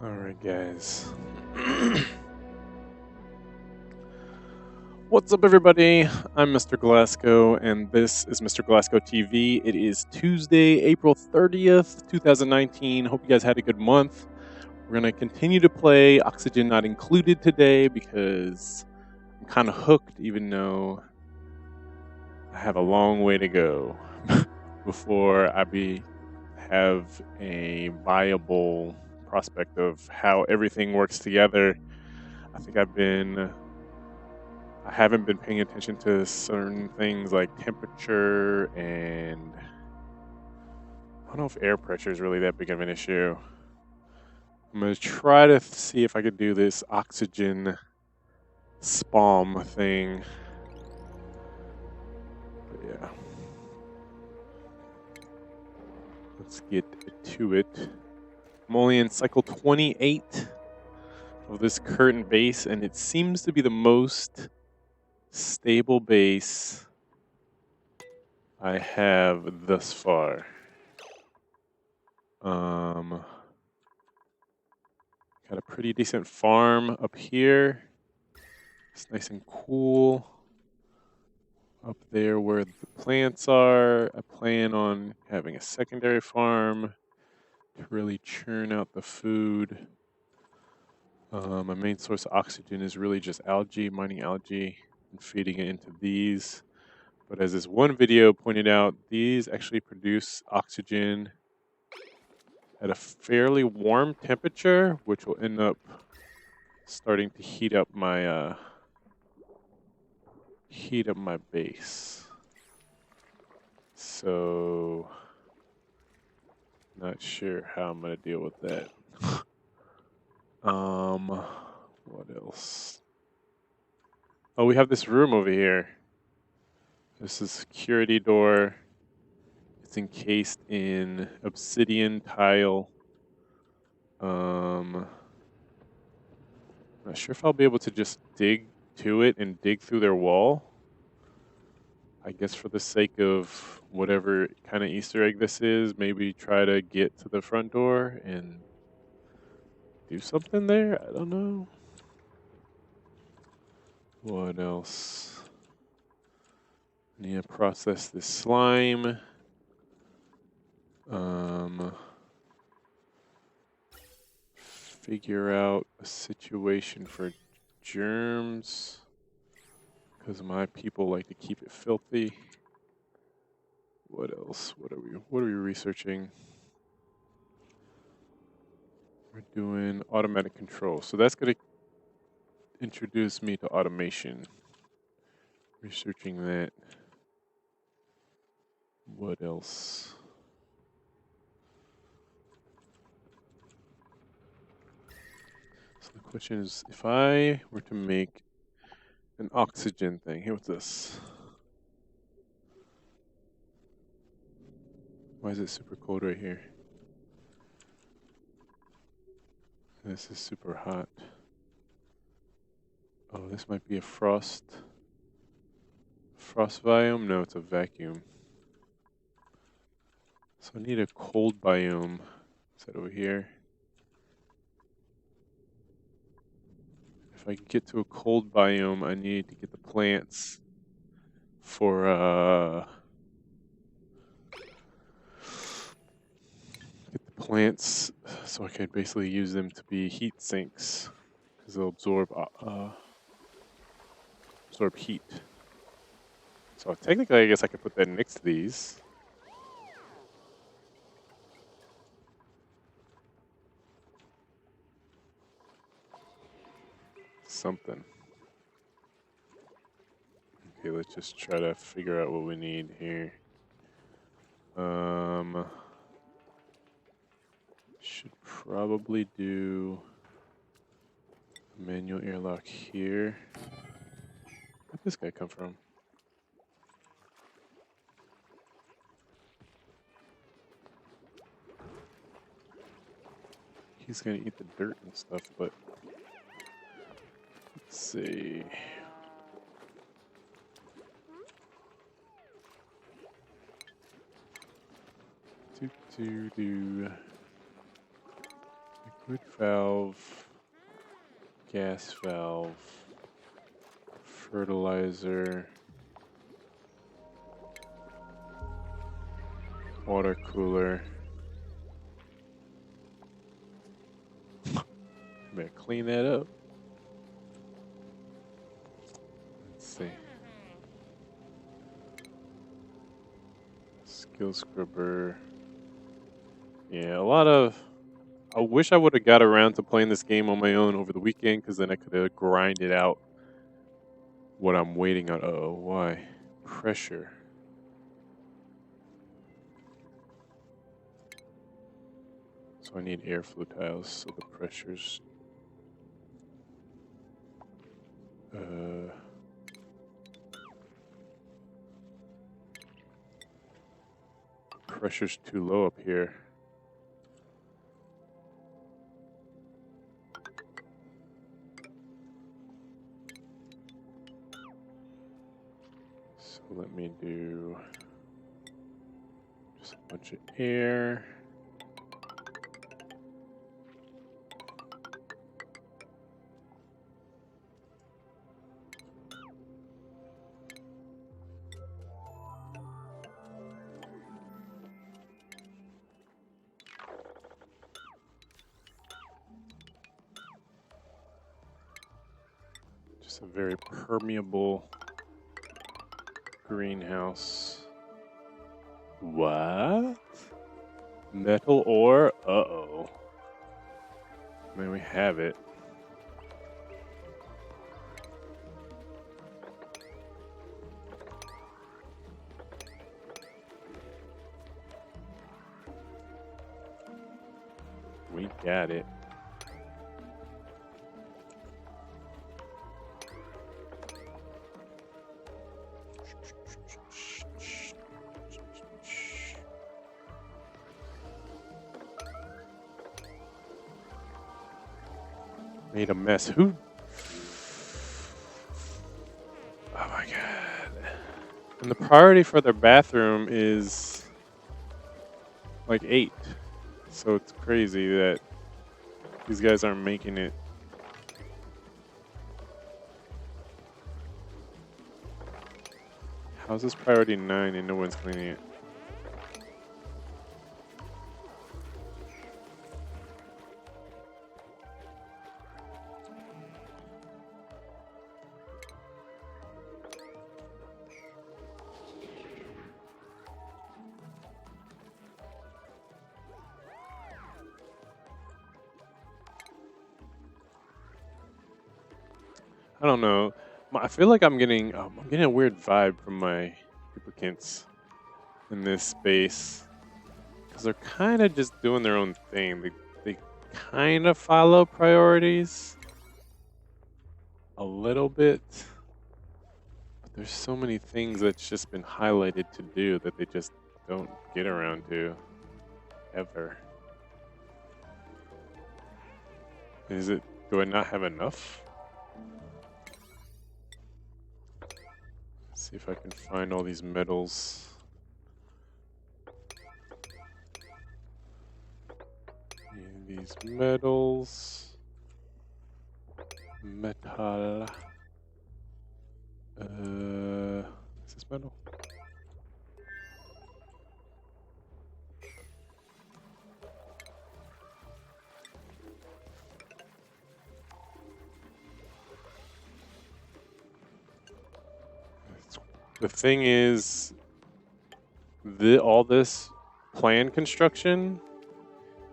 Alright, guys. What's up, everybody? I'm Mr. Glasgow, and this is Mr. Glasgow TV. It is Tuesday, April 30th, 2019. Hope you guys had a good month. We're going to continue to play Oxygen Not Included today because I'm kind of hooked, even though I have a long way to go before I have a viable prospect of how everything works together. I think I haven't been paying attention to certain things like temperature, and I don't know if air pressure is really that big of an issue. I'm going to try to see if I could do this oxygen spalm thing. But yeah. Let's get to it. I'm only in cycle 28 of this current base, and it seems to be the most stable base I have thus far. Got a pretty decent farm up here. It's nice and cool. Up there where the plants are, I plan on having a secondary farm to really churn out the food. My main source of oxygen is really just algae, mining algae, and feeding it into these. But as this one video pointed out, these actually produce oxygen at a fairly warm temperature, which will end up starting to heat up my base. So, not sure how I'm gonna deal with that. What else? Oh, we have this room over here. This is a security door. It's encased in obsidian tile. Not sure if I'll be able to just dig to it and dig through their wall. I guess for the sake of whatever kind of Easter egg this is, maybe try to get to the front door and do something there? I don't know. What else? Need to process this slime. Figure out a situation for germs, because my people like to keep it filthy. What else? What are we researching? We're doing automatic control. So that's going to introduce me to automation. Researching that. What else? So the question is, if I were to make an oxygen thing, here with this. Why is it super cold right here? This is super hot. Oh, this might be a frost biome? No, it's a vacuum. So I need a cold biome. Is that over here? If I can get to a cold biome, I need to get the plants for so I could basically use them to be heat sinks, because they'll absorb heat. So technically, I guess I could put that next to these. Something. Okay, let's just try to figure out what we need here. Should probably do a manual airlock here. Where'd this guy come from? He's gonna eat the dirt and stuff, but let's see. Hood valve, gas valve, fertilizer, water cooler. Better clean that up. Let's see. Skill scrubber. Yeah, a lot of. I wish I would have got around to playing this game on my own over the weekend, because then I could have grinded out what I'm waiting on. Uh-oh, why? Pressure. So I need airflow tiles, so the pressure's... pressure's too low up here. So let me do just a bunch of air. Just a very permeable greenhouse. What? Metal ore? Uh-oh. There we have it. We got it. Made a mess. Who? Oh my god. And the priority for their bathroom is like 8. So it's crazy that these guys aren't making it. How's this priority 9 and no one's cleaning it? I don't know. I feel like I'm getting a weird vibe from my duplicants in this space, because they're kind of just doing their own thing. They kind of follow priorities a little bit, but there's so many things that's just been highlighted to do that they just don't get around to ever. Is it? Do I not have enough? See if I can find all these metals. And these metals. Metal. Is this metal? The thing is, all this plan construction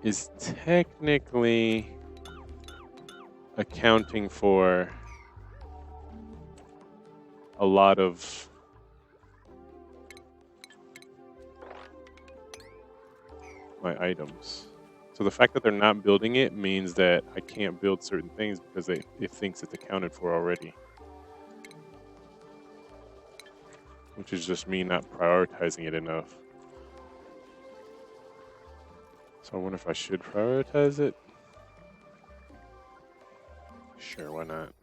is technically accounting for a lot of my items. So the fact that they're not building it means that I can't build certain things because it thinks it's accounted for already. Which is just me not prioritizing it enough. So I wonder if I should prioritize it. Sure, why not?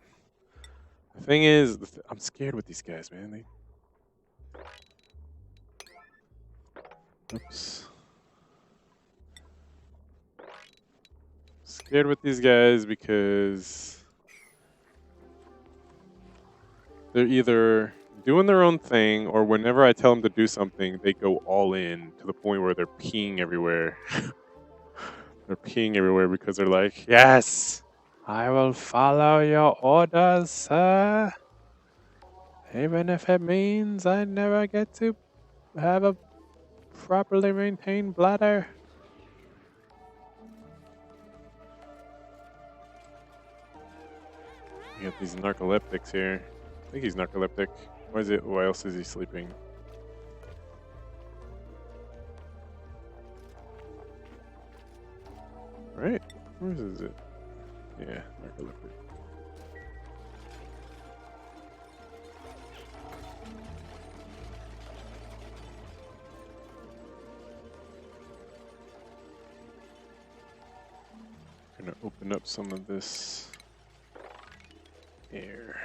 The thing is, I'm scared with these guys, man. Oops. scared with these guys because they're either doing their own thing, or whenever I tell them to do something, they go all in to the point where they're peeing everywhere. They're peeing everywhere because they're like, yes, I will follow your orders, sir. Even if it means I never get to have a properly maintained bladder. We got these narcoleptics here. I think he's narcoleptic. Why else is he sleeping? Right? Where is it? Yeah, narcoleptic. Gonna open up some of this air.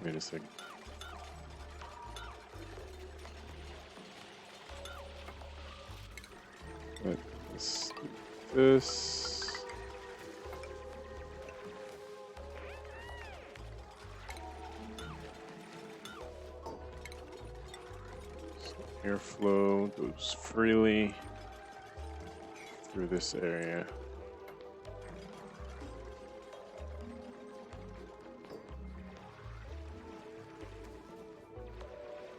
Wait a second. Let's do this. So airflow goes freely through this area.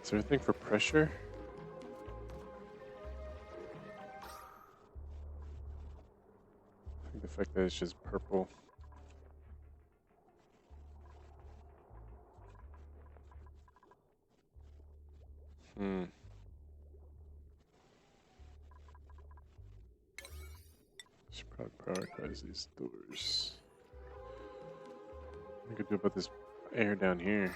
Is there anything for pressure? I think the fact that it's just purple. Should probably prioritize these doors. What could do about this air down here?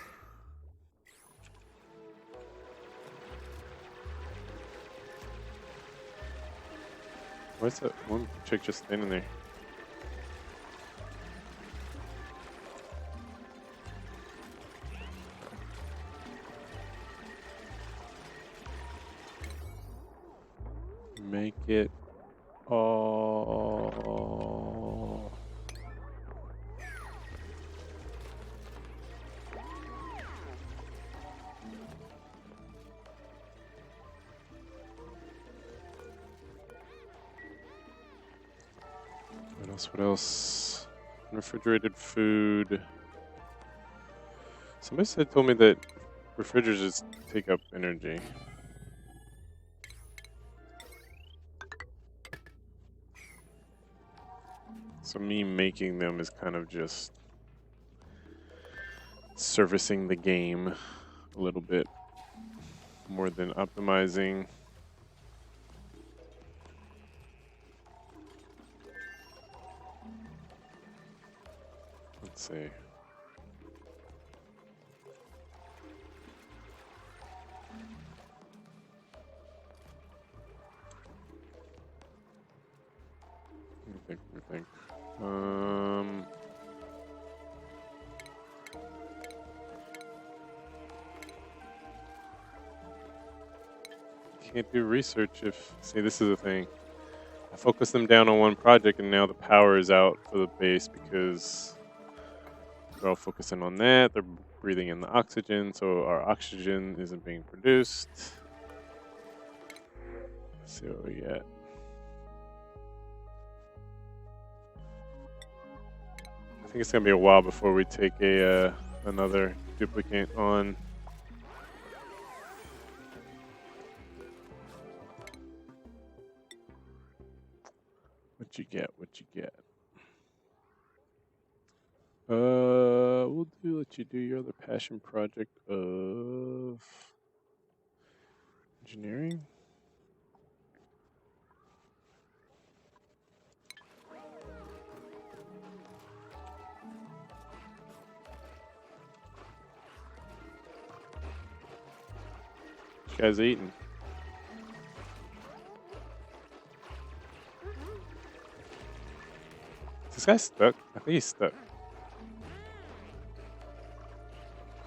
Why's that one chick just standing there? Make it all. What else? Refrigerated food. Somebody told me that refrigerators take up energy. So me making them is kind of just servicing the game a little bit more than optimizing. Let's see. Let me think. Can't do research if, see, this is the thing. I focus them down on one project and now the power is out for the base because they're all focusing on that. They're breathing in the oxygen, so our oxygen isn't being produced. Let's see what we get. I think it's gonna be a while before we take another duplicate on. What you get? What you get? We'll let you do your other passion project of engineering. What you guys eating? This guy's stuck. I think he's stuck.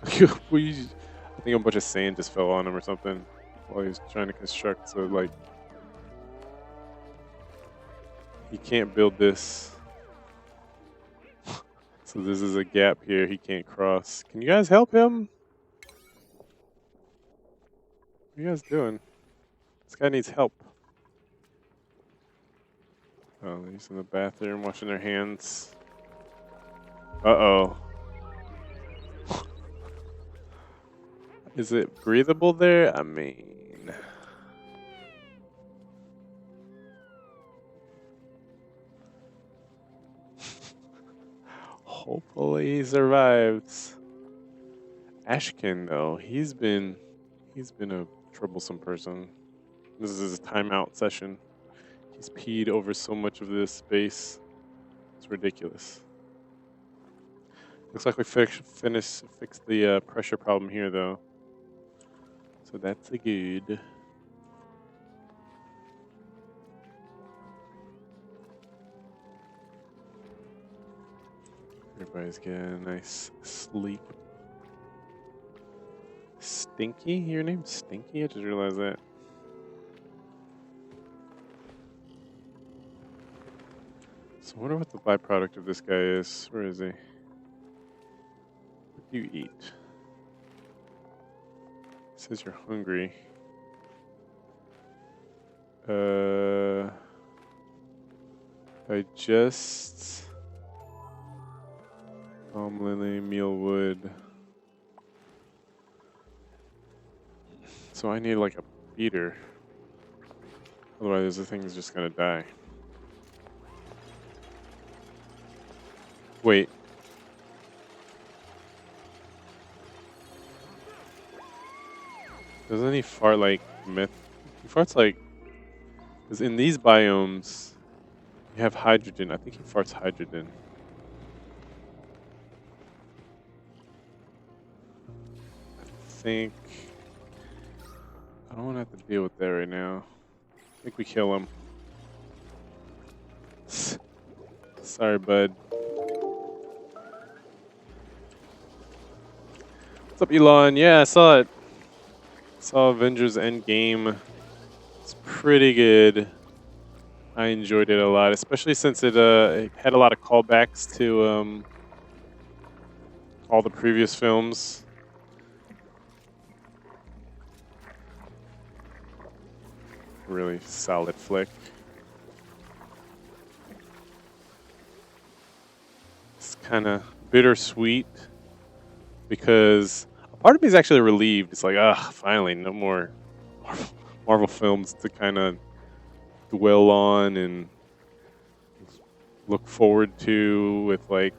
I think a bunch of sand just fell on him or something while he was trying to construct. So like, he can't build this. So this is a gap here he can't cross. Can you guys help him? What are you guys doing? This guy needs help. Oh, he's in the bathroom washing their hands. Uh-oh. Is it breathable there? I mean... Hopefully he survives. Ashkin, though, he's been a troublesome person. This is his timeout session. He's peed over so much of this space. It's ridiculous. Looks like we fixed the pressure problem here, though. So that's a good. Everybody's getting a nice sleep. Stinky? Your name's Stinky? I just realized that. So I wonder what the byproduct of this guy is. Where is he? What do you eat? It says you're hungry. Digest. Palm lily, mealwood. So I need like a beater. Otherwise the thing's just gonna die. Wait. Doesn't he fart like meth? He farts like... Because in these biomes, you have hydrogen. I think he farts hydrogen. I don't want to have to deal with that right now. I think we kill him. Sorry, bud. What's up, Elon? Yeah, I saw it. Saw Avengers Endgame. It's pretty good. I enjoyed it a lot, especially since it had a lot of callbacks to all the previous films. Really solid flick. It's kind of bittersweet because a part of me is actually relieved. It's like, finally, no more Marvel films to kind of dwell on and look forward to with like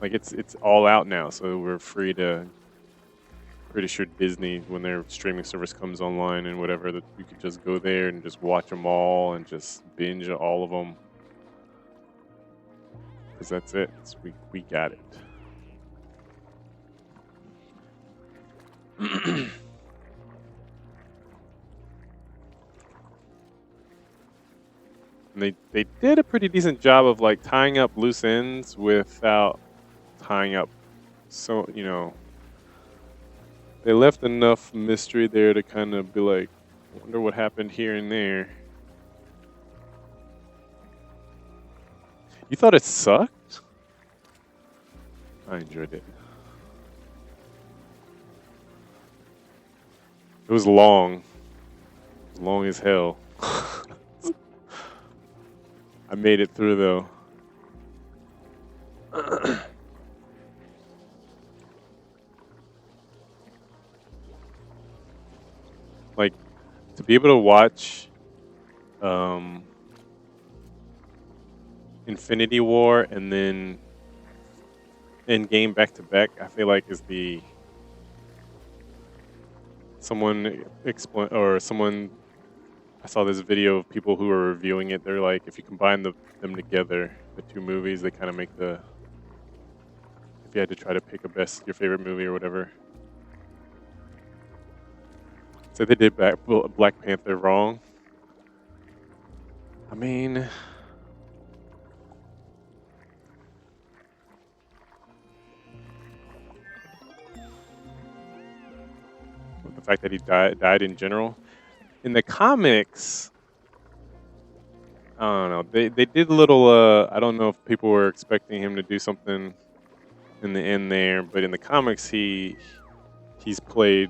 it's all out now, so we're free to. Pretty sure Disney, when their streaming service comes online and whatever, that you could just go there and just watch them all and just binge all of them. Because that's it. We got it. And they did a pretty decent job of like tying up loose ends without tying up, so you know. They left enough mystery there to kind of be like, wonder what happened here and there. You thought it sucked? I enjoyed it. It was long. It was long as hell. I made it through though. Like, to be able to watch Infinity War and then Endgame back to back, I feel like is the someone I saw this video of people who are reviewing it. They're like, if you combine them together, the two movies, they kind of make the, if you had to try to pick your favorite movie or whatever. So they did Black Panther wrong. I mean, fact that he died in general. In the comics, I don't know. They did a little. I don't know if people were expecting him to do something in the end there, but in the comics, he's played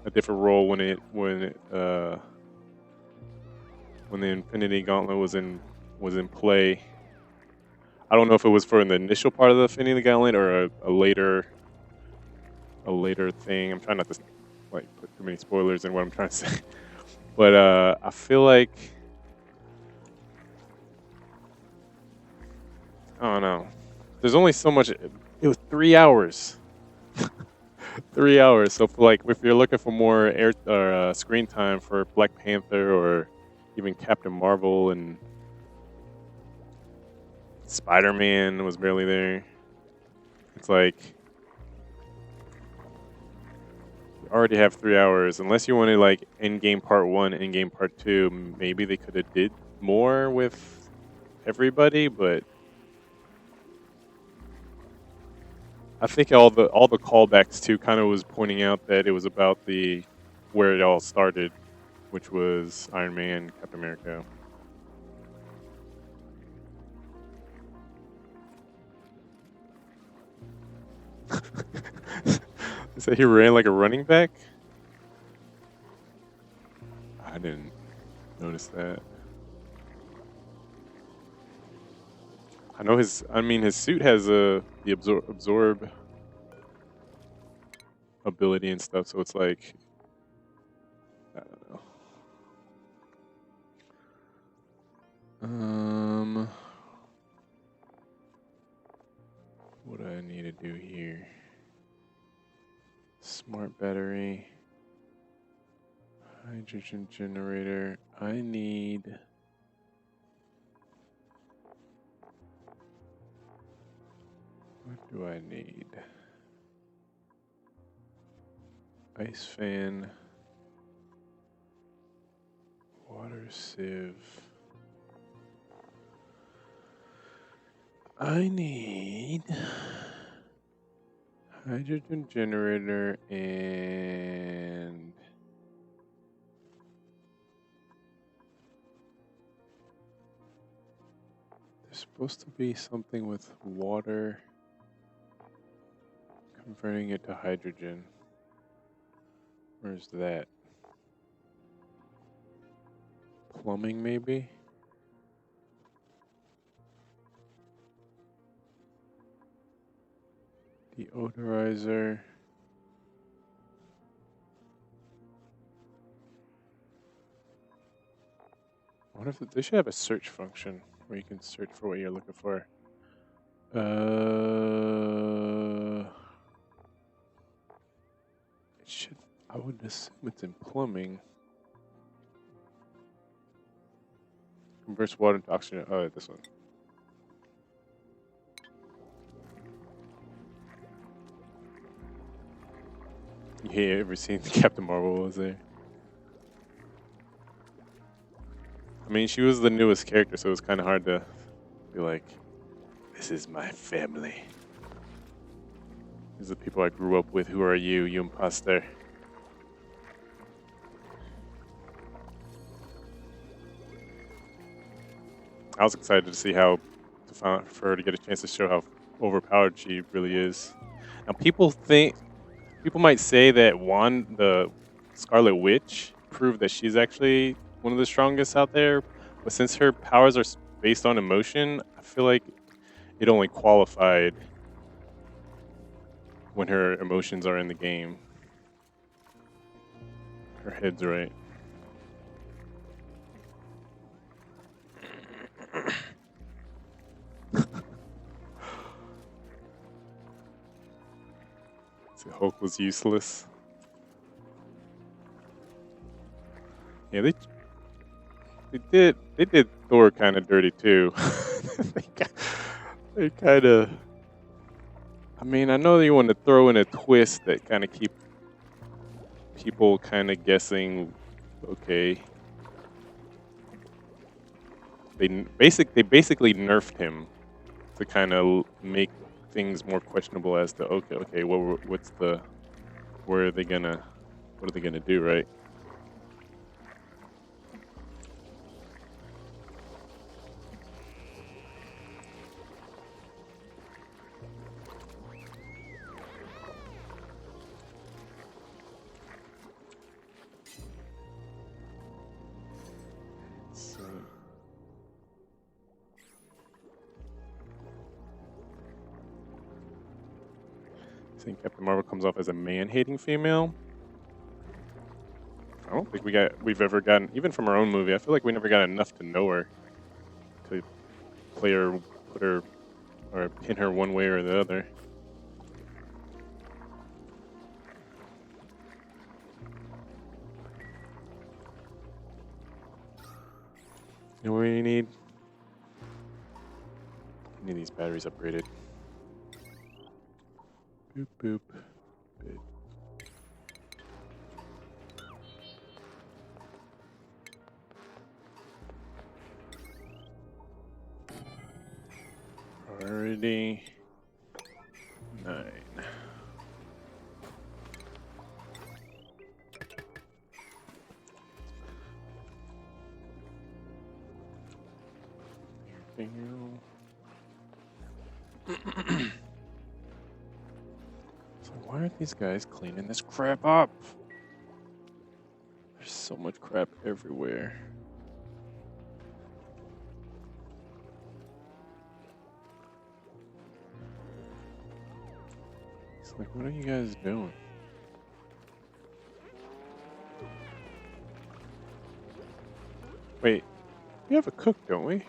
a different role when the Infinity Gauntlet was in play. I don't know if it was for the initial part of the Infinity Gauntlet or a later thing. I'm trying not to like put too many spoilers in what I'm trying to say, but I feel like I don't know. There's only so much. It was 3 hours. 3 hours. So for like, if you're looking for more air or screen time for Black Panther or even Captain Marvel and Spider-Man was barely there. It's like you already have 3 hours. Unless you wanted like Endgame Part 1, Endgame Part 2, maybe they could have did more with everybody, but I think all the callbacks too kind of was pointing out that it was about where it all started, which was Iron Man, Captain America. So he ran like a running back? I didn't notice that. I know his suit has the absorb ability and stuff, so it's like I don't know. What do I need to do here? Smart battery. Hydrogen generator. I need... What do I need? Ice fan. Water sieve. I need... hydrogen generator and... there's supposed to be something with water converting it to hydrogen. Where's that? Plumbing, maybe? Deodorizer. I wonder if they should have a search function where you can search for what you're looking for. It should. I would assume it's in plumbing. Converts water into oxygen. Oh, this one. Yeah, ever seen Captain Marvel was there? I mean, she was the newest character, so it was kind of hard to be like, this is my family. These are the people I grew up with. Who are you, you imposter? I was excited to see for her to get a chance to show how overpowered she really is. Now, people might say that the Scarlet Witch, proved that she's actually one of the strongest out there, but since her powers are based on emotion, I feel like it only qualified when her emotions are in the game. Her head's right. So Hulk was useless. Yeah, they did Thor kind of dirty too. they kind of. I mean, I know you want to throw in a twist that kind of keep people kind of guessing. Okay. They basically nerfed him to kind of make things more questionable as to where are they gonna what are they gonna do, right? So, I think Captain Marvel comes off as a man-hating female. I don't think we've ever gotten, even from our own movie, I feel like we never got enough to know her to play her, put her, or pin her one way or the other. You know what we need? We need these batteries upgraded. Boop boop. Boop. Priority 9. So why aren't these guys cleaning this crap up? There's so much crap everywhere. It's like, what are you guys doing? Wait, we have a cook, don't we?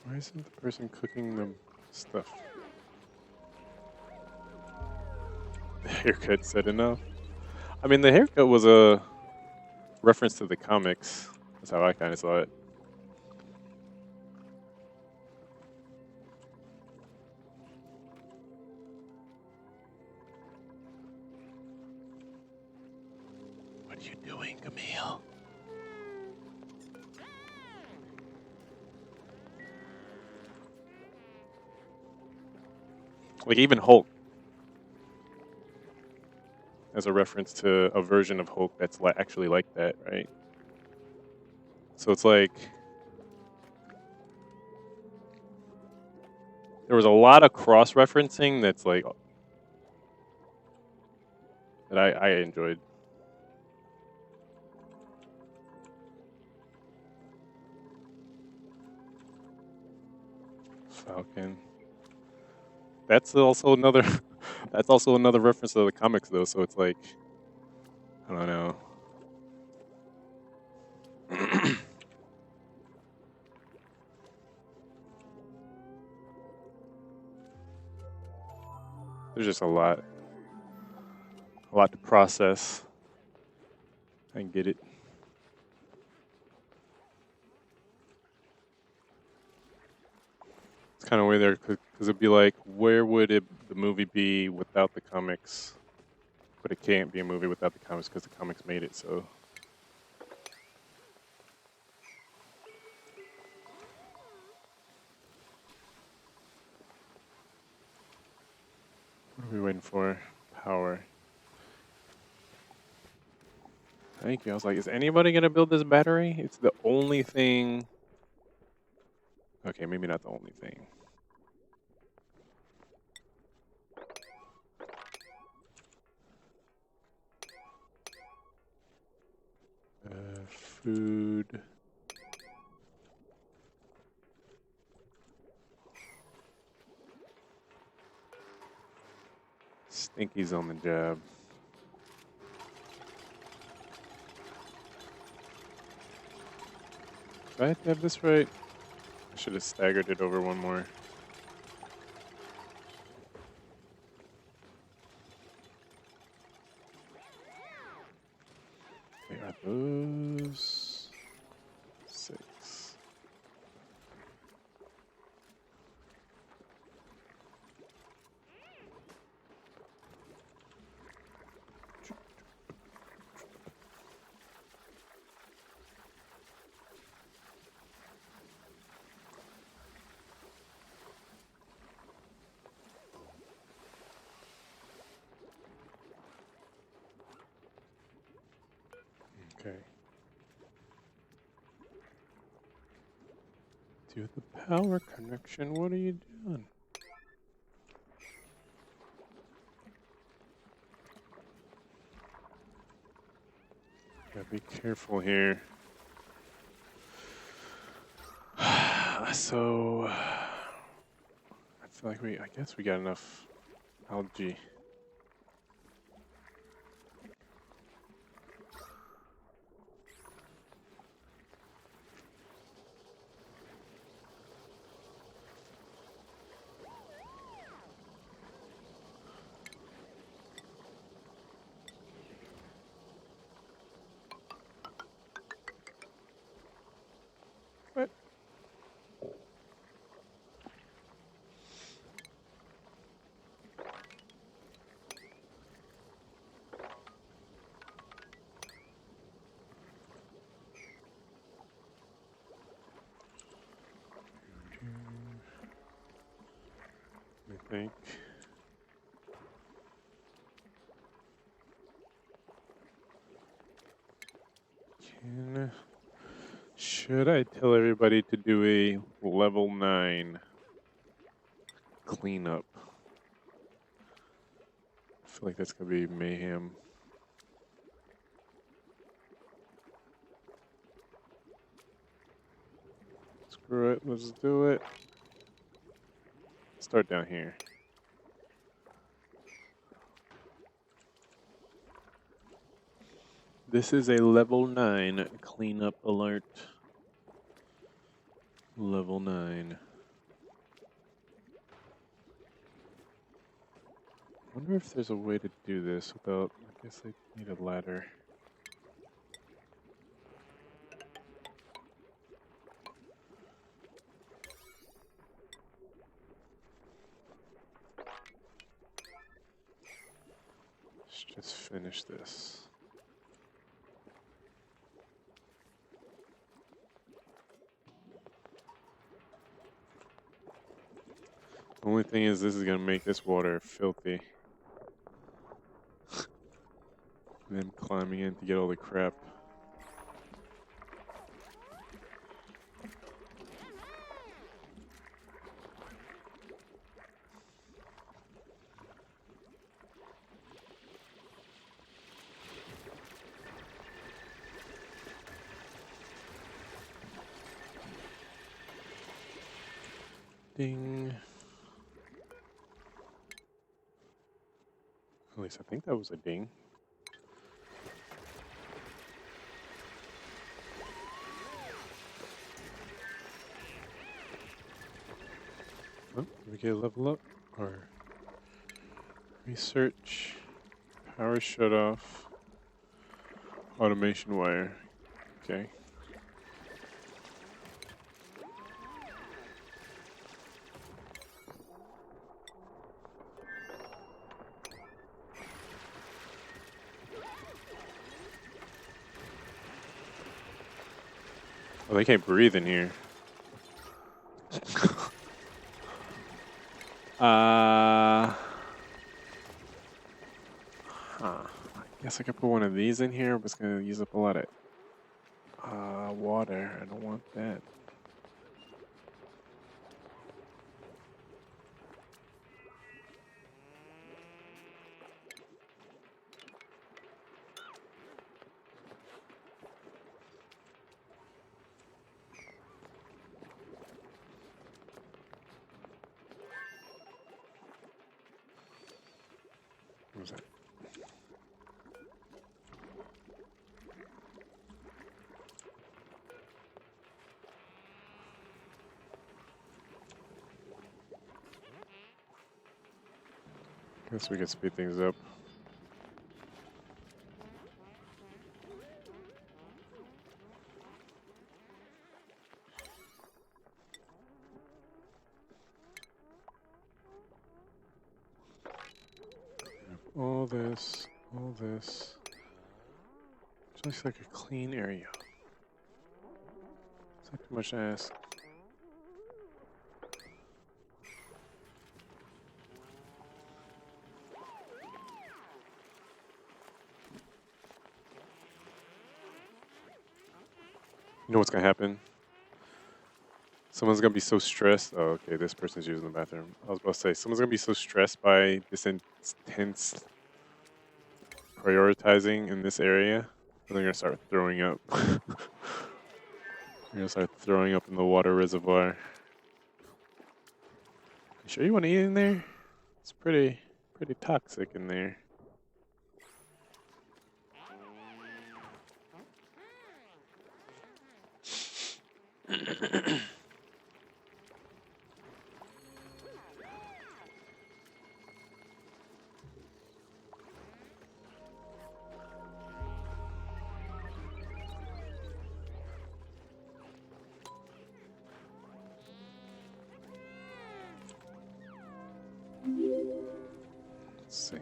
Why isn't the person cooking the stuff? The haircut said enough. I mean, the haircut was a reference to the comics. That's how I kind of saw it. What are you doing, Camille? Like, even Hulk as a reference to a version of Hulk that's actually like that, right? So it's like there was a lot of cross-referencing that's like that I enjoyed. Falcon. That's also another. That's also another reference to the comics, though. So it's like, I don't know. There's just a lot to process. I get it. It's kind of way there because it'd be like, where would the movie be without the comics? But it can't be a movie without the comics because the comics made it. So. What are we waiting for? Power. Thank you. I was like, is anybody going to build this battery? It's the only thing. Okay, maybe not the only thing. Food. Stinky's on the job. Do I have to have this right? I should have staggered it over one more. Okay, are those 6? Do the power connection. What are you doing? Gotta be careful here. So, I feel like I guess we got enough algae. What? I think. Should I tell everybody to do a level 9 cleanup? I feel like that's gonna be mayhem. Screw it, let's do it. Start down here. This is a level 9 cleanup alert. Level 9. I wonder if there's a way to do this without, I guess I need a ladder. Let's just finish this. The only thing is this is gonna make this water filthy. Them climbing in to get all the crap. Ding. At least I think that was a ding. Oh, did we get a level up? Or research, power shut off, automation wire. Okay. Oh, they can't breathe in here. I guess I could put one of these in here, but it's gonna use up a lot of water. I don't want that. What was that? Guess we can speed things up. All this, all this. It looks like a clean area. It's not too much to ask. You know what's gonna happen? Someone's gonna be so stressed. Oh, okay, this person's using the bathroom. I was about to say, someone's gonna be so stressed by this intense prioritizing in this area, and they're gonna start throwing up. They're gonna start throwing up in the water reservoir. You sure you want to eat in there? It's pretty toxic in there. Let's see.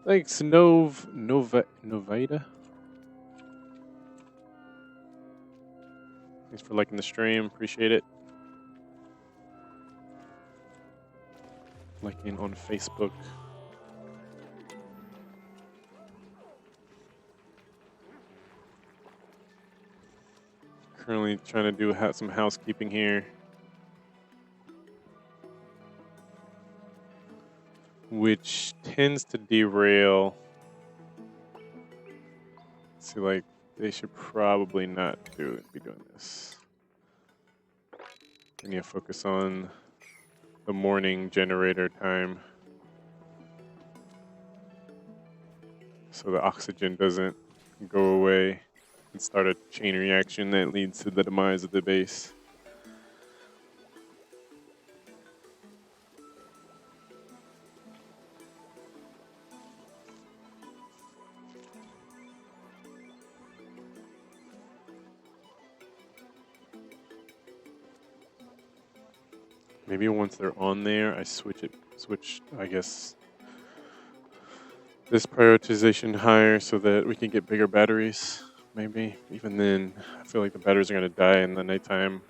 Thanks, Novita. Thanks for liking the stream. Appreciate it. Liking on Facebook. Currently trying to do some housekeeping here, which tends to derail. See, like, they should probably not be doing this. I need to focus on the morning generator time, so the oxygen doesn't go away and start a chain reaction that leads to the demise of the base. Maybe once they're on there, I switch, I guess, this prioritization higher so that we can get bigger batteries. Maybe. Even then, I feel like the batteries are going to die in the nighttime.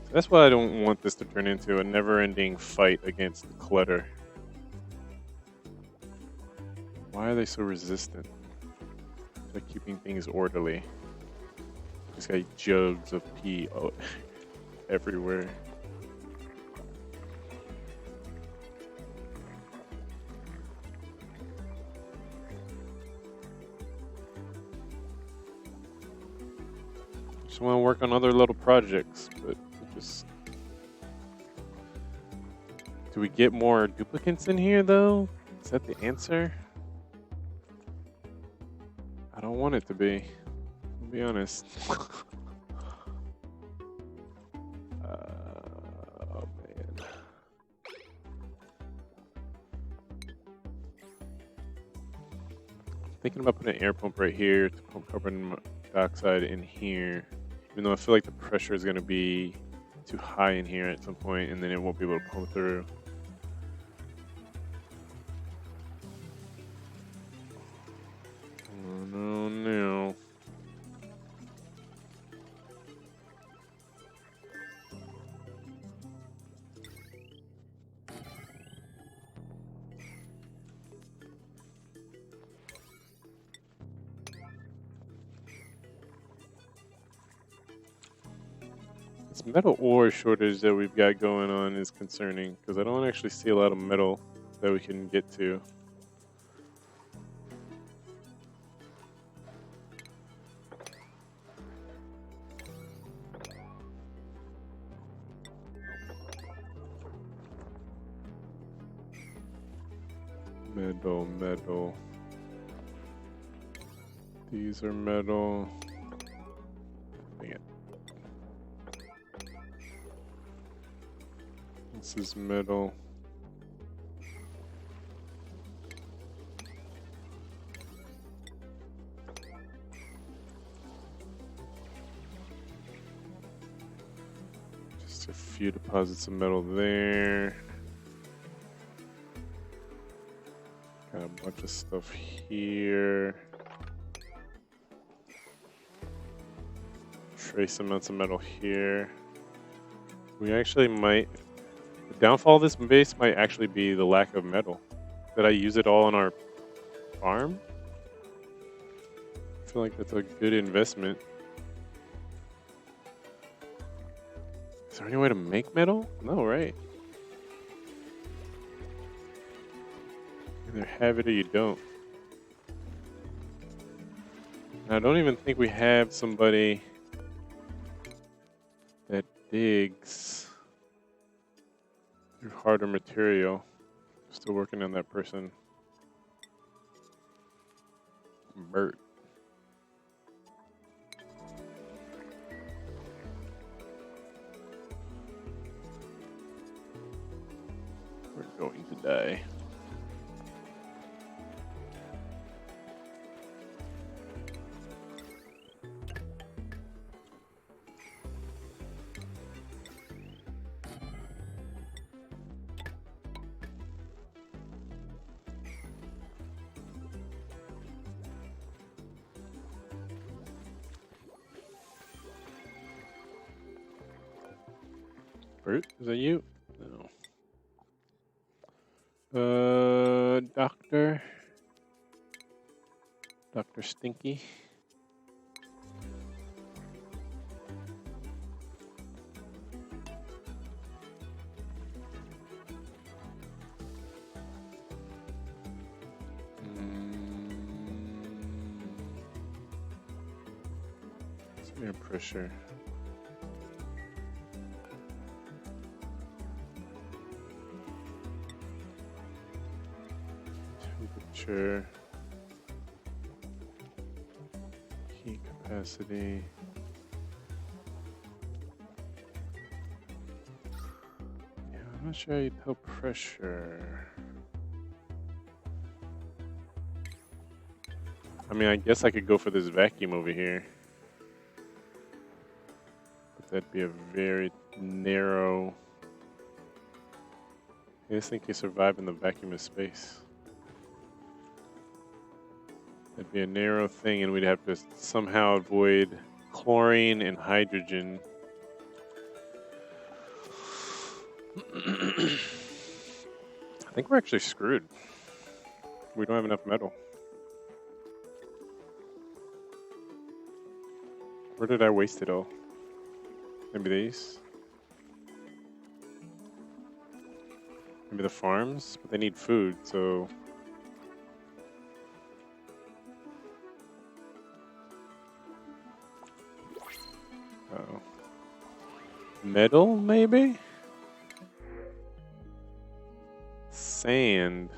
So that's why I don't want this to turn into a never-ending fight against clutter. Why are they so resistant to keeping things orderly? Just got jugs of pee everywhere. Just want to work on other little projects, but just... Do we get more duplicates in here, though? Is that the answer? I don't want it to be. I'll be honest. Oh, man. Thinking about putting an air pump right here to pump carbon dioxide in here. Even though I feel like the pressure is going to be too high in here at some point, and then it won't be able to pump through. Oh, no. This metal ore shortage that we've got going on is concerning, because I don't actually see a lot of metal that we can get to. Metal. These are metal. Dang it. This is metal. Just a few deposits of metal there. Got a bunch of stuff here. Trace amounts of metal here. We actually might... The downfall of this base might actually be the lack of metal. Did I use it all on our farm? feel like that's a good investment. Is there any way to make metal? No, right? Either have it or you don't. And I don't even think we have somebody that digs through harder material. Still working on that person. Bert. We're going to die. Bert, is that you? No. Doctor. Dr. Stinky. Air pressure. Temperature. Heat capacity. Yeah, I'm not sure how you tell pressure. I mean, I guess I could go for this vacuum over here. But that'd be a very narrow... I just think you survive in the vacuum of space. That'd be a narrow thing, and we'd have to somehow avoid chlorine and hydrogen. I think we're actually screwed. We don't have enough metal. Where did I waste it all? Maybe these? Maybe the farms? But they need food, so... Uh-oh. Metal, maybe? Sand.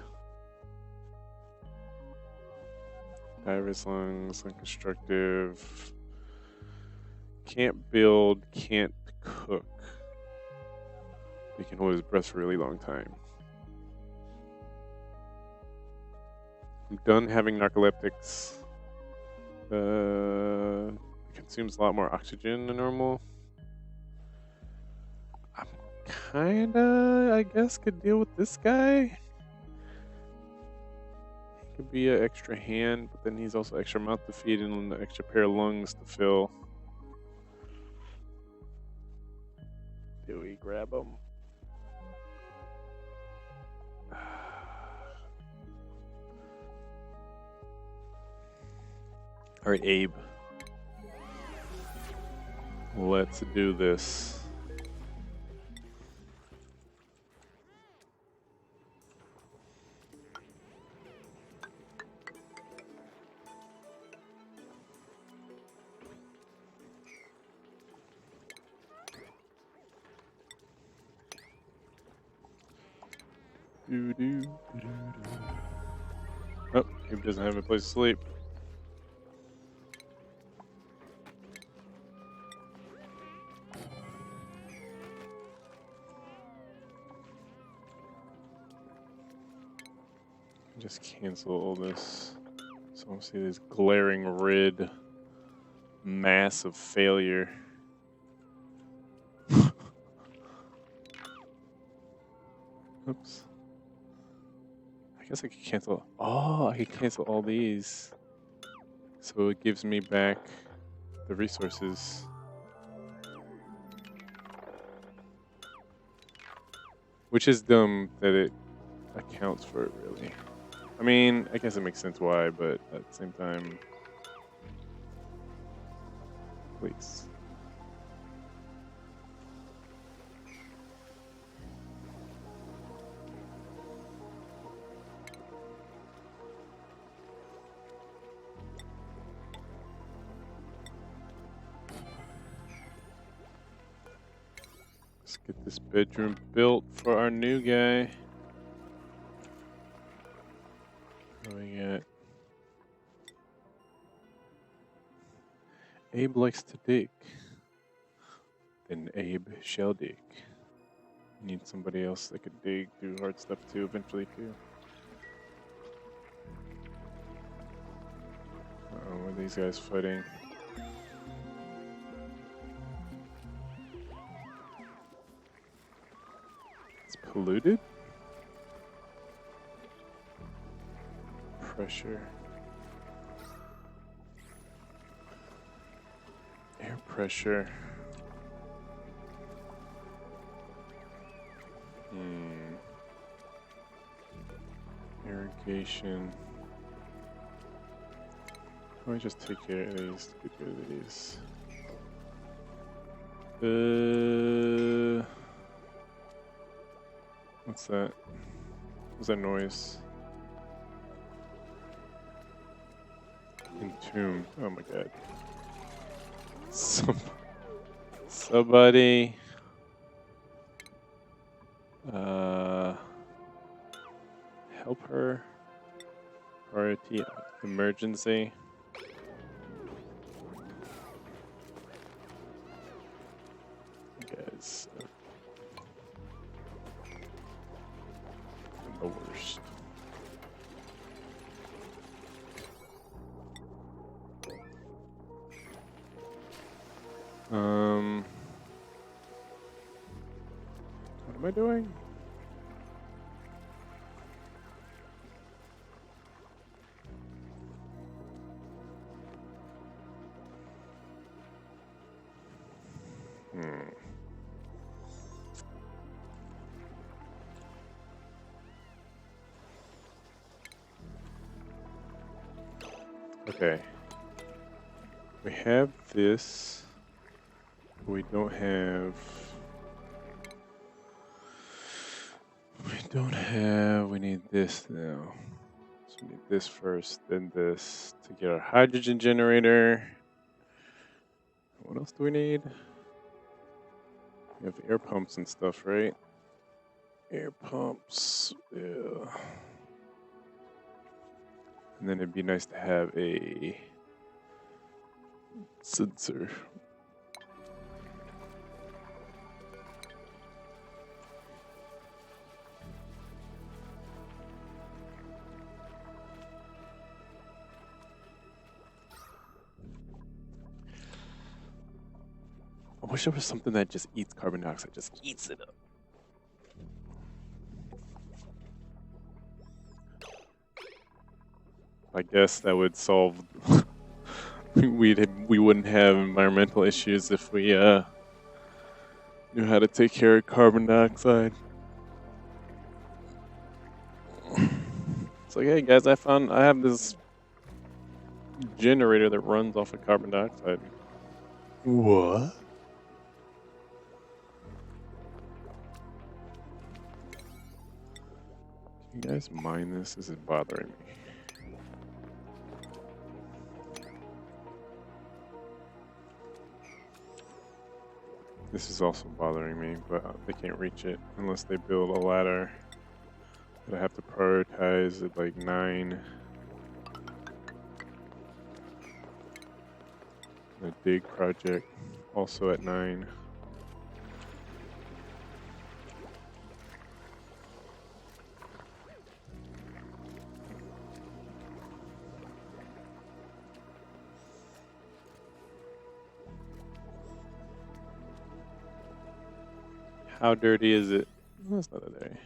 Diver's lungs, unconstructive. Can't build, can't cook. He can hold his breath for a really long time. I'm done having narcoleptics. Consumes a lot more oxygen than normal. I'm kinda, I guess, could deal with this guy. He could be an extra hand, but then he's also extra mouth to feed and an extra pair of lungs to fill. Do we grab him? All right, Abe. Let's do this. Oh, he doesn't have a place to sleep. Just cancel all this. So I don't see this glaring red mass of failure. Oops. I guess I could cancel. Oh, I could cancel all these. So it gives me back the resources. Which is dumb that it accounts for it, really. I mean, I guess it makes sense why, but at the same time... please. Let's get this bedroom built for our new guy. What do we got? Abe likes to dig. Then Abe shall dig. Need somebody else that could dig, do hard stuff too, eventually too. What are these guys fighting? It's polluted? Pressure. Air pressure. Irrigation. Let me just take care of these. Get rid of these. What's that? What's that noise? Entomb. Oh my god. Somebody. Help her. Priority emergency. Guys. The worst. What am I doing? Okay. We have this. We don't have. We need this now. So we need this first, then this to get our hydrogen generator. What else do we need? We have air pumps and stuff, right? Air pumps, yeah. And then it'd be nice to have a sensor. I wish there was something that just eats carbon dioxide, just eats it up. I guess that would solve. we wouldn't have environmental issues if we knew how to take care of carbon dioxide. It's like, hey guys, I have this generator that runs off of carbon dioxide. What? Can you guys mind this? This is bothering me. This is also bothering me, but they can't reach it unless they build a ladder. But I have to prioritize at like 9. The dig project also at 9. How dirty is it? Well, it's not that dirty.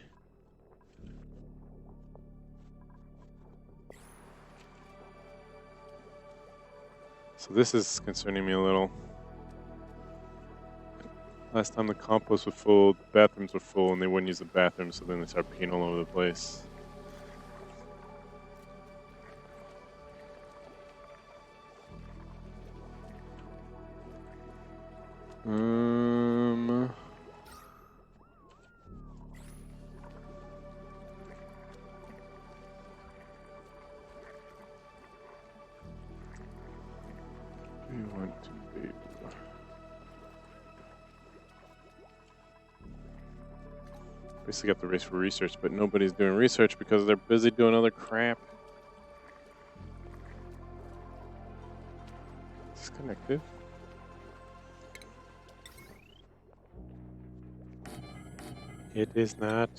So this is concerning me a little. Last time the compost was full, the bathrooms were full, and they wouldn't use the bathroom, so then they started peeing all over the place. Do you want to do? Basically got the race for research, but nobody's doing research because they're busy doing other crap. Disconnected. It is not.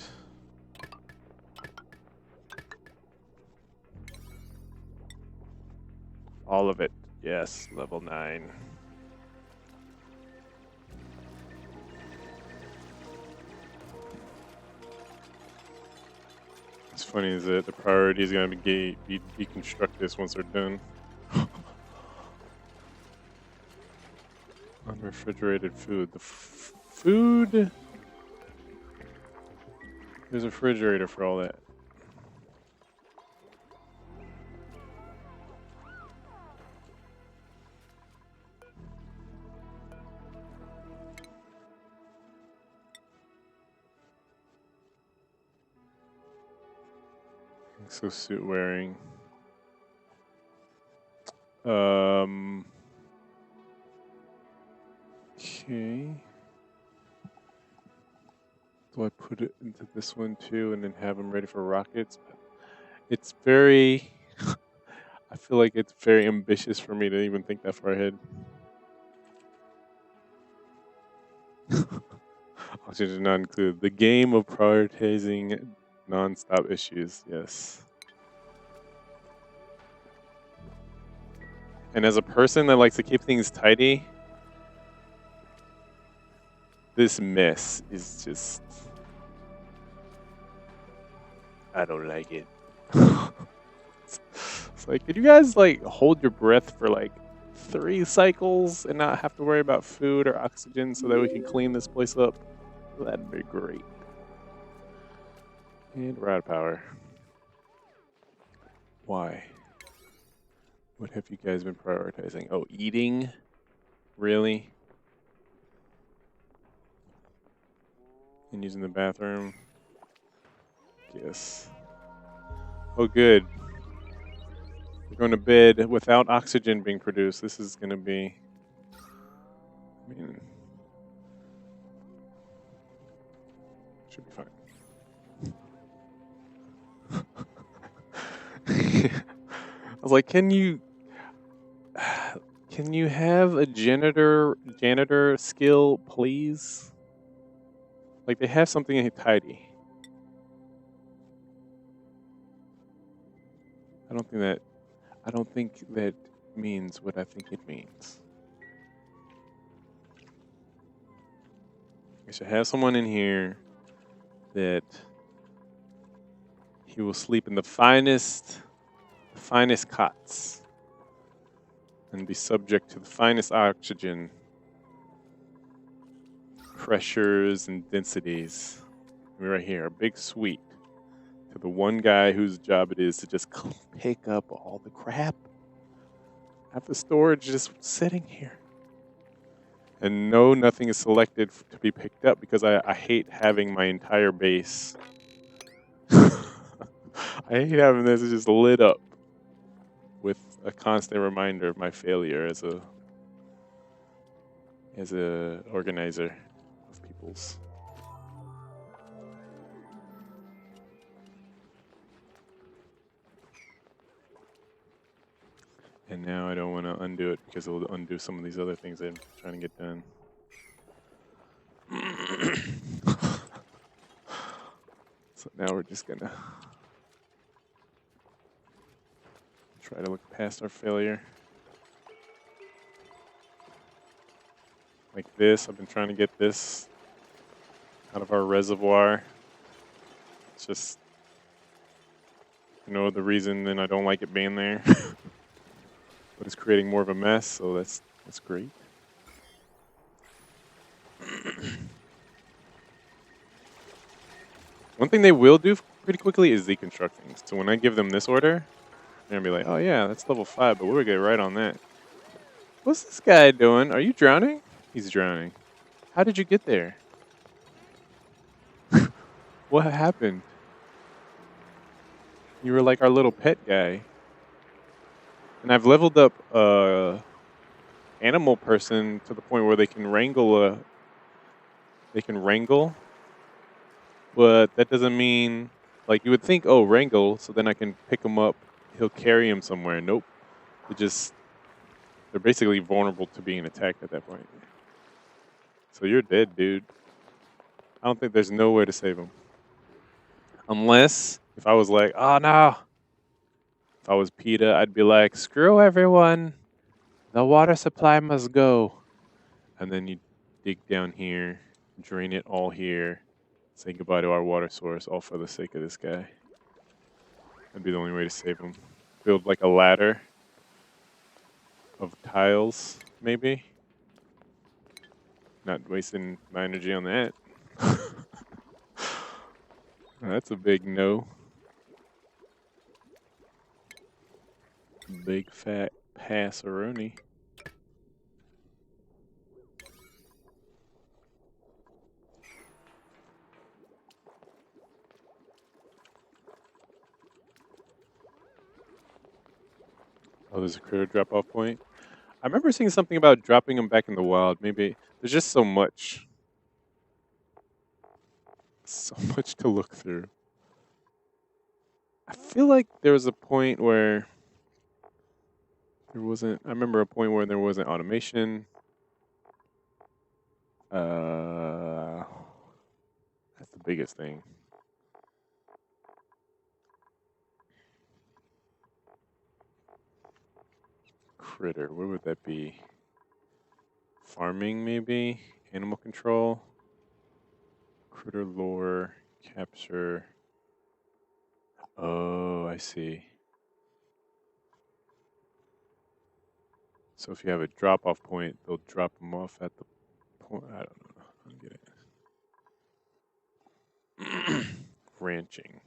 All of it. Yes, level 9. What's funny is that the priority is going to be deconstruct this once they're done. Unrefrigerated food. The food. There's a refrigerator for all that. Exosuit wearing. Okay. Do I put it into this one too and then have them ready for rockets? It's very. I feel like it's very ambitious for me to even think that far ahead. Oxygen did not include the game of prioritizing non-stop issues. Yes. And as a person that likes to keep things tidy, this mess is just. I don't like it. It's like, could you guys like hold your breath for like 3 cycles and not have to worry about food or oxygen so that we can clean this place up? That'd be great. And we're out of power. Why? What have you guys been prioritizing? Oh, eating? Really? And using the bathroom? Yes. Oh, good. We're going to bed without oxygen being produced. This is going to be. I mean, should be fine. I was like, can you have a janitor skill, please? Like, they have something tidy. I don't think that means what I think it means. I should have someone in here that he will sleep in the finest cots and be subject to the finest oxygen pressures and densities. Right here, a big suite to the one guy whose job it is to just pick up all the crap. Have the storage just sitting here. And no, nothing is selected to be picked up because I hate having my entire base. I hate having this just lit up with a constant reminder of my failure as a organizer of peoples. And now I don't want to undo it because it'll undo some of these other things I'm trying to get done. So now we're just gonna try to look past our failure. Like this, I've been trying to get this out of our reservoir. It's just, the reason then I don't like it being there. But it's creating more of a mess, so that's great. One thing they will do pretty quickly is deconstruct things. So when I give them this order, they're going to be like, oh yeah, that's level 5, but we'll get right on that. What's this guy doing? Are you drowning? He's drowning. How did you get there? What happened? You were like our little pet guy. And I've leveled up animal person to the point where they can wrangle but that doesn't mean like you would think, oh, wrangle, so then I can pick him up, he'll carry him somewhere. Nope. They're basically vulnerable to being attacked at that point. So you're dead, dude. I don't think there's no way to save him. Unless if I was like, oh no. If I was PETA, I'd be like, screw everyone. The water supply must go. And then you dig down here, drain it all here, say goodbye to our water source, all for the sake of this guy. That'd be the only way to save him. Build like a ladder of tiles, maybe. Not wasting my energy on that. That's a big no. Big fat passeroni. Oh, there's a critter drop-off point. I remember seeing something about dropping them back in the wild. Maybe there's just so much to look through. I feel like there was a point where there wasn't. I remember a point where there wasn't automation. That's the biggest thing. Critter, where would that be? Farming, maybe? Animal control? Critter lore, capture. Oh, I see. So if you have a drop-off point, they'll drop them off at the point. I don't know. I don't get it. Ranching.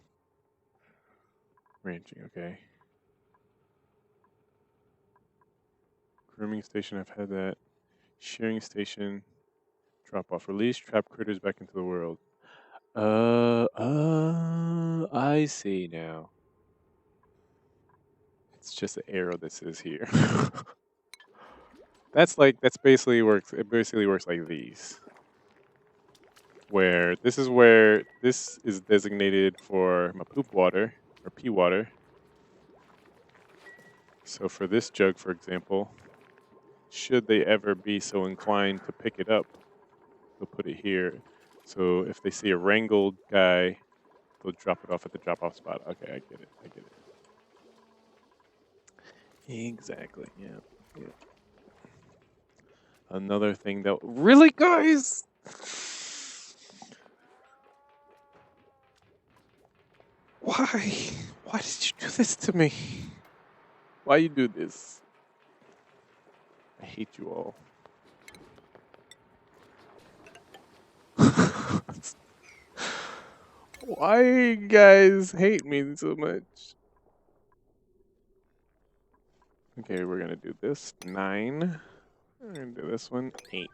Ranching, okay. Grooming station, I've had that. Shearing station, drop-off. Release, trap critters back into the world. I see now. It's just an arrow that says here. That's basically works. It basically works like these. Where this is designated for my poop water or pee water. So for this jug, for example, should they ever be so inclined to pick it up, they'll put it here. So if they see a wrangled guy, they'll drop it off at the drop-off spot. Okay, I get it. Exactly. Yeah. Another thing that really, guys. Why? Why did you do this to me? Why you do this? I hate you all. Why you guys hate me so much? Okay, we're gonna do this 9. We're gonna do this one 8.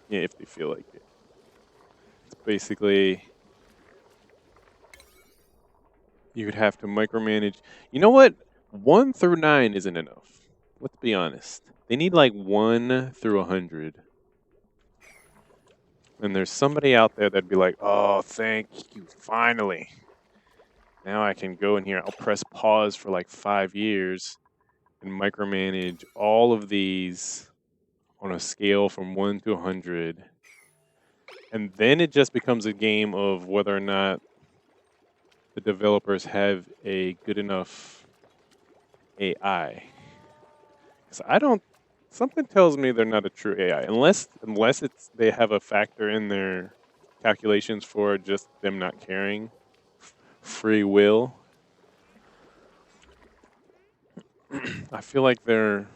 Yeah, if they feel like it. It's basically you would have to micromanage. You know what? 1 through 9 isn't enough. Let's be honest. They need like 1 through 100. And there's somebody out there that'd be like, oh, thank you, finally. Now I can go in here. I'll press pause for like 5 years and micromanage all of these on a scale from 1 to 100. And then it just becomes a game of whether or not the developers have a good enough AI. Because something tells me they're not a true AI. Unless they have a factor in their calculations for just them not caring. Free will. I feel like their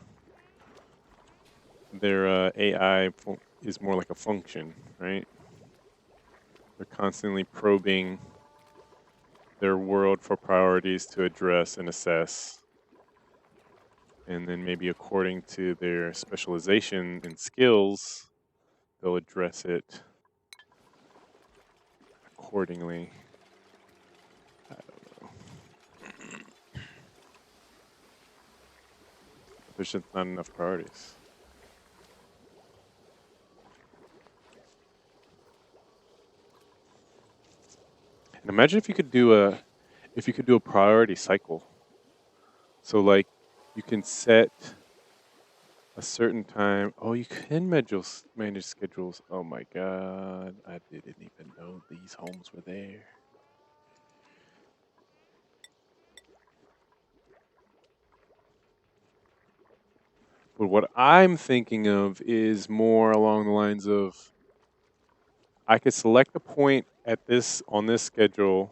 AI is more like a function, right? They're constantly probing their world for priorities to address and assess. And then maybe according to their specialization and skills, they'll address it accordingly. I don't know. There's just not enough priorities. And imagine if you could do a priority cycle. So like you can set a certain time. Oh, you can manage schedules. Oh my god, I didn't even know these homes were there. But what I'm thinking of is more along the lines of I could select a point at this on this schedule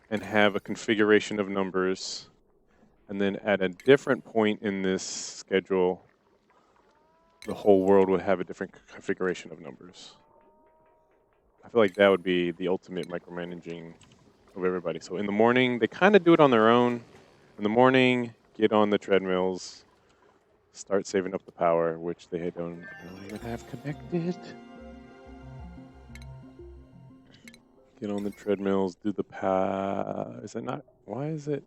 and have a configuration of numbers, and then at a different point in this schedule, the whole world would have a different configuration of numbers. I feel like that would be the ultimate micromanaging of everybody. So in the morning, they kind of do it on their own. In the morning, get on the treadmills, start saving up the power, which they don't even have connected. Get on the treadmills, do the Is it not? Why is it?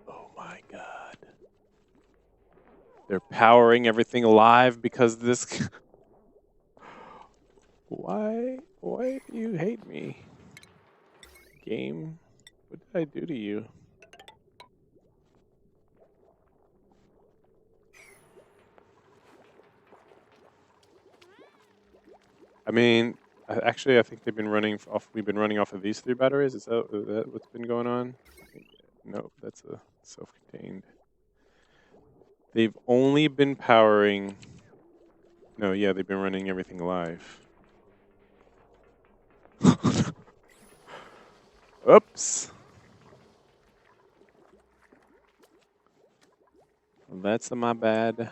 Oh my god. They're powering everything alive because this. Why do you hate me? Game? What did I do to you? I mean, actually, I think they've been running off. We've been running off of these 3 batteries. Is that what's been going on? Nope, that's a self-contained. They've only been powering. No, yeah, they've been running everything alive. Oops. That's my bad.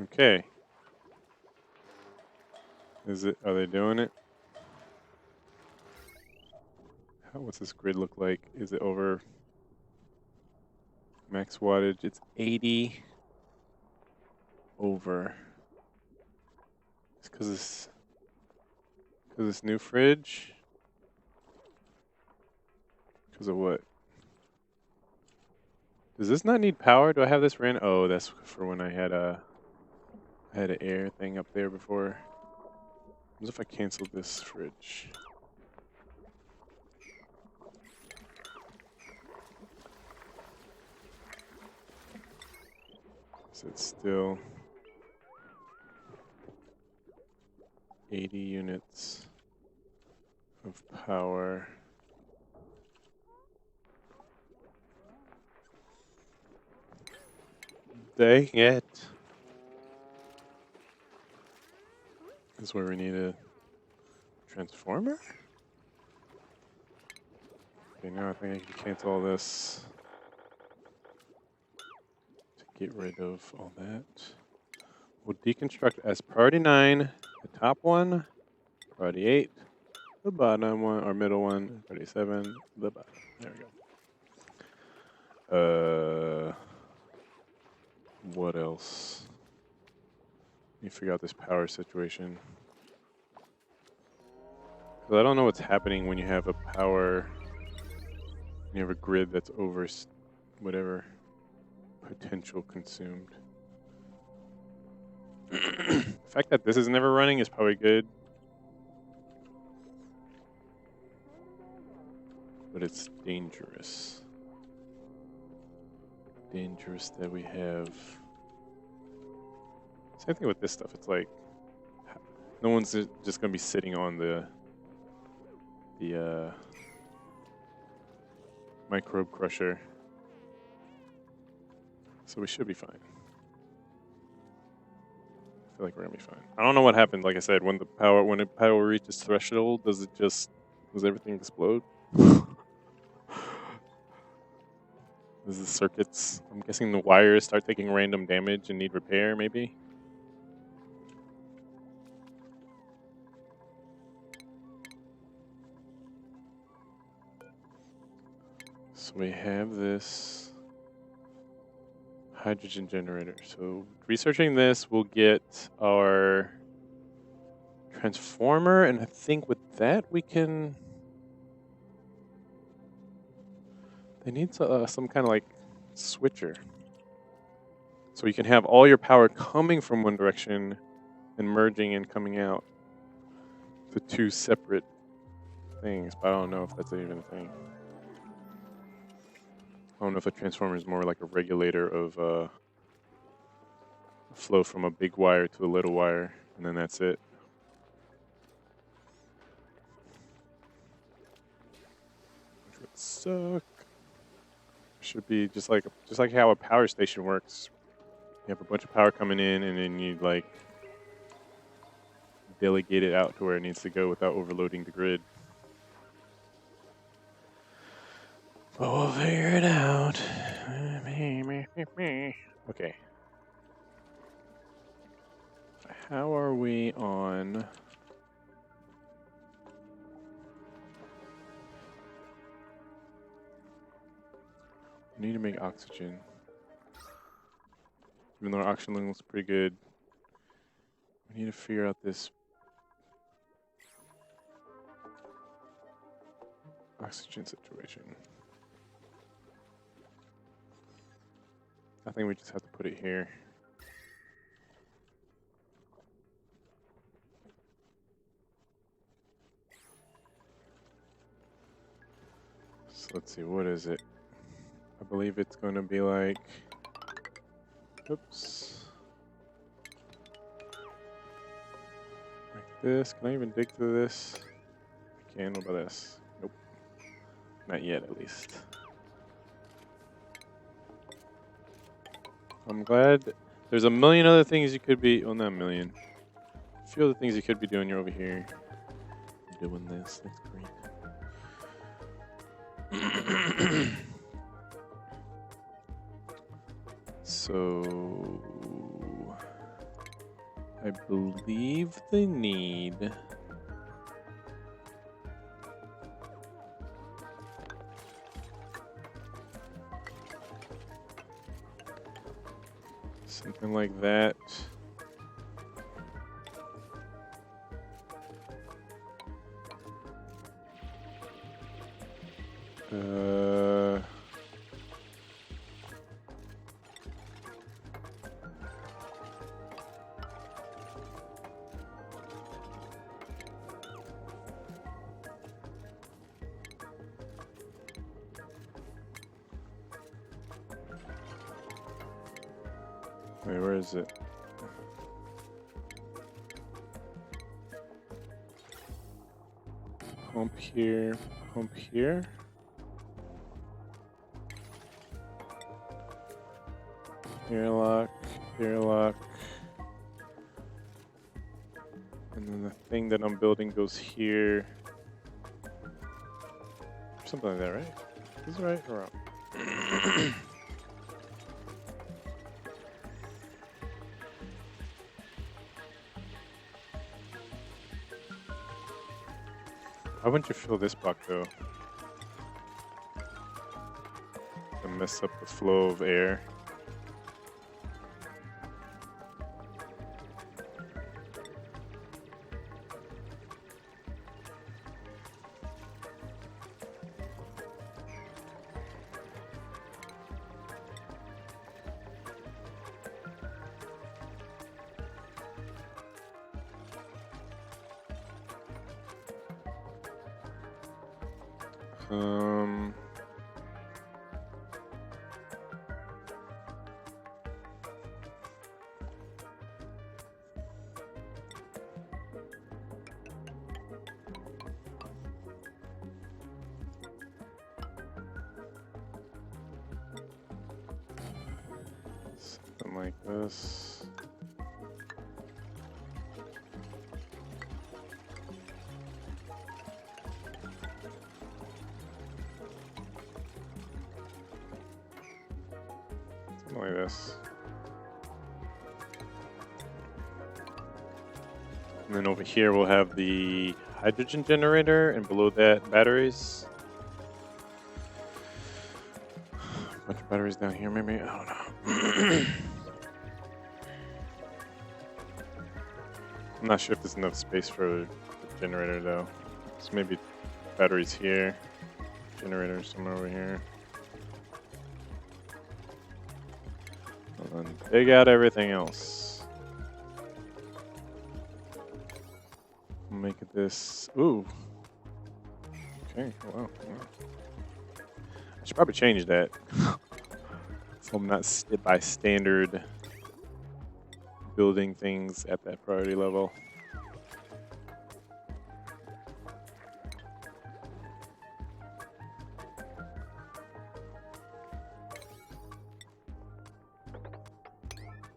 Okay. Are they doing it? What's this grid look like? Is it over max wattage? It's 80 over. It's because this new fridge? Because of what? Does this not need power? Do I have this ran? Oh, that's for when I had an air thing up there before. What if I cancel this fridge? So it's still 80 units of power. Dang it. This is where we need a transformer? Okay, now I think I can cancel all this to get rid of all that. We'll deconstruct as priority 9, the top one, priority 8, the bottom one, or middle one, priority 7, the bottom. There we go. What else? Let me figure out this power situation. Because I don't know what's happening when you have a grid that's over whatever potential consumed. The fact that this is never running is probably good. But it's dangerous. Dangerous that we have. Same thing with this stuff. It's like no one's just gonna be sitting on the microbe crusher, so we should be fine. feel like we're gonna be fine. I don't know what happened. Like I said, when the power reaches threshold, does everything explode? Does the circuits? I'm guessing the wires start taking random damage and need repair, maybe. So we have this hydrogen generator. So researching this, we'll get our transformer, and I think with that we can. They need some kind of like switcher. So you can have all your power coming from one direction and merging and coming out to two separate things, but I don't know if that's even a thing. I don't know if a transformer is more like a regulator of flow from a big wire to a little wire, and then that's it. Which would suck. Should be just like how a power station works. You have a bunch of power coming in, and then you like delegate it out to where it needs to go without overloading the grid. But we'll figure it out. Okay. How are we on? We need to make oxygen. Even though our oxygen looks pretty good, we need to figure out this oxygen situation. I think we just have to put it here. So let's see, what is it? I believe it's going to be like, oops, like this. Can I even dig through this? I can. What about this? Nope. Not yet, at least. I'm glad. There's a million other things you could be. Well, not a million. A few other things you could be doing. You're over here doing this. That's great. So I believe they need something like that. Wait, where is it? Pump here, pump here. Airlock, airlock. And then the thing that I'm building goes here. Something like that, right? Is it right or wrong? Why wouldn't you fill this block though? To mess up the flow of air. Something like this. Something like this. And then over here we'll have the hydrogen generator, and below that batteries. A bunch of batteries down here, maybe? I don't know. I'm not sure if there's enough space for the generator though. So maybe batteries here, generator somewhere over here. And then dig out everything else. Make it this. Ooh. Okay. Wow. I should probably change that. So I'm not by standard building things at that priority level.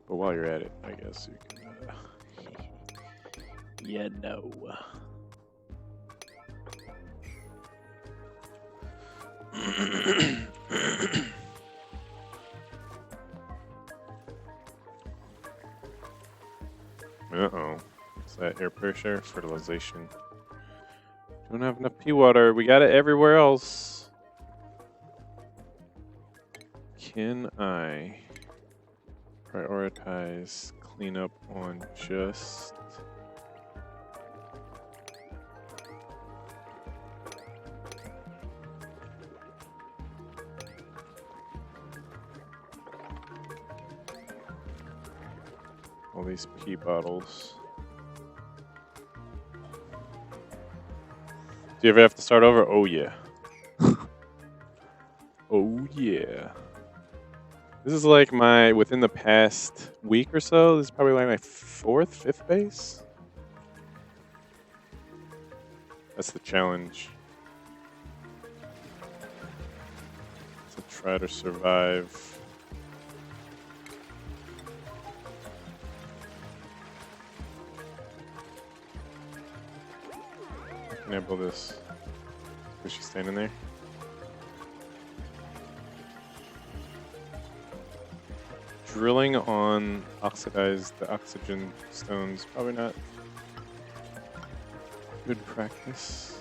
But while you're at it, I guess you can. Yeah, no. Uh-oh. What's that? Air pressure? Fertilization. Don't have enough pea water. We got it everywhere else. Can I prioritize cleanup on just... all these pea bottles. Do you ever have to start over? Oh yeah. Oh yeah. This is like my, within the past week or so, this is probably like my 4th, 5th base. That's the challenge. To try to survive. Can I build this? Is she standing there? Drilling on the oxygen stones, probably not good practice.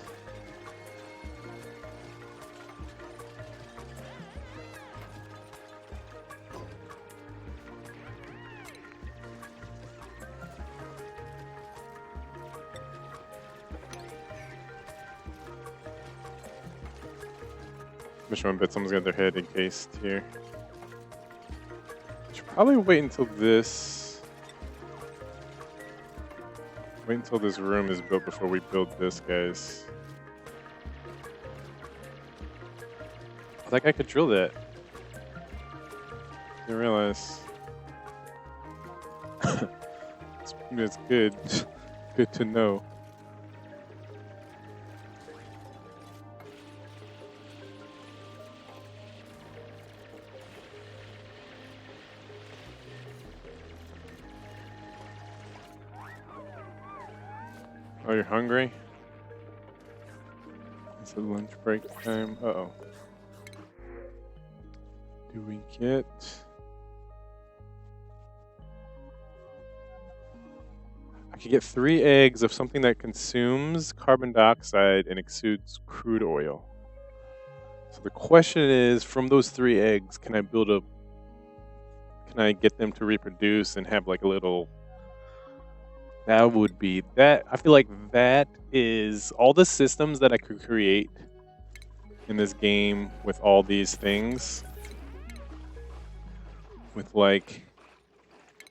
I'm just trying to bet someone's got their head encased here. Should probably wait until this. Wait until this room is built before we build this, guys. I think I could drill that. Didn't realize. It's good. Good to know. Oh, you're hungry? It's a lunch break time. Uh-oh. Do we get... I could get 3 eggs of something that consumes carbon dioxide and exudes crude oil. So the question is, from those 3 eggs, can I get them to reproduce and have like a little... That would be that. I feel like that is all the systems that I could create in this game with all these things. With like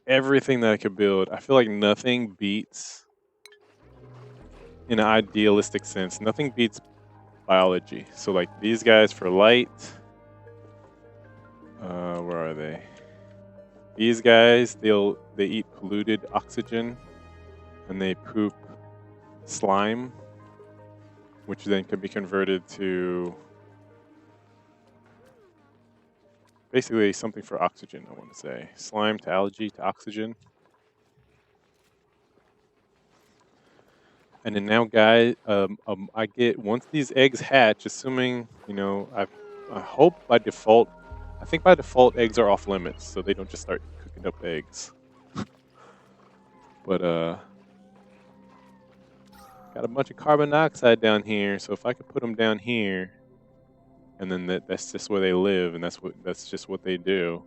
everything that I could build. I feel like nothing beats, in an idealistic sense, nothing beats biology. So like these guys for light. Where are they? These guys, they eat polluted oxygen. And they poop slime, which then could be converted to basically something for oxygen, I want to say. Slime to algae to oxygen. And then now, guys, I get, once these eggs hatch, assuming, you know, I hope by default I think by default eggs are off limits, so they don't just start cooking up eggs. But got a bunch of carbon dioxide down here, so if I could put them down here, and then that's just where they live, and that's just what they do,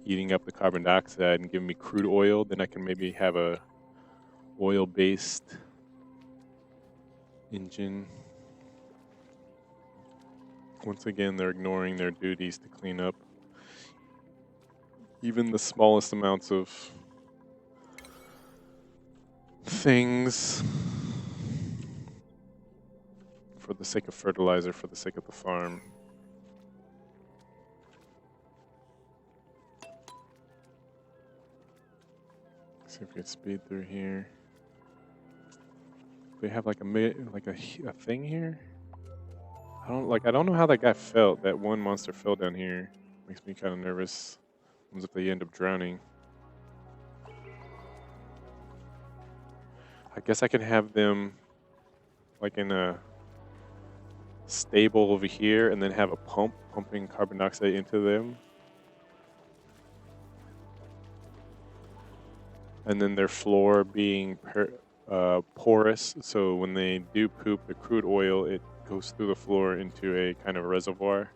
eating up the carbon dioxide and giving me crude oil, then I can maybe have a oil-based engine. Once again, they're ignoring their duties to clean up even the smallest amounts of things for the sake of fertilizer, for the sake of the farm. Let's see if we can speed through here. They have like a thing here. I don't know how that guy felt. That one monster fell down here. Makes me kind of nervous. What if they end up drowning? I guess I can have them like in a stable over here and then have a pump pumping carbon dioxide into them. And then their floor being porous, so when they do poop the crude oil, it goes through the floor into a kind of reservoir,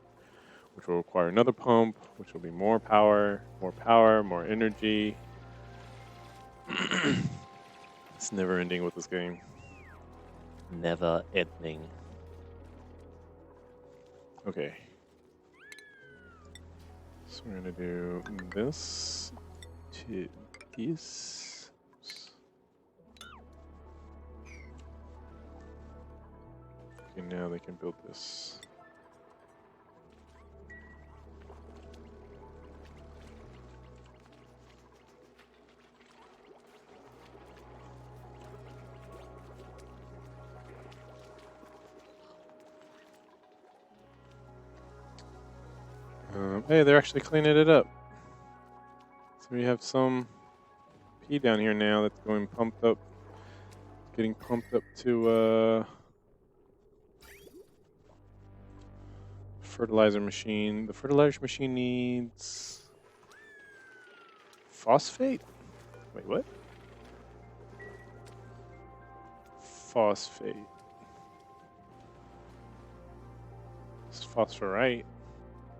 which will require another pump, which will be more power, more energy. It's never ending with this game. Never ending. Okay. So we're gonna do this to this. Okay, now they can build this. Hey, they're actually cleaning it up. So we have some pee down here now that's going pumped up, getting pumped up to fertilizer machine. The fertilizer machine needs phosphate? Wait, what? Phosphate. It's phosphorite.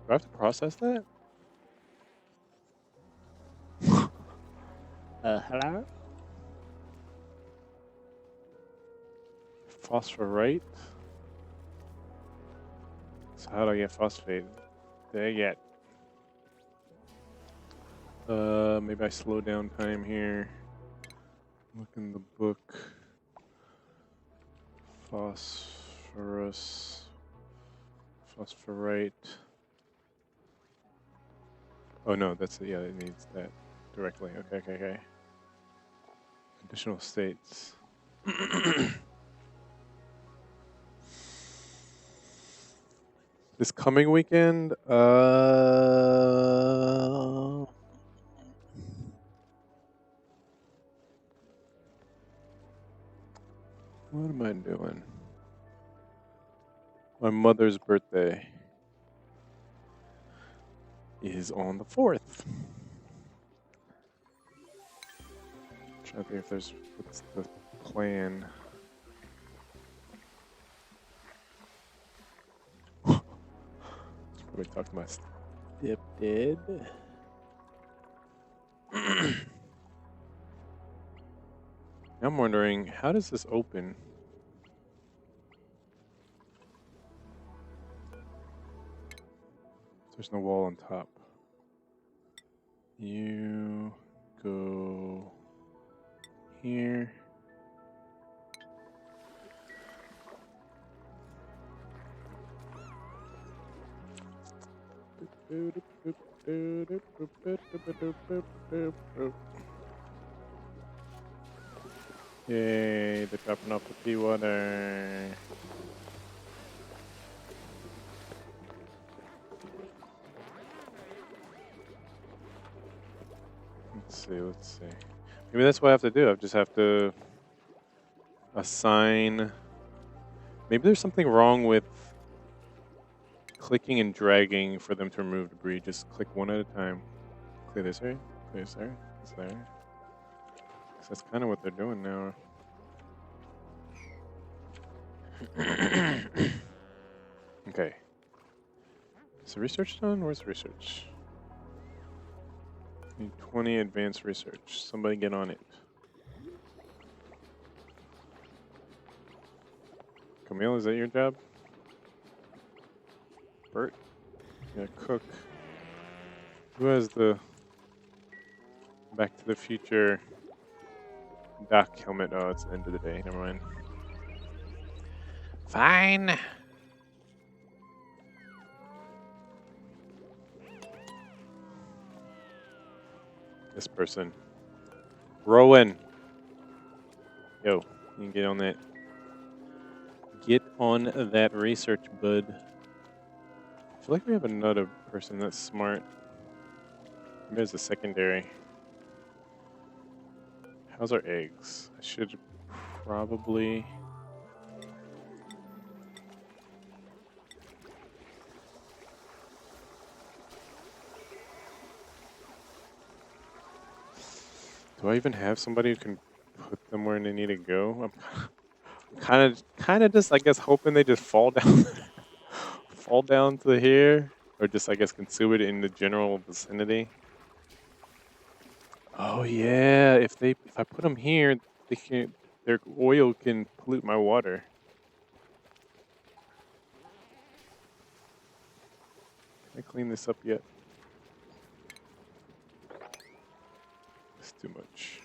Do I have to process that? Hello? Phosphorite? So how do I get phosphate? There you get. Maybe I slow down time here. Look in the book. Phosphorus. Phosphorite. Oh no, that's it. Yeah, it needs that directly. Okay. Additional states. This coming weekend, what am I doing? My mother's birthday is on the 4th. Trying to think if what's the plan. Probably talk to my stepdad. I'm wondering, how does this open? There's no wall on top. You go here. Yay, they're dropping off the pea water. Let's see. Maybe that's what I have to do. I just have to assign. Maybe there's something wrong with clicking and dragging for them to remove debris. Just click one at a time. Clear this area, clear this area, this area. So that's kind of what they're doing now. Okay. Is the research done? Where's the research? Need 20 advanced research. Somebody get on it. Camille, is that your job? Bert? Yeah, cook. Who has the Back to the Future Doc helmet? Oh, it's the end of the day. Never mind. Fine. This person. Rowan. Yo, you can get on that. Get on that research, bud. I feel like we have another person that's smart. Maybe there's a secondary. How's our eggs? I should probably... Do I even have somebody who can put them where they need to go? I'm kind of just, I guess, hoping they just fall down, fall down to here, or just, I guess, consume it in the general vicinity. Oh yeah, if I put them here, they can their oil can pollute my water. Can I clean this up yet? It's too much.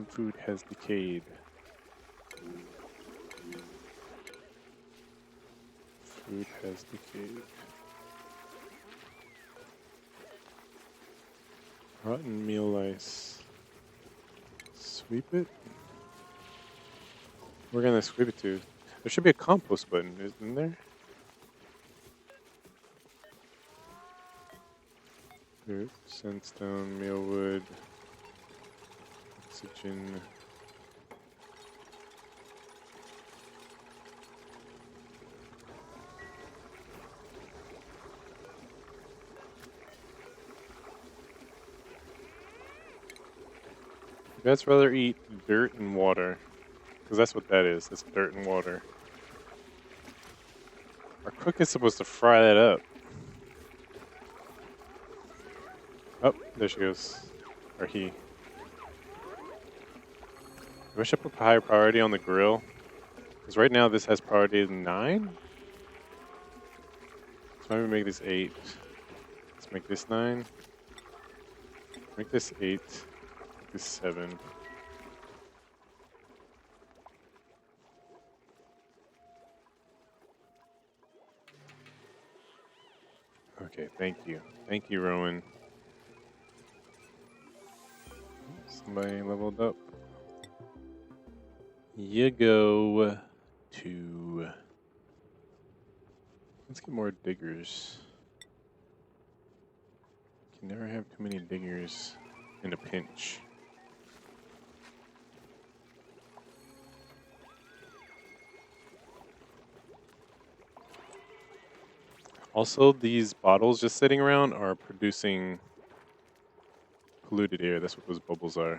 Food has decayed. Food has decayed. Rotten meal ice. Sweep it? We're gonna sweep it to. There should be a compost button, isn't there? Dirt, sandstone, mealwood, oxygen. I'd guys rather eat dirt and water, because that's what that is. It's dirt and water. Our cook is supposed to fry that up. Oh, there she goes. Or he. Maybe I should put higher priority on the grill. Because right now this has priority 9? So maybe make this 8. Let's make this 9. Make this 8. Make this 7. Okay, thank you. Thank you, Rowan. Somebody leveled up. You go to... Let's get more diggers. Can never have too many diggers in a pinch. Also, these bottles just sitting around are producing polluted air. That's what those bubbles are.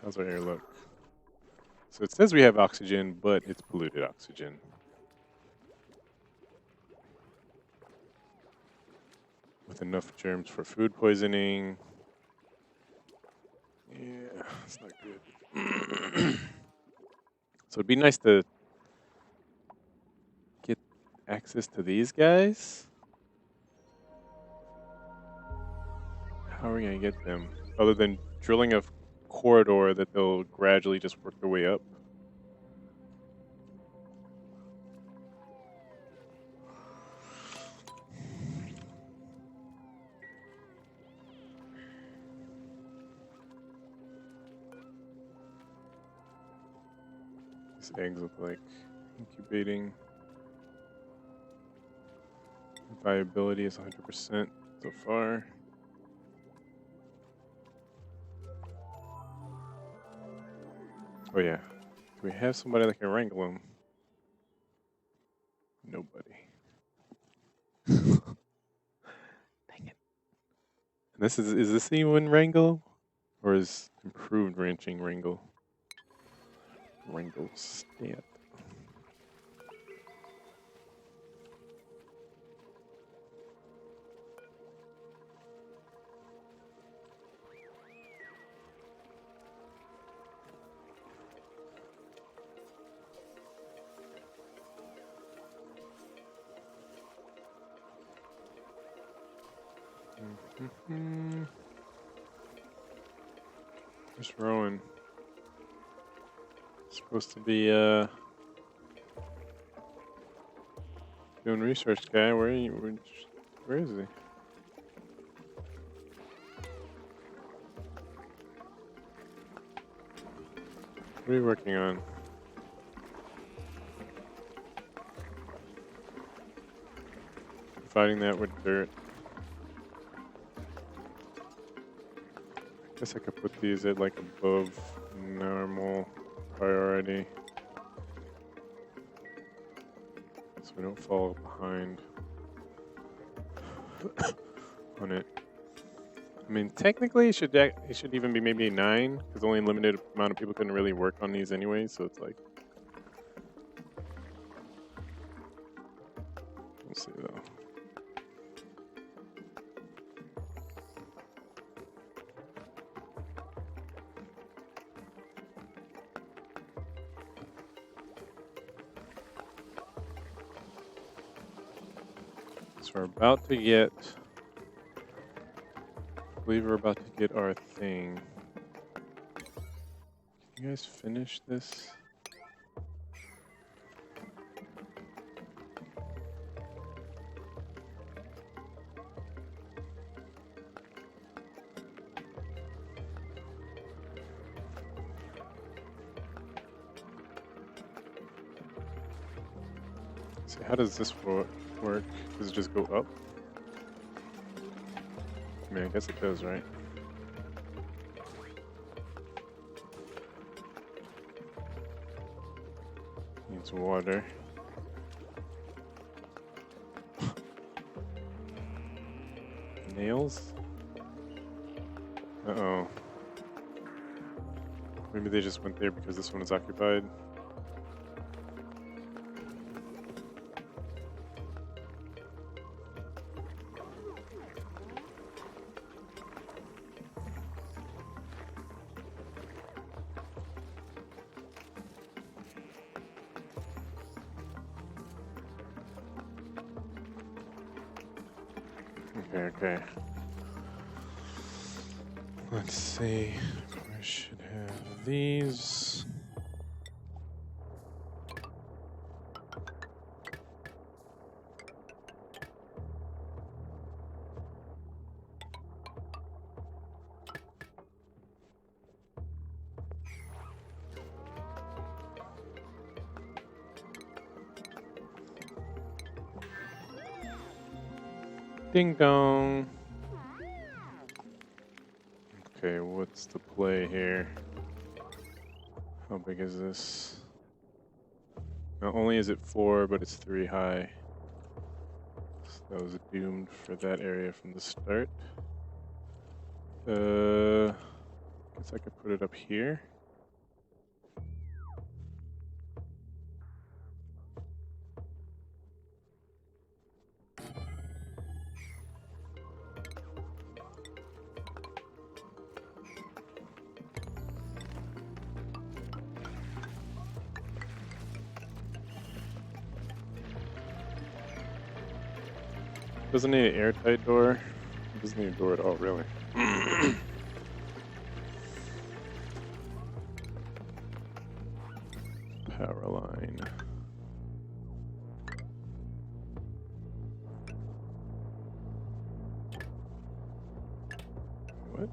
How's our air look? So it says we have oxygen, but it's polluted oxygen. With enough germs for food poisoning. Yeah, it's not good. So it'd be nice to get access to these guys. How are we gonna get them? Other than drilling a corridor that they'll gradually just work their way up. These eggs look like Incubating. Viability is 100% so far. Oh yeah. Do we have somebody that can wrangle them? Nobody. Dang it. And this is this even wrangle? Or is improved ranching wrangle? Wrangle stamp. Where's Rowan? Supposed to be doing research, guy. Where are you? Where is he? What are you working on? Fighting that with dirt. I guess I could put these at like above normal priority, so we don't fall behind on it. I mean, technically, it should even be maybe 9, because only a limited amount of people couldn't really work on these anyway. So it's like, we'll see though. So we're about to get. I believe we're about to get our thing. Can you guys finish this? So how does this work? Does it just go up? I mean, I guess it does, right? Needs water. Nails? Uh-oh. Maybe they just went there because this one is occupied. Okay. Let's see. I should have these. Ding dong. Okay, what's the play here? How big is this? Not only is it 4, but it's 3 high. So that was doomed for that area from the start. Guess I could put it up here. Doesn't need an airtight door. It doesn't need a door at all, really. Power line. What?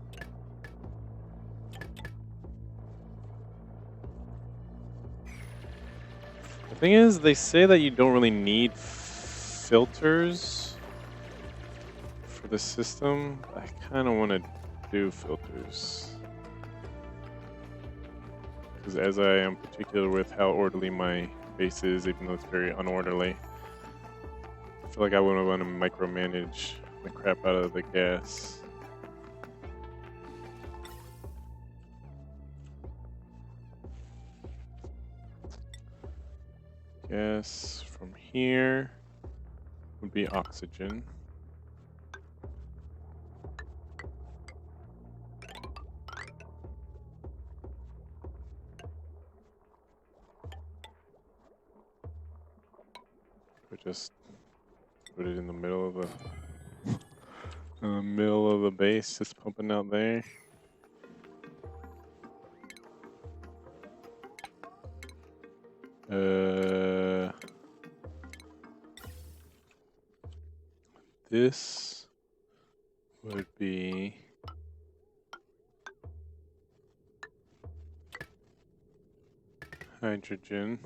The thing is, they say that you don't really need filters for the system. I kind of want to do filters. Because as I am particular with how orderly my base is, even though it's very unorderly, I feel like I wouldn't want to micromanage the crap out of the gas. Gas from here would be oxygen. Or just put it in the middle of the base, just pumping out there. This would be hydrogen.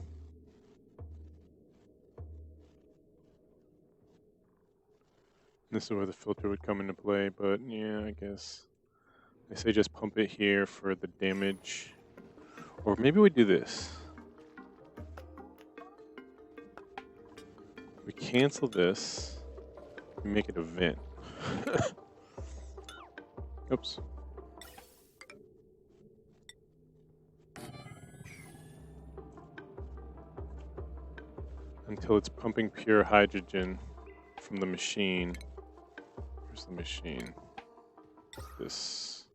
This is where the filter would come into play, but yeah, I guess I say just pump it here for the damage. Or maybe we do this. We cancel this. We make it a vent. Oops. Until it's pumping pure hydrogen from the machine. Where's the machine? This.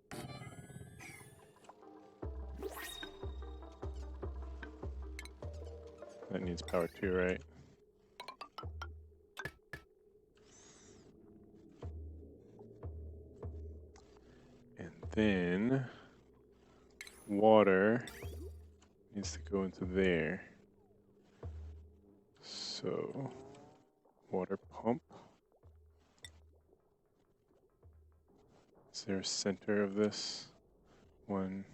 That needs power too, right? And then water needs to go into there. So, water pump. Is there a center of this? 1,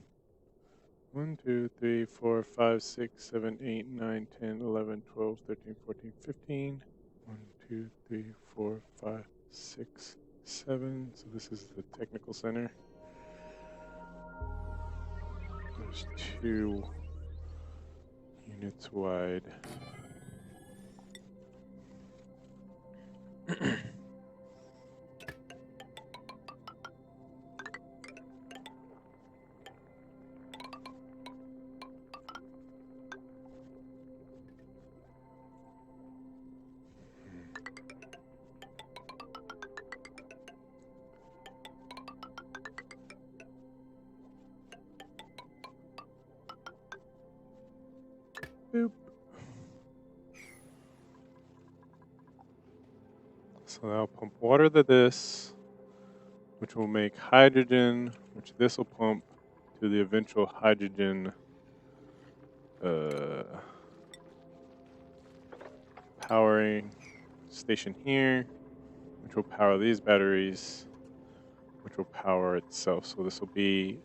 2, 3, 4, 5, 6, 7, 8, 9, 10, 11, 12, 13, 14, 15. 1, 2, 3, 4, 5, 6, 7. So this is the technical center. There's 2 units wide. Boop. So I'll pump water to this, which will make hydrogen, which this will pump to the eventual hydrogen powering station here, which will power these batteries, which will power itself. So this will be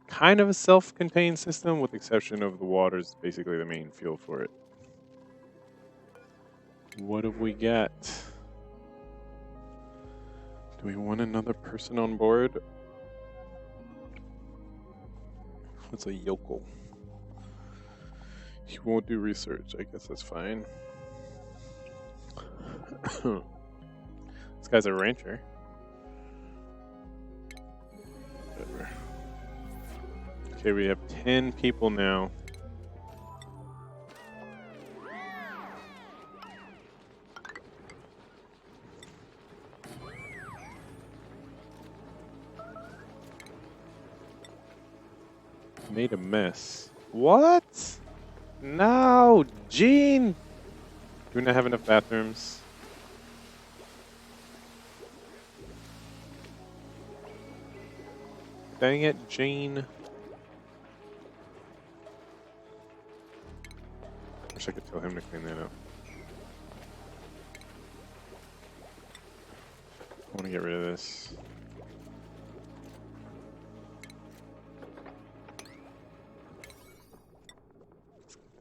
kind of a self-contained system, with the exception of the water is basically the main fuel for it. What have we got? Do we want another person on board? What's a yokel? He won't do research. I guess that's fine. This guy's a rancher. Whatever. Okay, we have 10 people now. Made a mess. What? No, Gene! Do we not have enough bathrooms? Dang it, Gene. Wish I could tell him to clean that up. I want to get rid of this.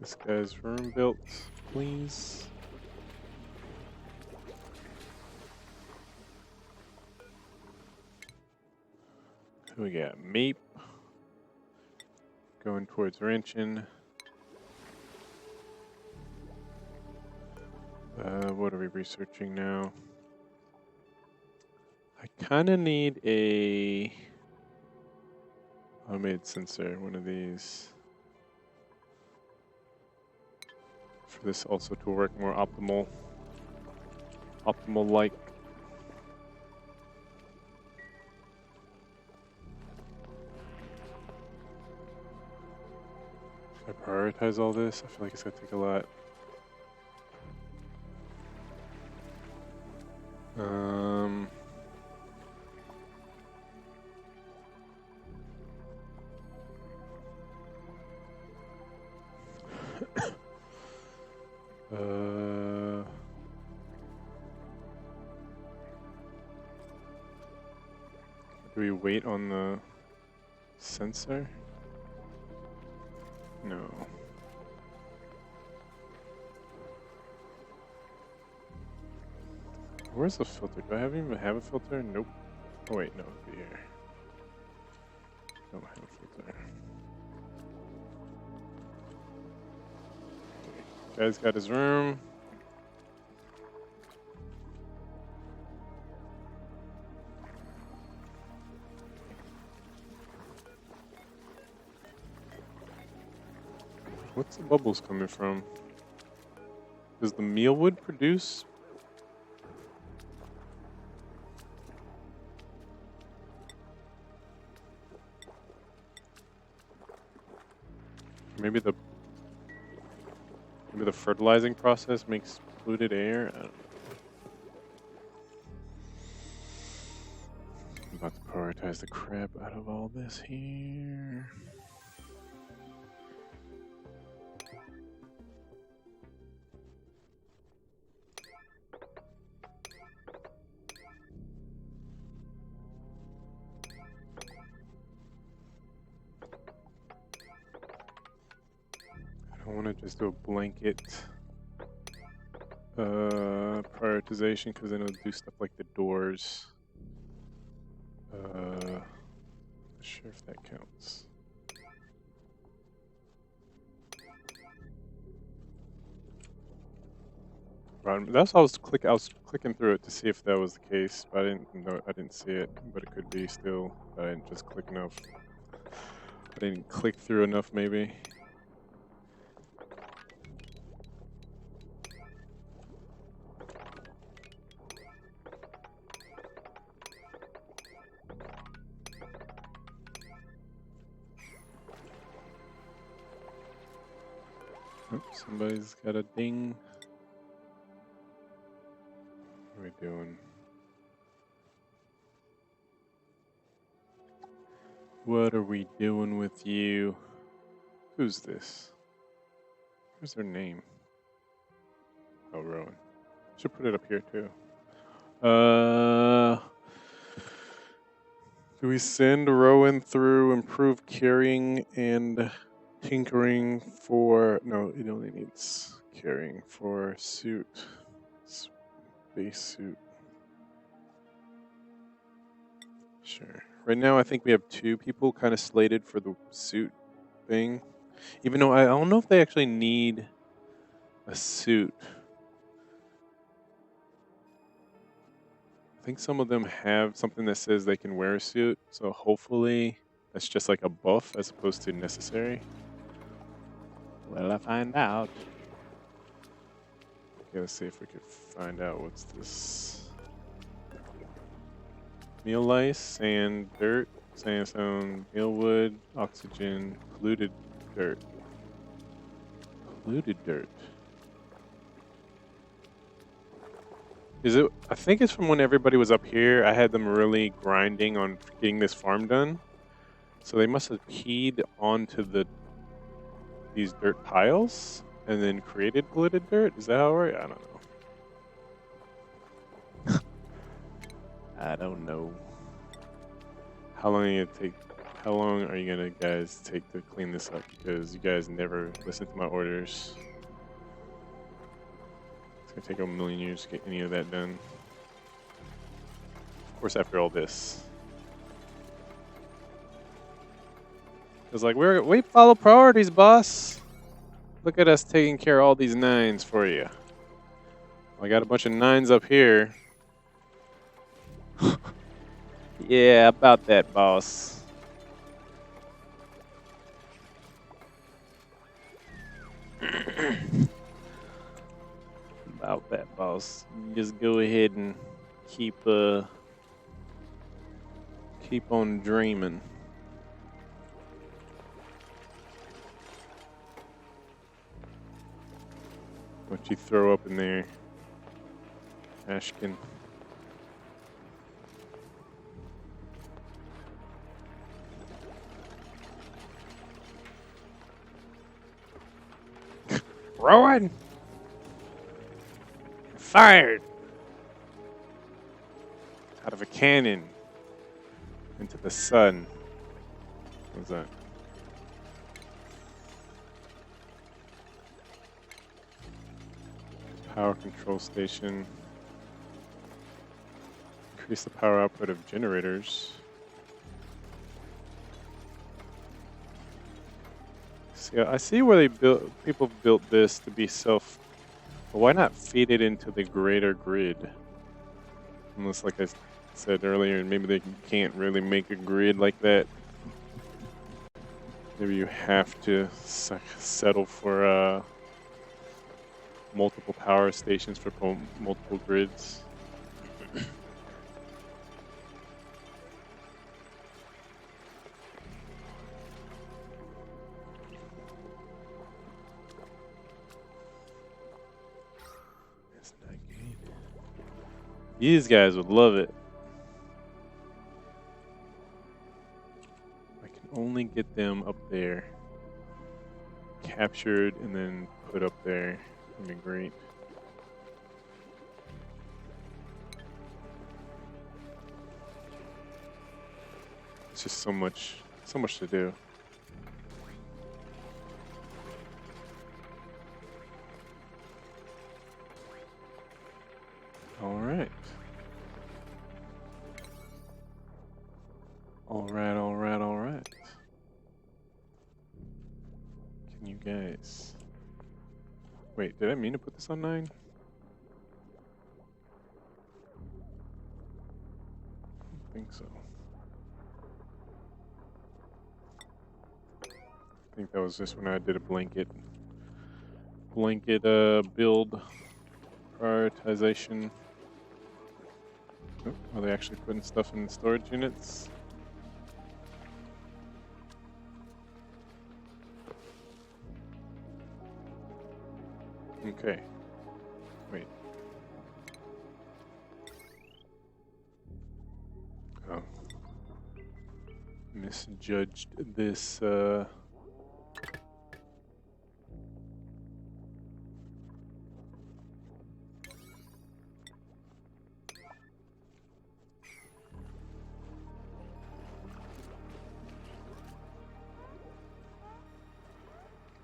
this guy's room built, please. Who we got? Meep. Going towards Wrenchen. What are we researching now? I kind of need a automated sensor, one of these. For this also to work more optimal-like. If I prioritize all this, I feel like it's gonna take a lot. Do we wait on the sensor? No. Where's the filter? Do I even have a filter? Nope. Oh wait, no, it'd be here. Don't have a filter. Okay. Guy's got his room. What's the bubbles coming from? Does the mealwood produce? Maybe the fertilizing process makes polluted air? I don't know. I'm about to prioritize the crap out of all this here. I want to just do a blanket prioritization because then it'll do stuff like the doors. Not sure if that counts. That's I was clicking through it to see if that was the case, but I didn't see it, but it could be still. I didn't just click enough. I didn't click through enough, maybe. Oops, somebody's got a ding. What are we doing? What are we doing with you? Who's this? Who's their name? Oh, Rowan. Should put it up here too. Do we send Rowan through improved carrying and tinkering for... No, it only needs carrying for suit. Base suit. Sure. Right now I think we have 2 people kind of slated for the suit thing. Even though I don't know if they actually need a suit. I think some of them have something that says they can wear a suit, so hopefully that's just like a buff as opposed to necessary. Well, I find out. Okay, let's see if we could find out what's this. Meal lice, sand, dirt, sandstone, mealwood, oxygen, polluted dirt. Polluted dirt. Is it? I think it's from when everybody was up here. I had them really grinding on getting this farm done. So they must have keyed onto these dirt piles and then created polluted dirt. Is that how it works? I don't know. I don't know. How long did it take How long are you gonna guys take to clean this up? Because you guys never listen to my orders. It's gonna take a million years to get any of that done. Of course, after all this. It's like, we follow priorities, boss. Look at us taking care of all these 9s for you. I got a bunch of 9s up here. Yeah, about that, boss. About that, boss. You just go ahead and keep on dreaming. What you throw up in there, Ashkin? Rowan! Fired! Out of a cannon into the sun. What's that? Power control station. Increase the power output of generators. See, I see where people built this to be self. But why not feed it into the greater grid? Unless, like I said earlier, maybe they can't really make a grid like that. Maybe you have to settle for multiple power stations for multiple grids. It's not good. These guys would love it. I can only get them up there. Captured and then put up there. That'd be great. It's just so much to do. All right. All right. Can you guys... Wait, did I mean to put this on 9? I don't think so. I think that was just when I did a blanket build prioritization. Oh, are they actually putting stuff in storage units? Okay. Wait. Oh. Misjudged this,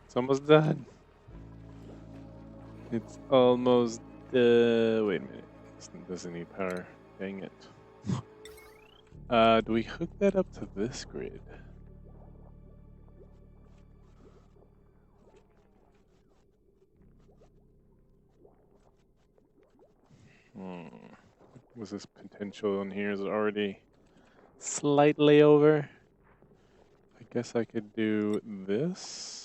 It's almost done. It's almost, wait a minute. This doesn't need power. Dang it. Do we hook that up to this grid? Was this potential in here is already slightly over? I guess I could do this.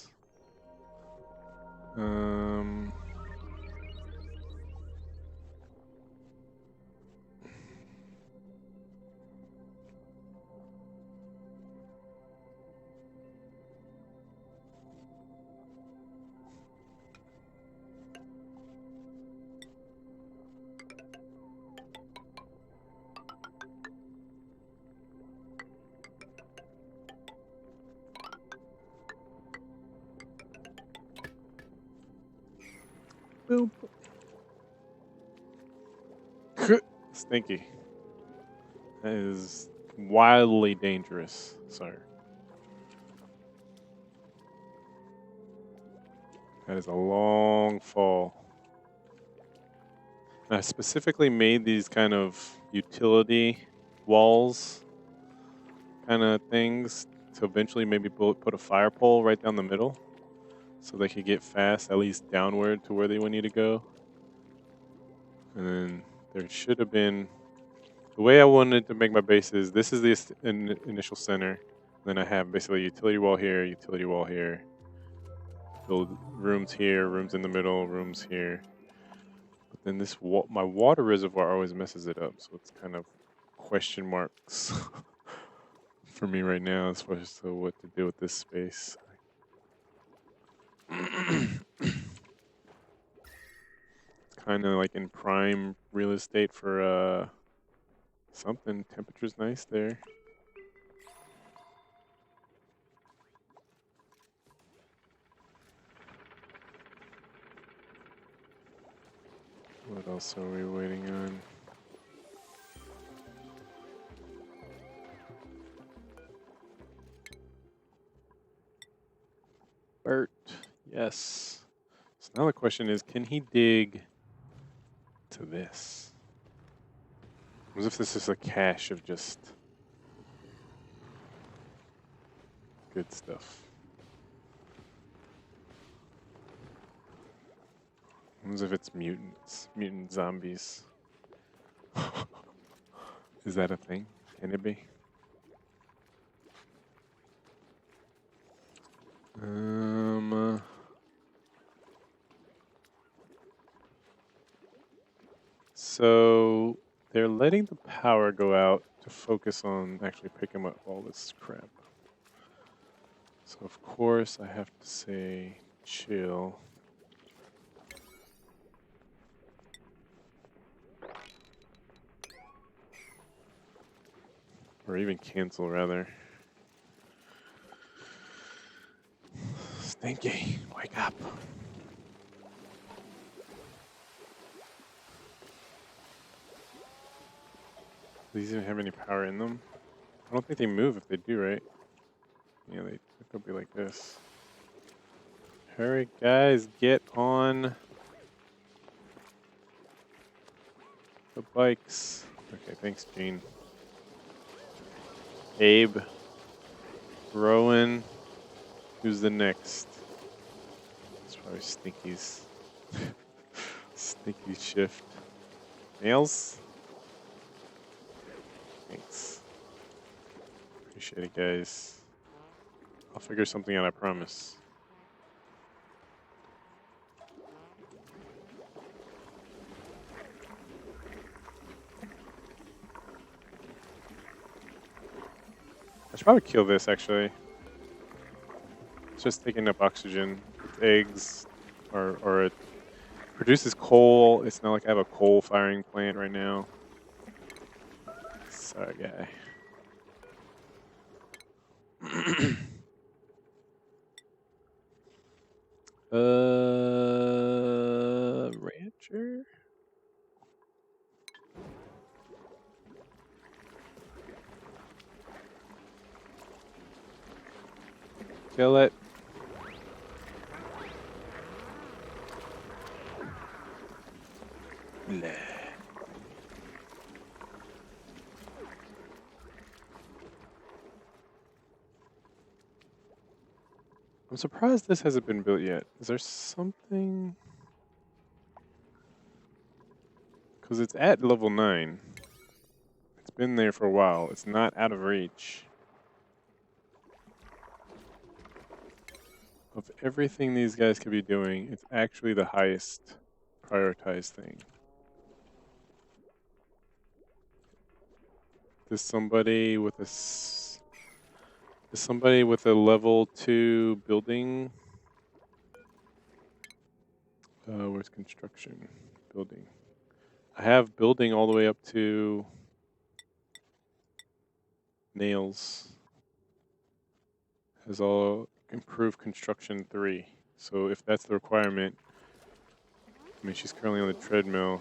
Boop. Stinky. That is wildly dangerous, sir. That is a long fall. And I specifically made these kind of utility walls kind of things to eventually maybe put a fire pole right down the middle so they could get fast, at least downward to where they would need to go. And then there should have been, the way I wanted to make my base is this is the initial center. Then I have basically a utility wall here, build rooms here, rooms in the middle, rooms here. But then this my water reservoir always messes it up, so it's kind of question marks for me right now as far as to what to do with this space. It's kind of like in prime real estate for something. Temperature's nice there. What else are we waiting on? Bert, yes. So now the question is, can he dig to this? As if this is a cache of just good stuff. As if it's mutants, mutant zombies. Is that a thing? Can it be? So they're letting the power go out to focus on actually picking up all this crap. So of course I have to say chill. Or even cancel rather. Stinky, wake up. Do these even have any power in them? I don't think they move if they do, right? Yeah, they could be like this. Hurry, guys, get on the bikes. Okay, thanks, Gene. Abe. Rowan. Who's the next? It's probably Stinky's. Stinky shift. Nails? Thanks. Appreciate it, guys. I'll figure something out, I promise. I should probably kill this, actually. It's just taking up oxygen. It's eggs, or it produces coal. It's not like I have a coal firing plant right now. Sorry, guy. Rancher? Kill it. Blah. I'm surprised this hasn't been built yet. Is there something? Because it's at level 9. It's been there for a while. It's not out of reach. Of everything these guys could be doing, it's actually the highest prioritized thing. Does somebody with a level 2 building? Where's construction? Building. I have building all the way up to nails. Has all improved construction 3. So if that's the requirement, I mean, she's currently on the treadmill.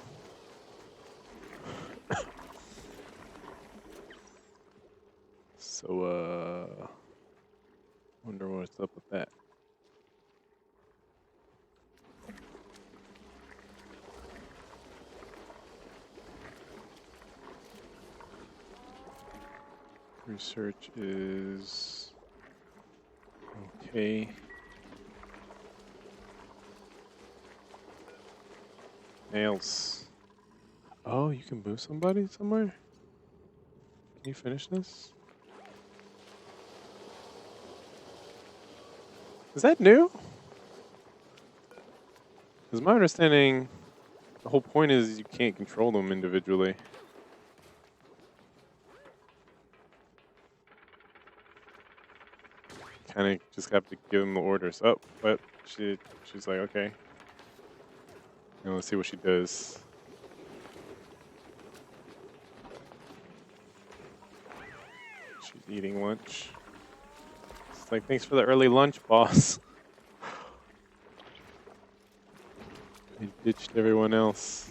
So, wonder what's up with that. Research is okay. Nails. Oh, you can move somebody somewhere? Can you finish this? Is that new? Because my understanding, the whole point is you can't control them individually. Kind of just have to give them the orders. Oh, but she's like, okay. Now let's see what she does. She's eating lunch. It's like, thanks for the early lunch, boss. I ditched everyone else.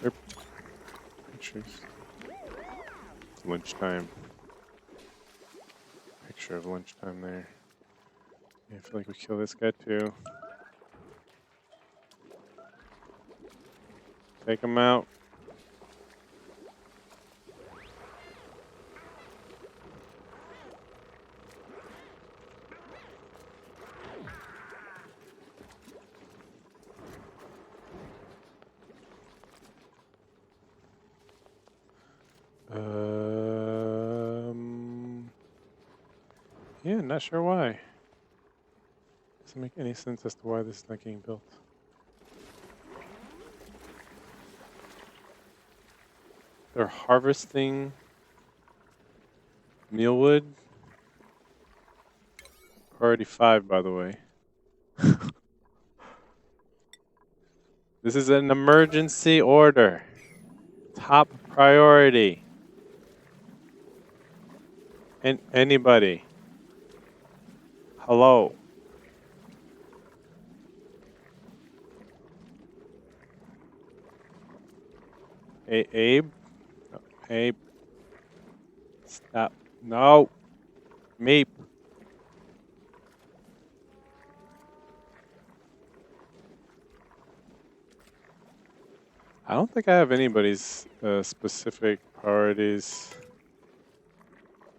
Sir, pictures. It's lunchtime. Picture of lunchtime there. Yeah, I feel like we kill this guy too. Take him out. Yeah, not sure why. Doesn't make any sense as to why this is not getting built. They're harvesting mealwood. Priority 5, by the way. This is an emergency order. Top priority. And anybody. Hello. Hey, Abe? No, Abe. Stop. No. Meep. I don't think I have anybody's specific priorities.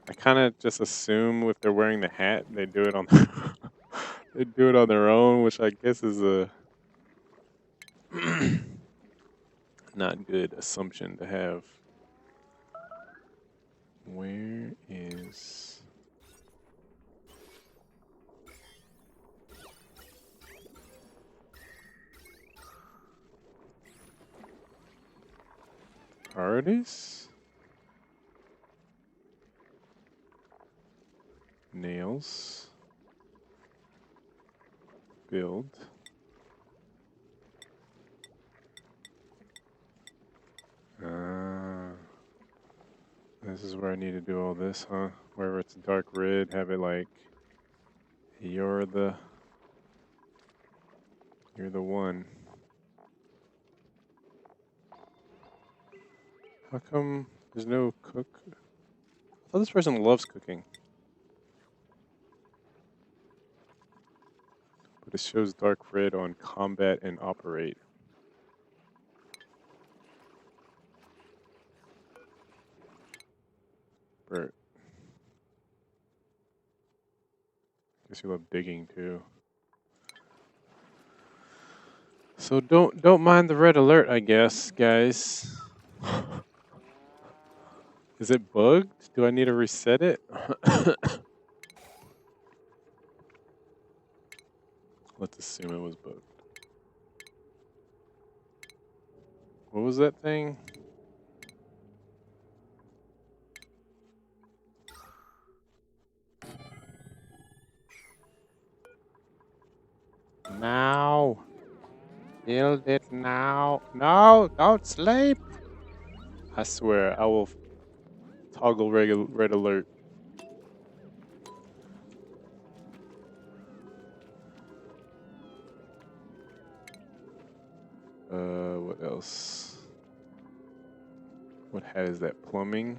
I kind of just assume if they're wearing the hat, they do it on they do it on their own, which I guess is a not good assumption to have. Where is priorities? Nails. Build. This is where I need to do all this, huh? Wherever it's dark red, have it like you're the one. How come there's no cook? I thought this person loves cooking. But it shows dark red on combat and operate. Bert. Guess you love digging too. So don't mind the red alert, I guess, guys. Is it bugged? Do I need to reset it? Let's assume it was bugged. What was that thing? Now. Build it now. No, don't sleep. I swear, I will toggle red alert. What else? What hat is that? Plumbing.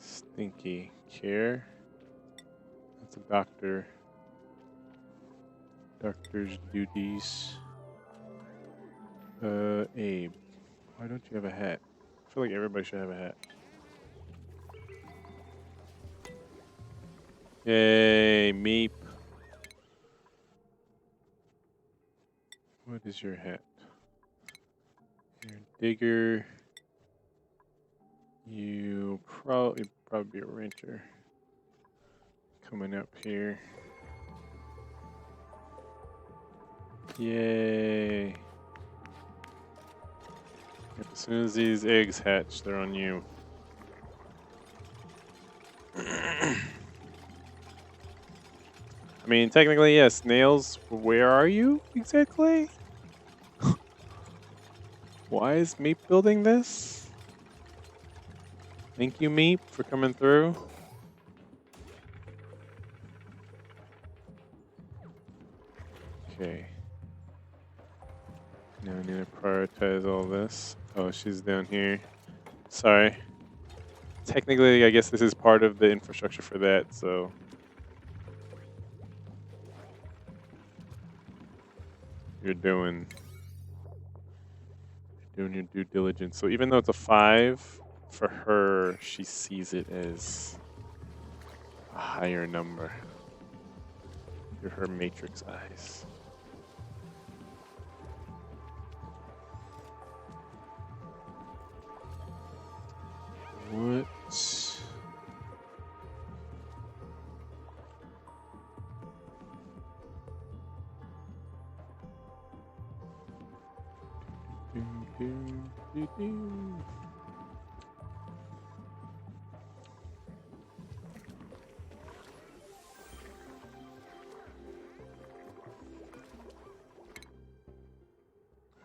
Stinky care. That's a doctor. Doctor's duties. Abe, why don't you have a hat? I feel like everybody should have a hat. Yay, Meep. What is your hat? You're a digger. You probably be a renter. Coming up here. Yay. Yep, as soon as these eggs hatch, they're on you. I mean, technically, yes. Snails, where are you exactly? Why is Meep building this? Thank you, Meep, for coming through. Okay. Now I need to prioritize all this. Oh, she's down here. Sorry. Technically, I guess this is part of the infrastructure for that, so. You're doing your due diligence. So even though it's a 5, for her, she sees it as a higher number through her matrix eyes. What?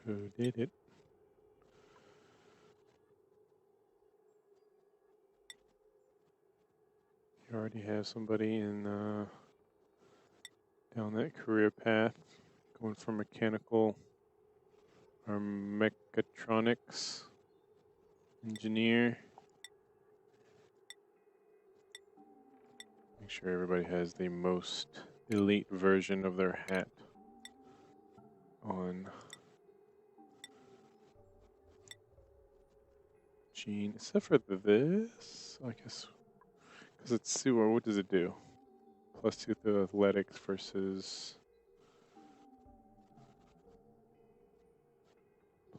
Who did it? You already have somebody in down that career path, going for mechanical or mechatronics engineer. Make sure everybody has the most elite version of their hat on. Gene, except for this, I guess, because it's sewer. What does it do? +2 to athletics versus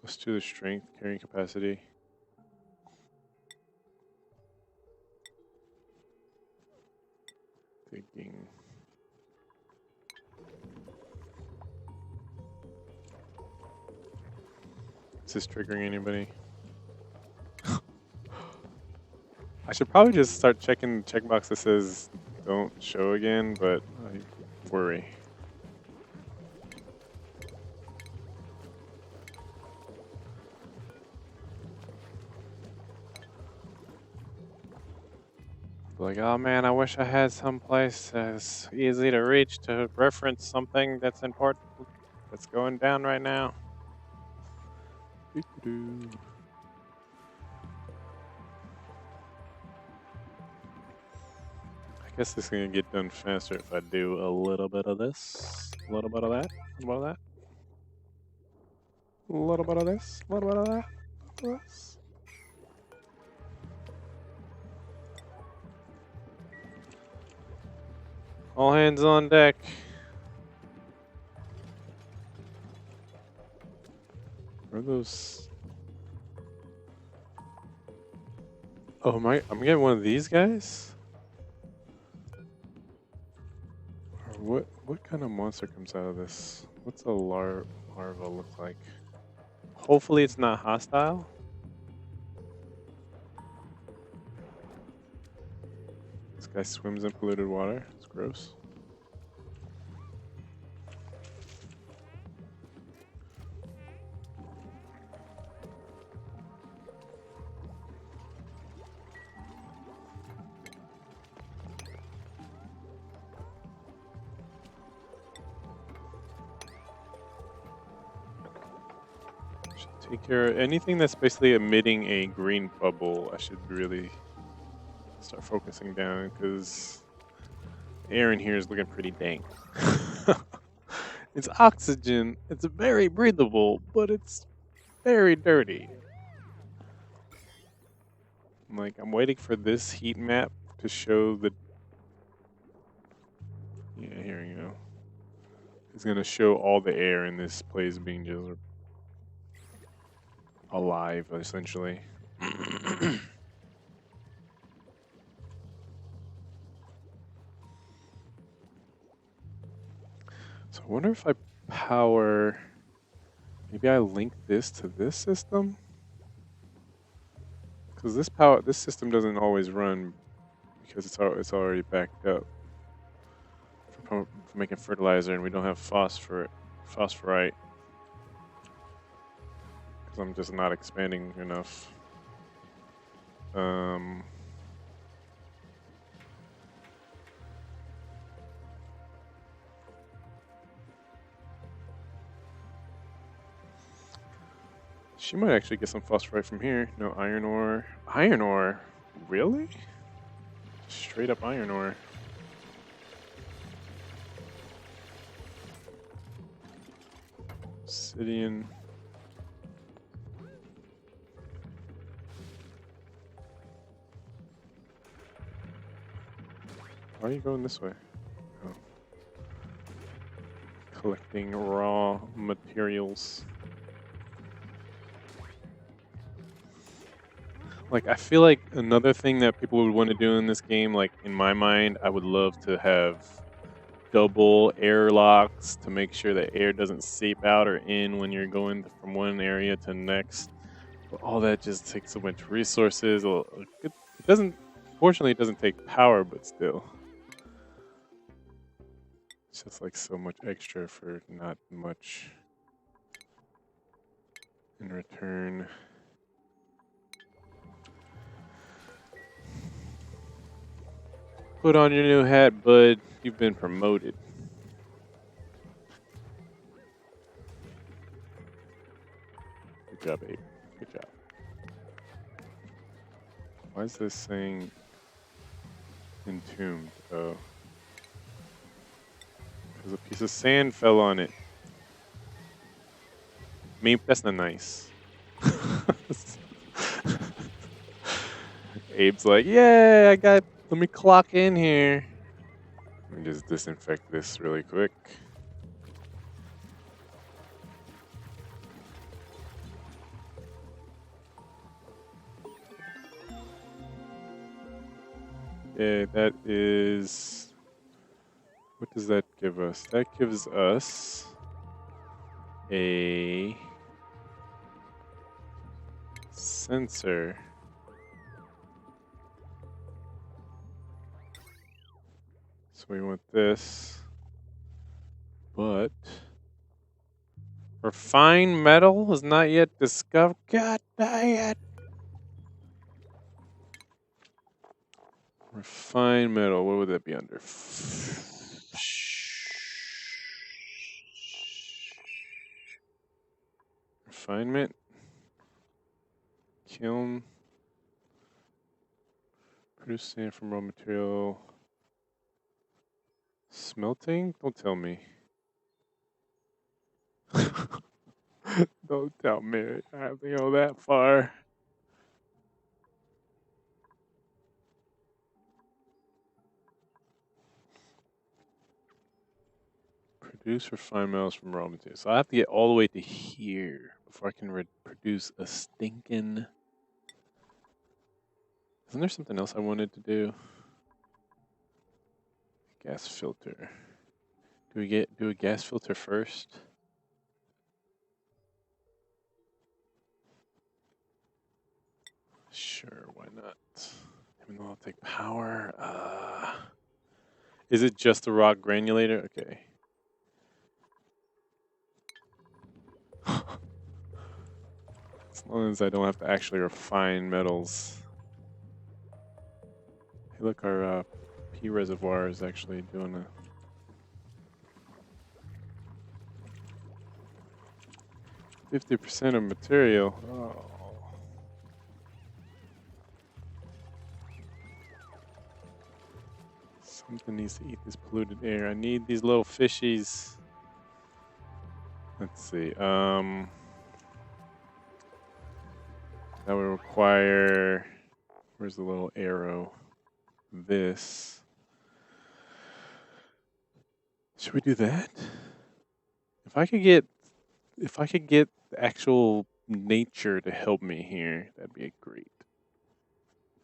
+2 to strength, carrying capacity. Thinking. Is this triggering anybody? I should probably just start checking the checkbox that says don't show again, but I worry. Like, oh man, I wish I had some place that's easy to reach to reference something that's important that's going down right now. Doo-doo-doo. I guess this is gonna get done faster if I do a little bit of this, a little bit of that, a little bit of that, a little bit of this, a little bit of that, a little bit of this. All hands on deck. Where are those? Oh my! I'm getting one of these guys. Or what kind of monster comes out of this? What's a larva look like? Hopefully it's not hostile. This guy swims in polluted water. It's gross. take care of anything that's basically emitting a green bubble. I should really start focusing down because air in here is looking pretty dank. It's oxygen. It's very breathable, but it's very dirty. I'm waiting for this heat map to show the. Yeah, here you go. It's gonna show all the air in this place being just alive, essentially. So I wonder if I power. Maybe I link this to this system, because this system doesn't always run because it's already backed up for making fertilizer, and we don't have phosphorite, because I'm just not expanding enough. She might actually get some phosphorite from here. No iron ore. Iron ore? Really? Straight up iron ore. Obsidian. Why are you going this way? Oh. Collecting raw materials. I feel like another thing that people would want to do in this game, in my mind, I would love to have double airlocks to make sure that air doesn't seep out or in when you're going from one area to the next. But all that just takes so much resources. It doesn't, fortunately, it doesn't take power, but still. It's just so much extra for not much in return. Put on your new hat, bud. You've been promoted. Good job, Abe. Good job. Why is this saying entombed? Oh. Because a piece of sand fell on it. That's not nice. Abe's like, yeah, let me clock in here. Let me just disinfect this really quick. Yeah, that is... What does that give us? That gives us a sensor. So we want this, but refined metal is not yet discovered. God dang it! Refined metal, what would that be under? Refinement? Kiln? Produce sand from raw material. Smelting? Don't tell me. Don't tell me I have to go that far. Produce refined metals from raw materials. So I have to get all the way to here before I can produce a stinking... Isn't there something else I wanted to do? Gas filter. Do we do a gas filter first? Sure, why not? Even though I'll take power. Is it just a rock granulator? Okay. As long as I don't have to actually refine metals. Hey, look, our P reservoir is actually doing a... 50% of material. Oh. Something needs to eat this polluted air. I need these little fishies. Let's see. That would require. Where's the little arrow? This. Should we do that? If I could get the actual nature to help me here, that'd be great.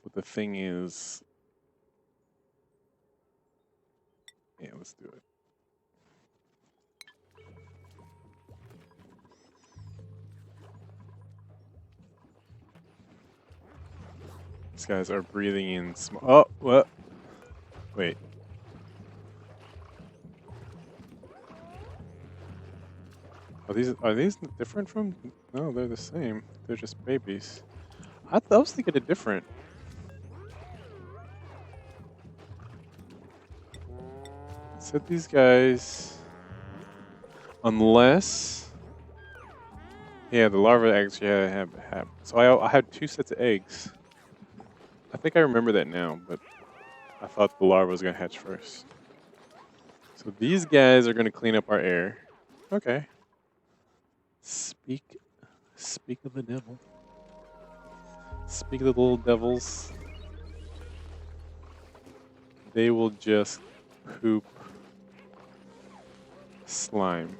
But the thing is, yeah, let's do it. These guys are breathing in small. Oh, what? Wait. Are these different from? No, they're the same. They're just babies. I was thinking of different. Set these guys. Unless. Yeah, the larva eggs. Yeah, have. So I had 2 sets of eggs. I think I remember that now, but I thought the larva was gonna hatch first. So these guys are gonna clean up our air. Okay. Speak of the devil. Speak of the little devils. They will just poop slime.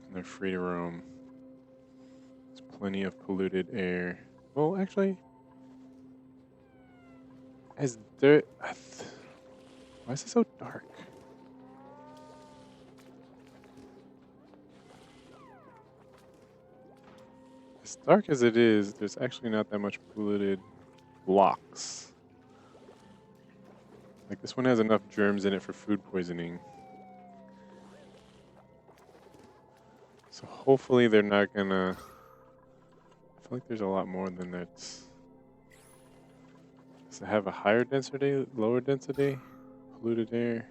And they're free to roam. There's plenty of polluted air. Well, actually, as there. Why is it so dark? As dark as it is, there's actually not that much polluted blocks. Like this one has enough germs in it for food poisoning. So hopefully they're not gonna. I feel like there's a lot more than that. Does it have a higher density, lower density? Polluted air.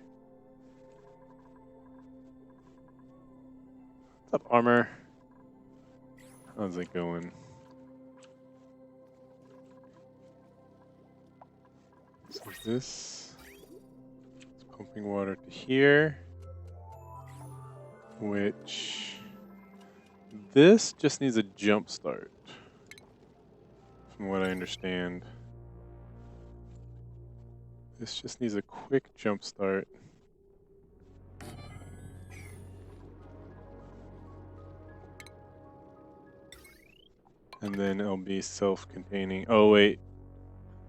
What's up, Armor? How's it going? So this is pumping water to here, which this just needs a jump start, from what I understand. This just needs a quick jump start. And then it'll be self-containing. Oh wait,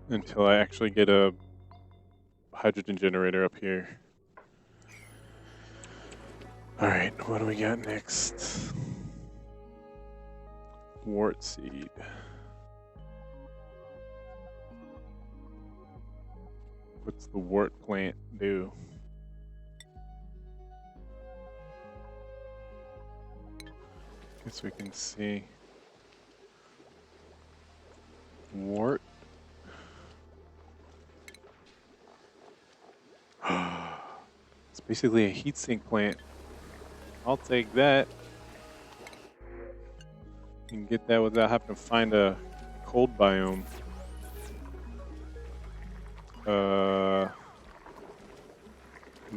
until I actually get a hydrogen generator up here. Alright, what do we got next? Wart seed. What's the wart plant do? Guess we can see. Wart. It's basically a heatsink plant. I'll take that. You can get that without having to find a cold biome.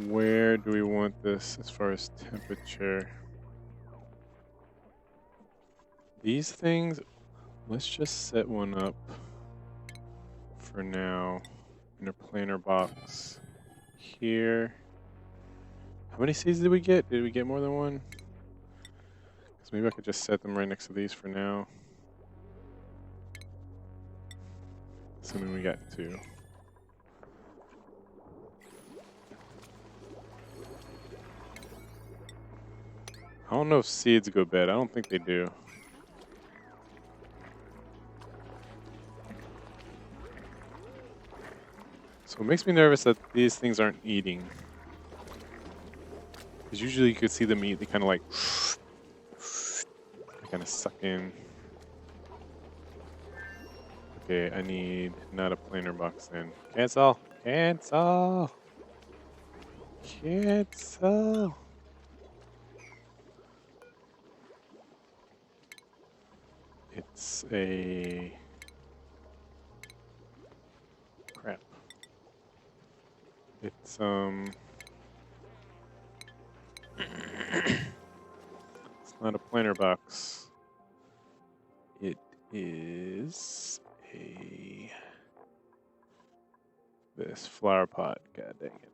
Where do we want this as far as temperature? These things, let's just set one up for now in a planter box here. How many seeds did we get? Did we get more than one? Because maybe I could just set them right next to these for now. Assuming we got 2. I don't know if seeds go bad. I don't think they do. So it makes me nervous that these things aren't eating. Because usually you could see them eat, they kind of like, they kind of suck in. Okay, I need not a planter box then. Cancel! Cancel! Quetzal. It's a crap. It's it's not a planter box. It is this flower pot. God dang it.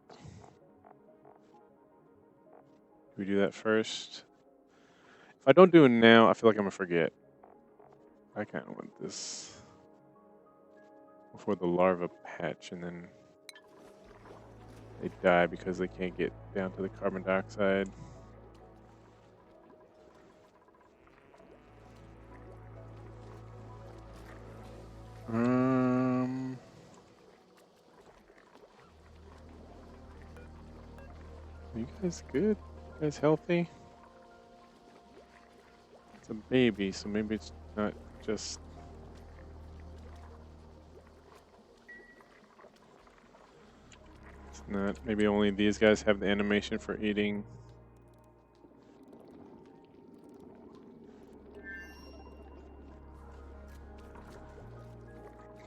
Do we do that first? If I don't do it now, I feel like I'm gonna forget. I kind of want this before the larva patch, and then they die because they can't get down to the carbon dioxide. Are you guys good? You guys healthy? It's a baby, so maybe it's not just. It's not. Maybe only these guys have the animation for eating.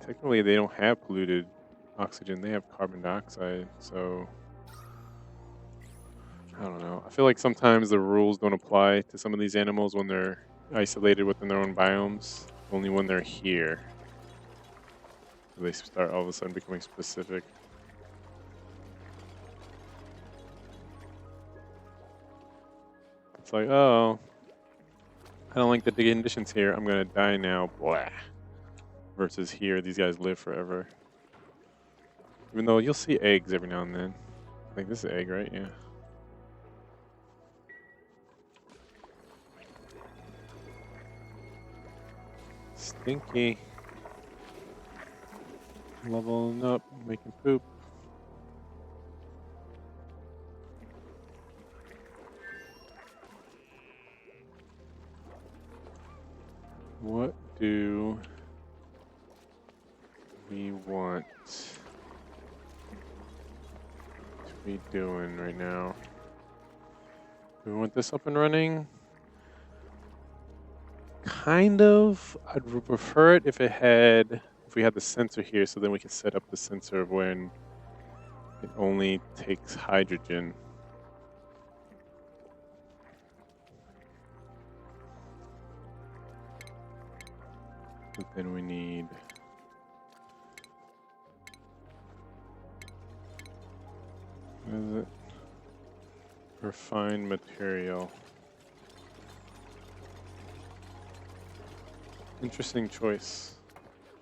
Technically, they don't have polluted oxygen, they have carbon dioxide, so. I don't know. I feel like sometimes the rules don't apply to some of these animals when they're isolated within their own biomes, only when they're here. They start all of a sudden becoming specific. It's like, oh, I don't like the conditions here. I'm gonna die now. Blah. Versus here, these guys live forever. Even though you'll see eggs every now and then. I think this is an egg, right? Yeah. Stinky. Leveling up, making poop. What do we want to be doing right now? Do we want this up and running? Kind of. I'd prefer it if we had the sensor here, so then we could set up the sensor of when it only takes hydrogen. But then we need what is it? Refined material. Interesting choice.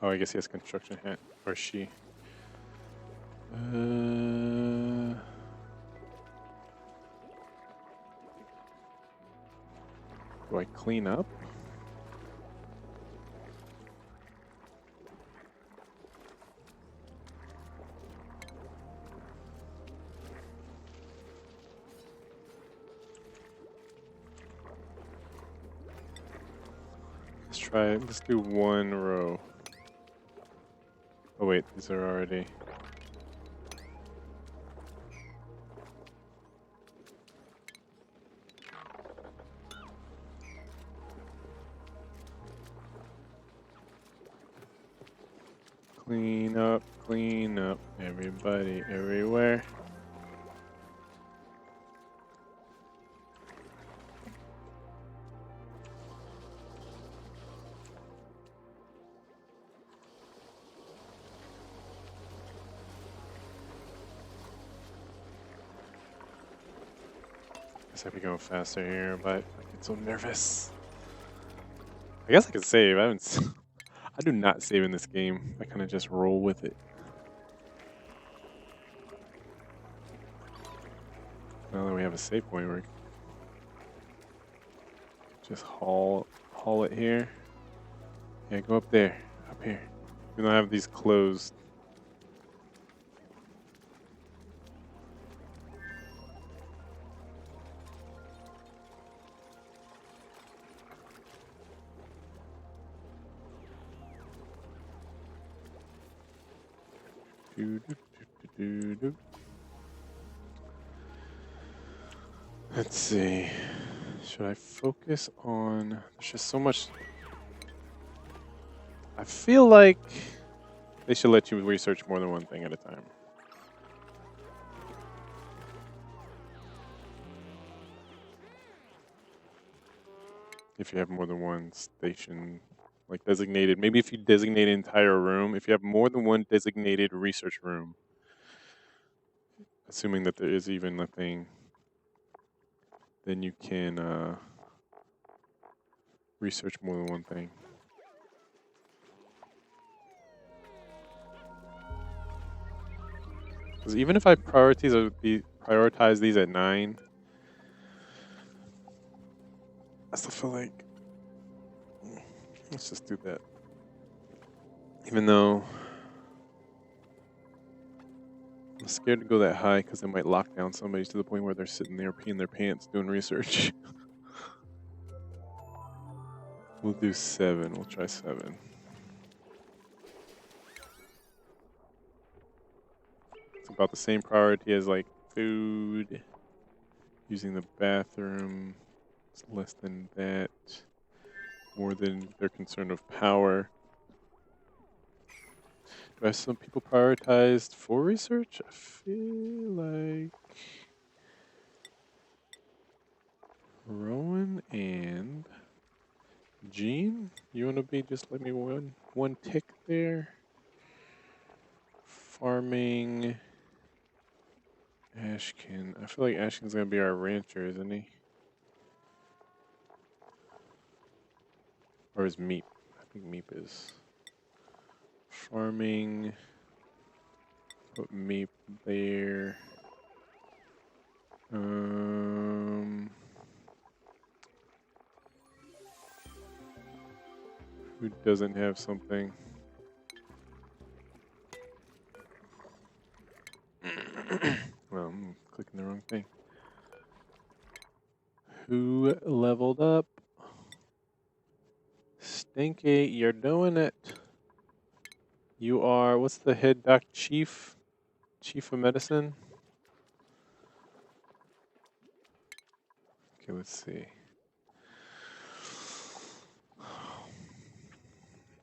Oh, I guess he has construction hat, or she. Do I clean up? Let's do one row. Oh wait, these are already. Clean up, everybody, everywhere. Guess I'd be going faster here, but I get so nervous. I guess I could save. I haven't. I do not save in this game. I kind of just roll with it. Now that we have a save point, we just haul it here. Yeah, go up there, up here. We don't have these closed. Let's see. Should I focus on... There's just so much... I feel like they should let you research more than one thing at a time. If you have more than one station, like designated, maybe if you designate an entire room, if you have more than one designated research room, assuming that there is even a thing, then you can research more than one thing. Because even if I prioritize these at 9, I still feel like let's just do that. Even though I'm scared to go that high because it might lock down somebody to the point where they're sitting there peeing their pants doing research. We'll do 7. We'll try 7. It's about the same priority as like food, using the bathroom. It's less than that. More than their concern of power. Do I have some people prioritized for research? I feel like Rowan and Gene, you want to be just let me one tick there. Farming. Ashkin. I feel like Ashkin's gonna be our rancher, isn't he? Or is Meep? I think Meep is. Farming. Put Meep there. Who doesn't have something? Well, I'm clicking the wrong thing. Who leveled up? Stinky, you're doing it. You are, what's the head doc chief? Chief of medicine? Okay, let's see.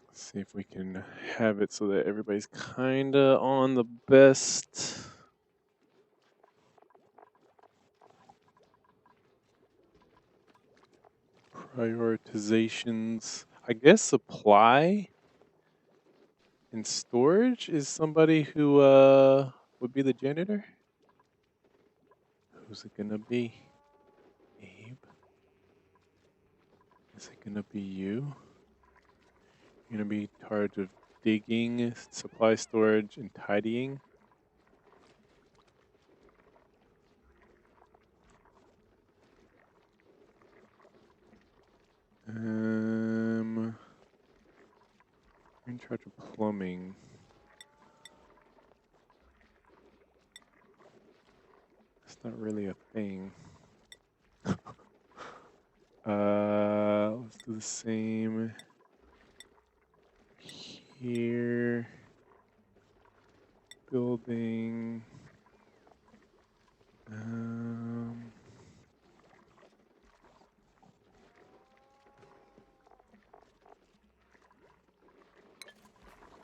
Let's see if we can have it so that everybody's kinda on the best. Prioritizations. I guess supply and storage is somebody who would be the janitor. Who's it gonna be? Abe? Is it gonna be you? You're gonna be in charge of digging, supply storage, and tidying. You're in charge of plumbing. That's not really a thing. Let's do the same here. Building.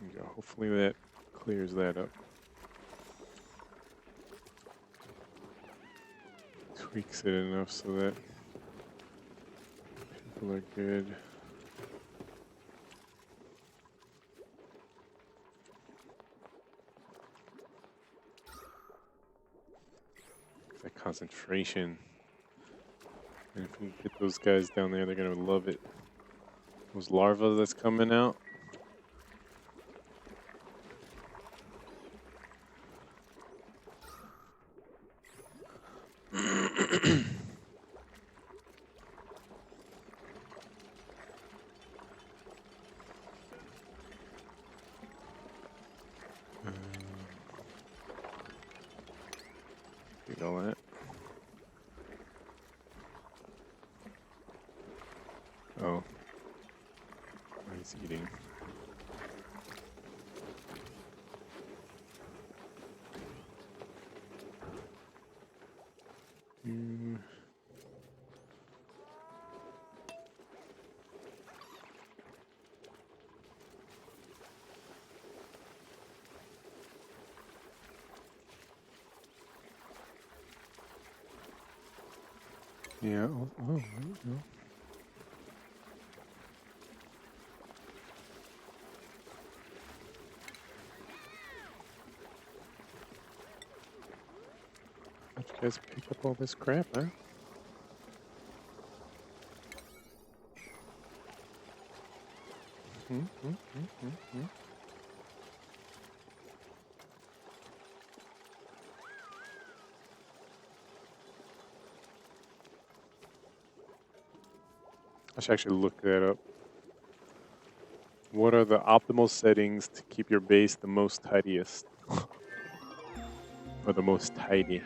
There you go. Hopefully that clears that up. Tweaks it enough so that people are good. That concentration. And if we can get those guys down there, they're gonna love it. Those larvae that's coming out. Get all that. Oh. He's eating. Yeah. Oh, there you go. How'd you guys pick up all this crap, huh? Hmm. I should actually look that up. What are the optimal settings to keep your base the most tidiest? Or the most tidy?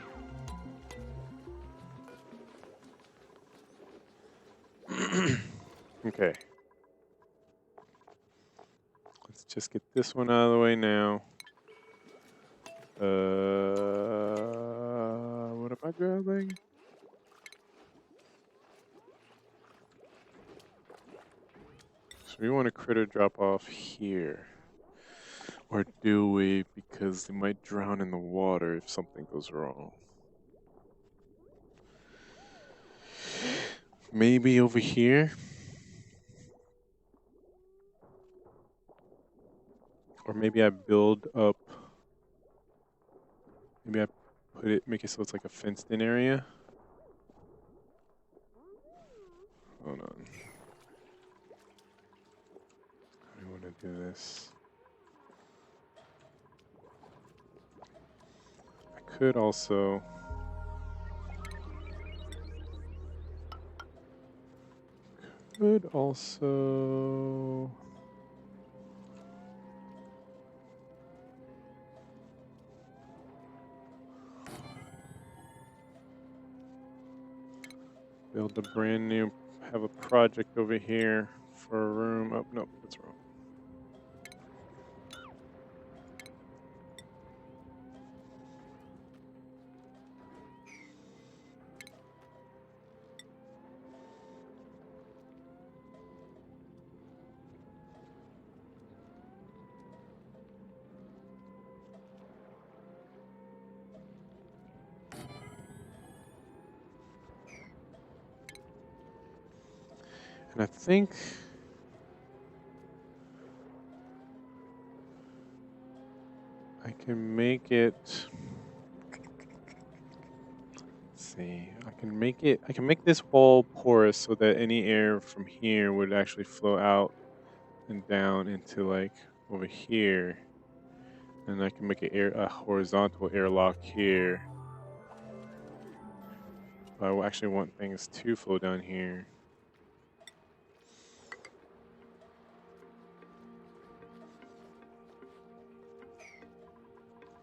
Okay. Let's just get this one out of the way now. What am I grabbing? So we want a critter drop off here. Or do we? Because they might drown in the water if something goes wrong. Maybe over here? Or maybe I build up. Maybe I make it so it's like a fenced in area. Hold on. How do you want to do this? I could also. Build a brand new, have a project over here for a room. Oh, no, that's wrong. And I think I can make it. Let's see. I can make this wall porous so that any air from here would actually flow out and down into like over here. And I can make a horizontal airlock here. But I actually want things to flow down here.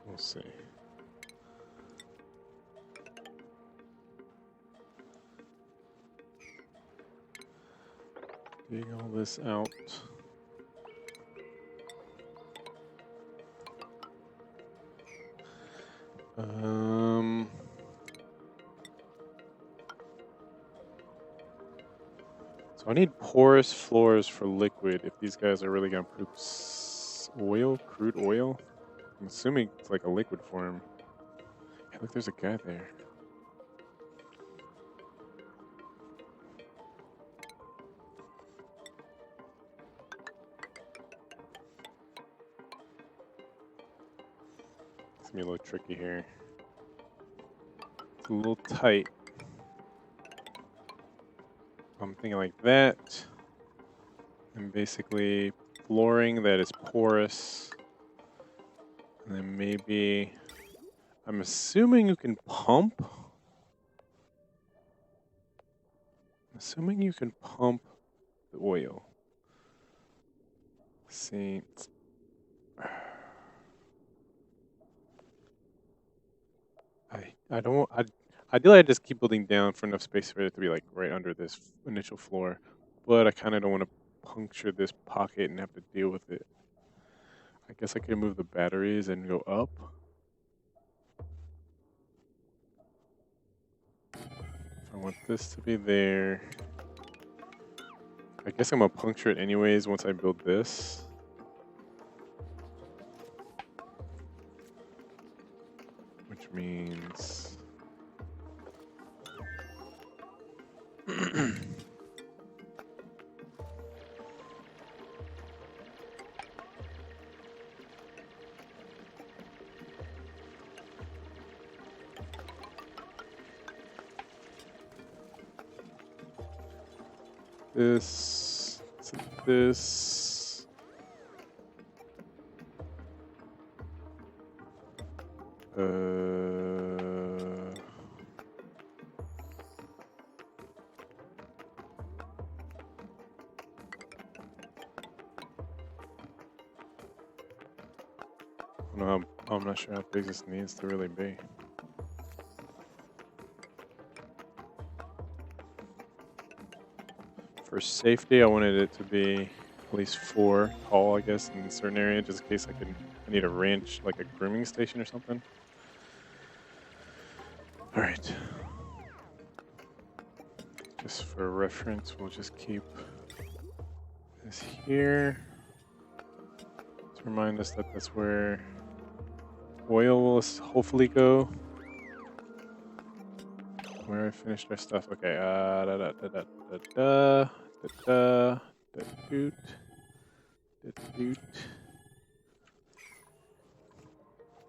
We'll see. Dig all this out. So I need porous floors for liquid if these guys are really gonna poop oil, crude oil. I'm assuming it's like a liquid form. Hey, look, there's a guy there. It's gonna be a little tricky here. It's a little tight. I'm thinking like that. And basically flooring that is porous. And then maybe, I'm assuming you can pump. I'm assuming you can pump the oil. Let's see. I don't. Ideally, I just keep building down for enough space for it to be like right under this initial floor, but I kind of don't want to puncture this pocket and have to deal with it. I guess I could move the batteries and go up. If I want this to be there, I guess I'm gonna puncture it anyways once I build this. Which means This to this. No, I'm not sure how big this needs to really be. For safety, I wanted it to be at least 4 tall, I guess, in a certain area, just in case I need a ranch, like a grooming station or something. All right. Just for reference, we'll just keep this here to remind us that that's where oil will hopefully go. Where I finished our stuff. Okay.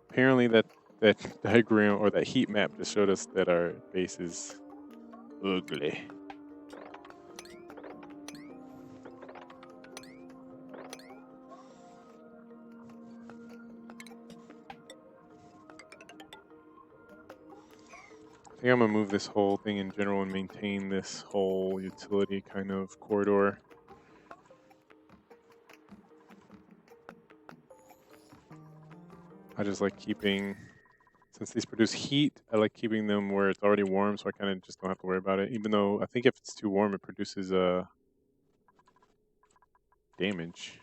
Apparently that diagram or that heat map just showed us that our base is ugly. I think I'm gonna move this whole thing in general and maintain this whole utility kind of corridor. I just like keeping, since these produce heat, I like keeping them where it's already warm, so I kind of just don't have to worry about it. Even though I think if it's too warm, it produces damage.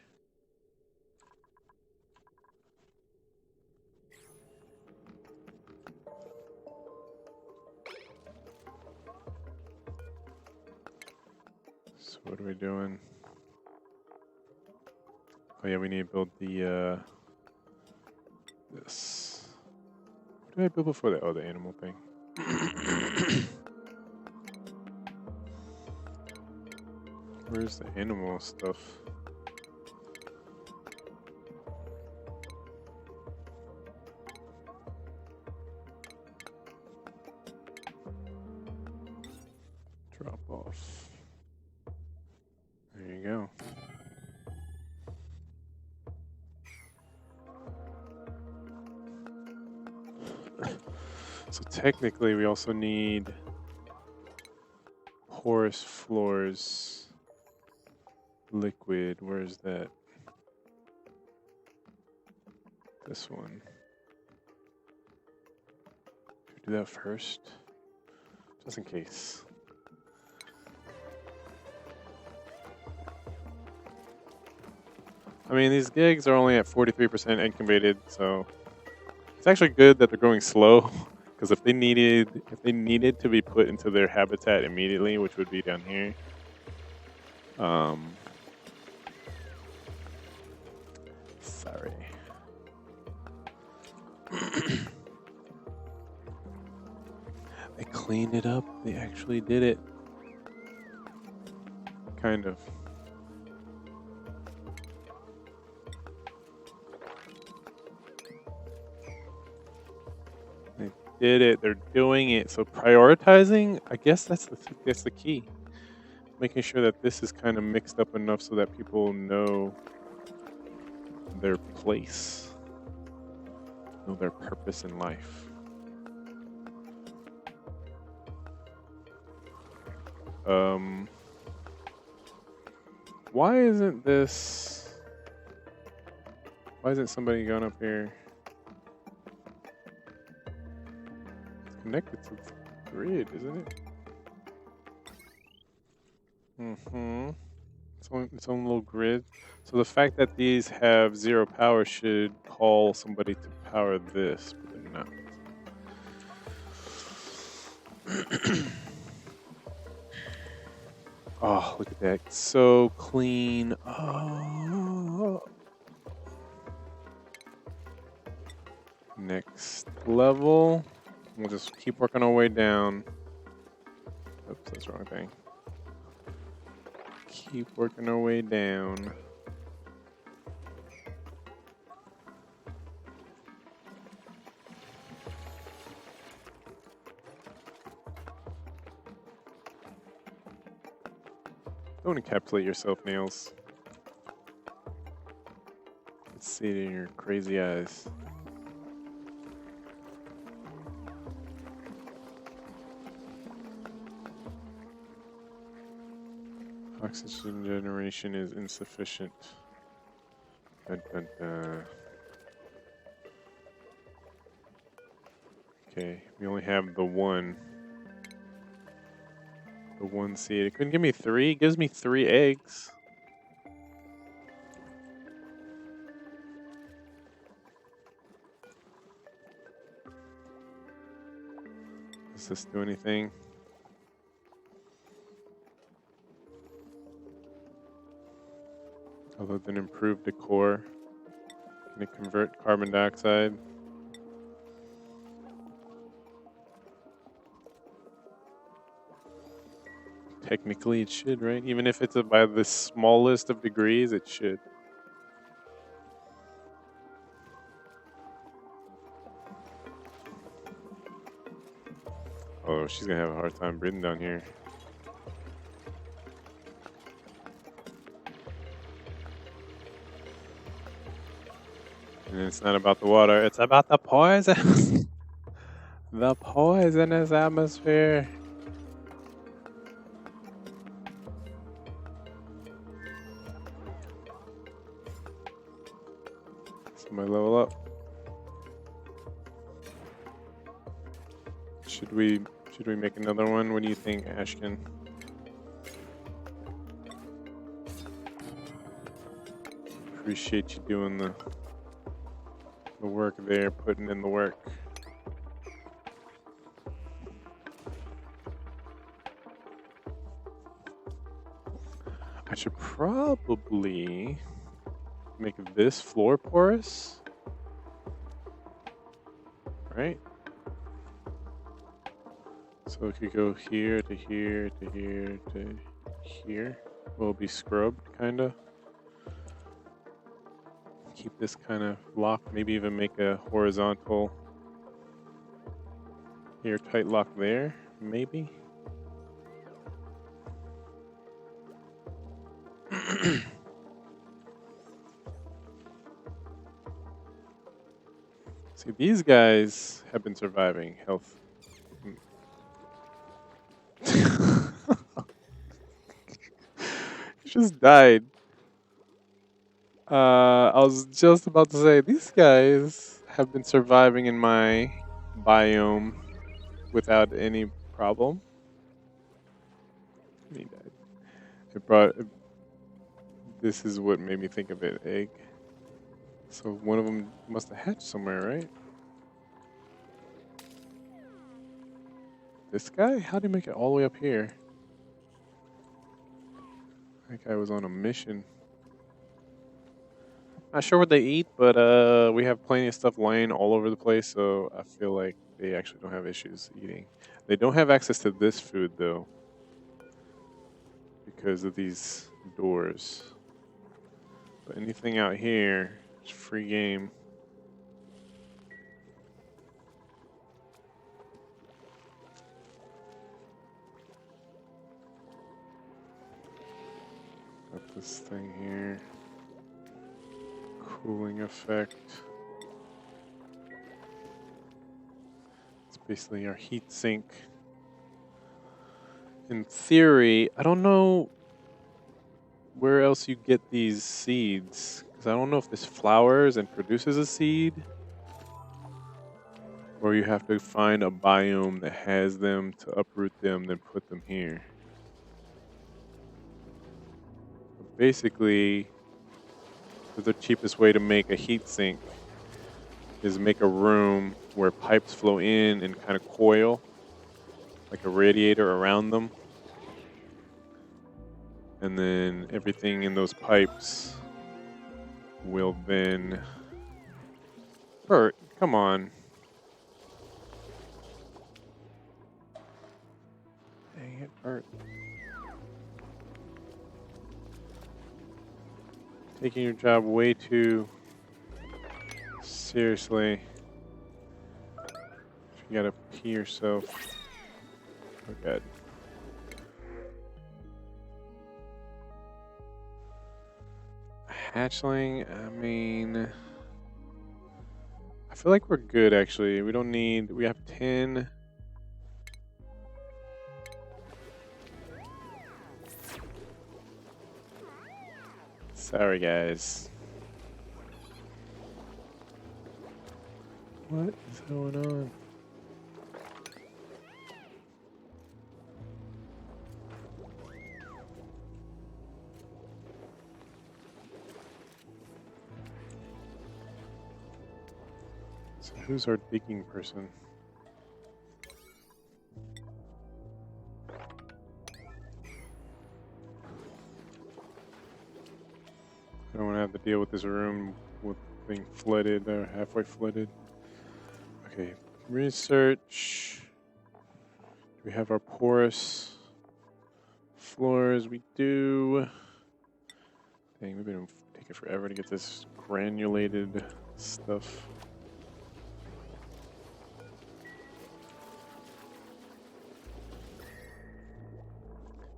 So what are we doing? Oh yeah, we need to build the this. What did I build before that? Oh, the animal thing. Where's the animal stuff? Drop off. There you go. So technically we also need porous floors liquid. Where is that? This one. Should we do that first? Just in case. I mean, these gigs are only at 43% incubated, so it's actually good that they're going slow. Because if they needed to be put into their habitat immediately, which would be down here, sorry. They cleaned it up. They actually did it. Kind of. They did it. They're doing it. So prioritizing, I guess that's the key. Making sure that this is kind of mixed up enough so that people know their place, know their purpose in life. Why isn't somebody going up here? It's connected to the grid, isn't it? Its own little grid. So the fact that these have 0 power should call somebody to power this, but they're not. Oh, look at that. It's so clean. Oh. Next level. We'll just keep working our way down. Oops, that's the wrong thing. Keep working our way down. Don't encapsulate yourself, Nails. Let's see it in your crazy eyes. Oxygen generation is insufficient. Dun, dun, dun. Okay, we only have the one. The one seed. It couldn't give me 3. It gives me 3 eggs. Does this do anything? Other than improve decor? Can it convert carbon dioxide? Technically it should, right? Even if it's by the smallest of degrees, it should. Oh, she's gonna have a hard time breathing down here. And it's not about the water, it's about the poison. The poisonous atmosphere. Somebody level up. Should we make another one? What do you think, Ashkin? Appreciate you doing the work there, putting in the work. I should probably make this floor porous, right? So it could go here to here to here to here. Will be scrubbed, kinda. Keep this kind of locked, maybe even make a horizontal airtight lock there, maybe. See, these guys have been surviving health. He just died. I was just about to say, these guys have been surviving in my biome without any problem. He died. This is what made me think of an egg. So one of them must have hatched somewhere, right? This guy? How did he make it all the way up here? That guy was on a mission. Not sure what they eat, but we have plenty of stuff lying all over the place, so I feel like they actually don't have issues eating. They don't have access to this food, though, because of these doors. But anything out here is free game. Got this thing here. Cooling effect. It's basically our heat sink. In theory, I don't know where else you get these seeds, because I don't know if this flowers and produces a seed, or you have to find a biome that has them to uproot them, then put them here. But basically, the cheapest way to make a heat sink is make a room where pipes flow in and kind of coil like a radiator around them. And then everything in those pipes will then... Bert, come on. Dang it, Bert. taking your job way too seriously. You gotta pee yourself. Oh god. Hatchling, I mean, I feel like we're good actually. We don't need, we have 10. Sorry guys. What is going on? So who's our digging person? I don't want to have to deal with this room with being flooded or halfway flooded. Okay, research. Do we have our porous floors? We do. Dang, we've been taking forever to get this granulated stuff.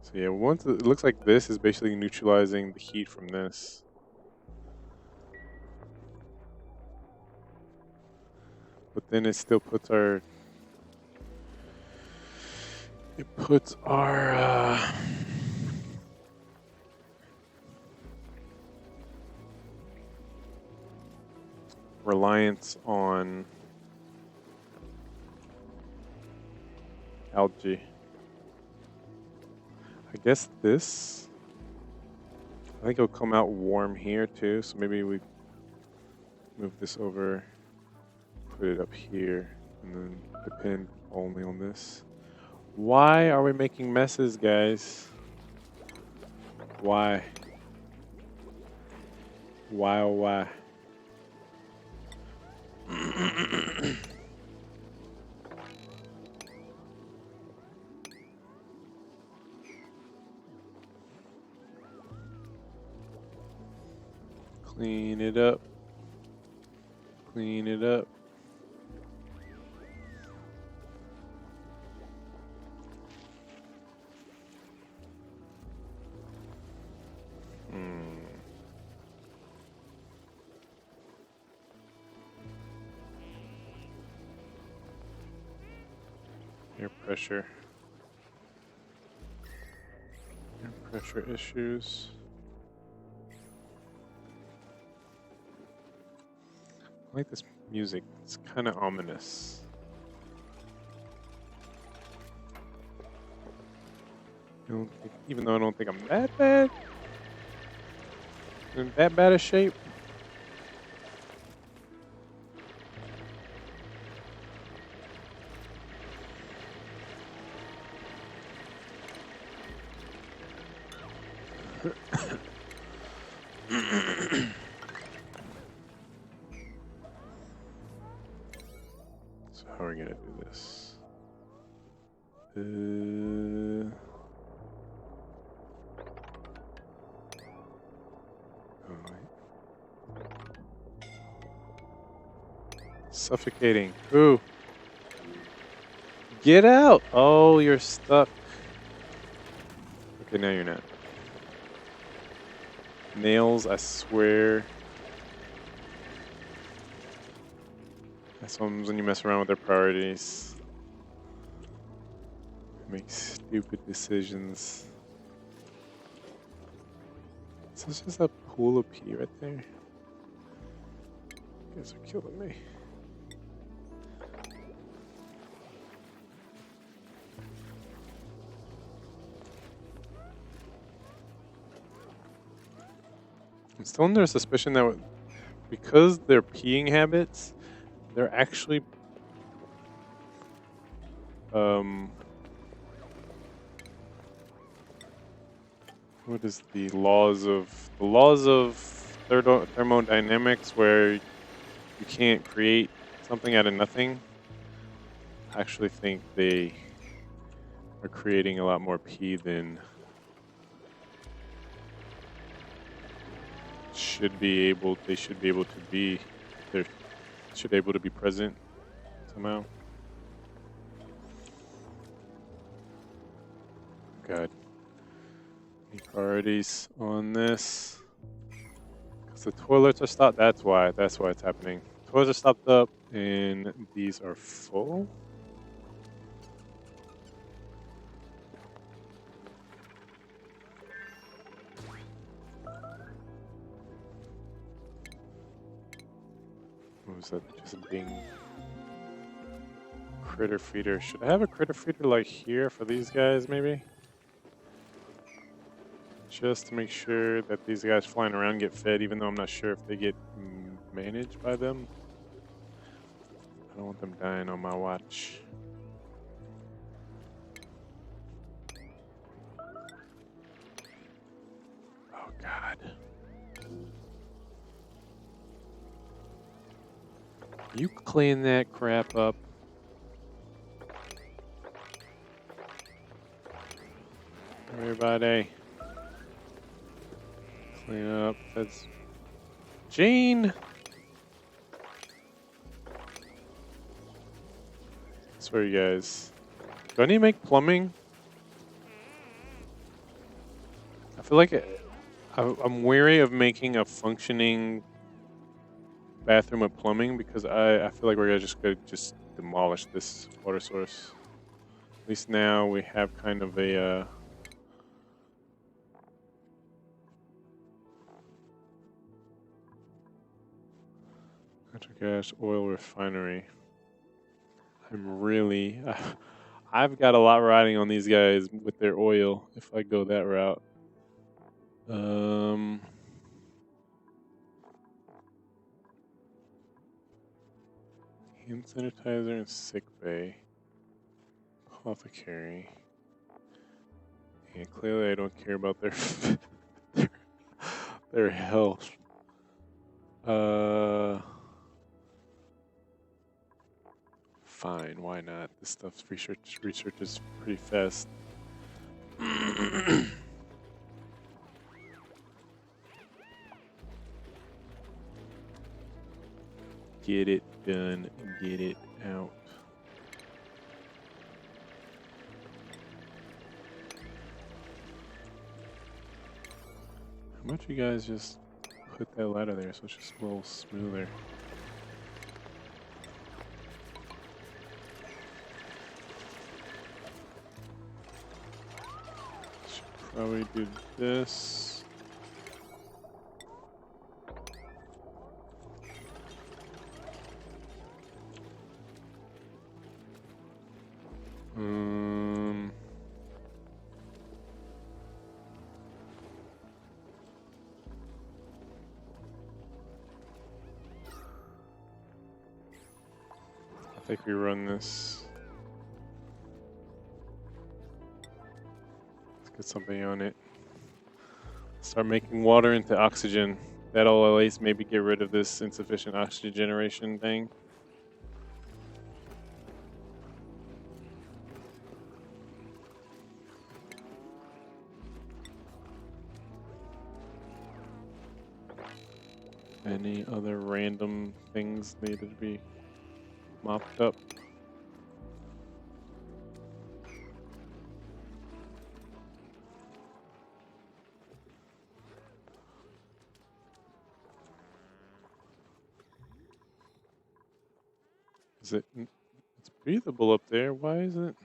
So yeah, once it looks like this is basically neutralizing the heat from this. But then it still puts our reliance on algae. I guess this, I think it'll come out warm here too, so maybe we move this over, put it up here, and then depend only on this. Why are we making messes, guys? Why? Why, oh why? Clean it up. Clean it up. Air pressure. Air pressure issues. I like this music. It's kind of ominous. Even though I don't think I'm that bad. In that bad a shape. So how are we gonna do this? Suffocating. Ooh. Get out! Oh, you're stuck. Okay, now you're not. Nails, I swear. That's when you mess around with their priorities. Make stupid decisions. So it's just a pool of pee right there. You guys are killing me. I'm still under suspicion that because their peeing habits, they're actually what is the laws of thermodynamics where you can't create something out of nothing? I actually think they are creating a lot more pee than should be able. They should be able to be. They should be able to be present somehow. God. Any priorities on this? Because the toilets are stopped. That's why. That's why it's happening. Toilets are stopped up, and these are full. What was that? Just a ding. Critter feeder. Should I have a critter feeder like here for these guys, maybe? Just to make sure that these guys flying around get fed, even though I'm not sure if they get managed by them. I don't want them dying on my watch. Oh, God. You clean that crap up. Everybody. Clean up. That's Jane. I swear, you guys. Do I need to make plumbing? I feel like I'm wary of making a functioning bathroom with plumbing because I feel like we're gonna just demolish this water source. At least now we have kind of a natural gas oil refinery. I've got a lot riding on these guys with their oil if I go that route. Hand sanitizer and sick bay. Apothecary. And clearly I don't care about their their health. Fine, why not? This stuff's research is pretty fast. Get it done, get it out. How much you guys just put that ladder there so it's just a little smoother? Should probably do this. I think we run this. Let's get something on it. Start making water into oxygen. That'll at least maybe get rid of this insufficient oxygen generation thing. Any other random things needed to be mopped up? It's breathable up there. Why isn't it?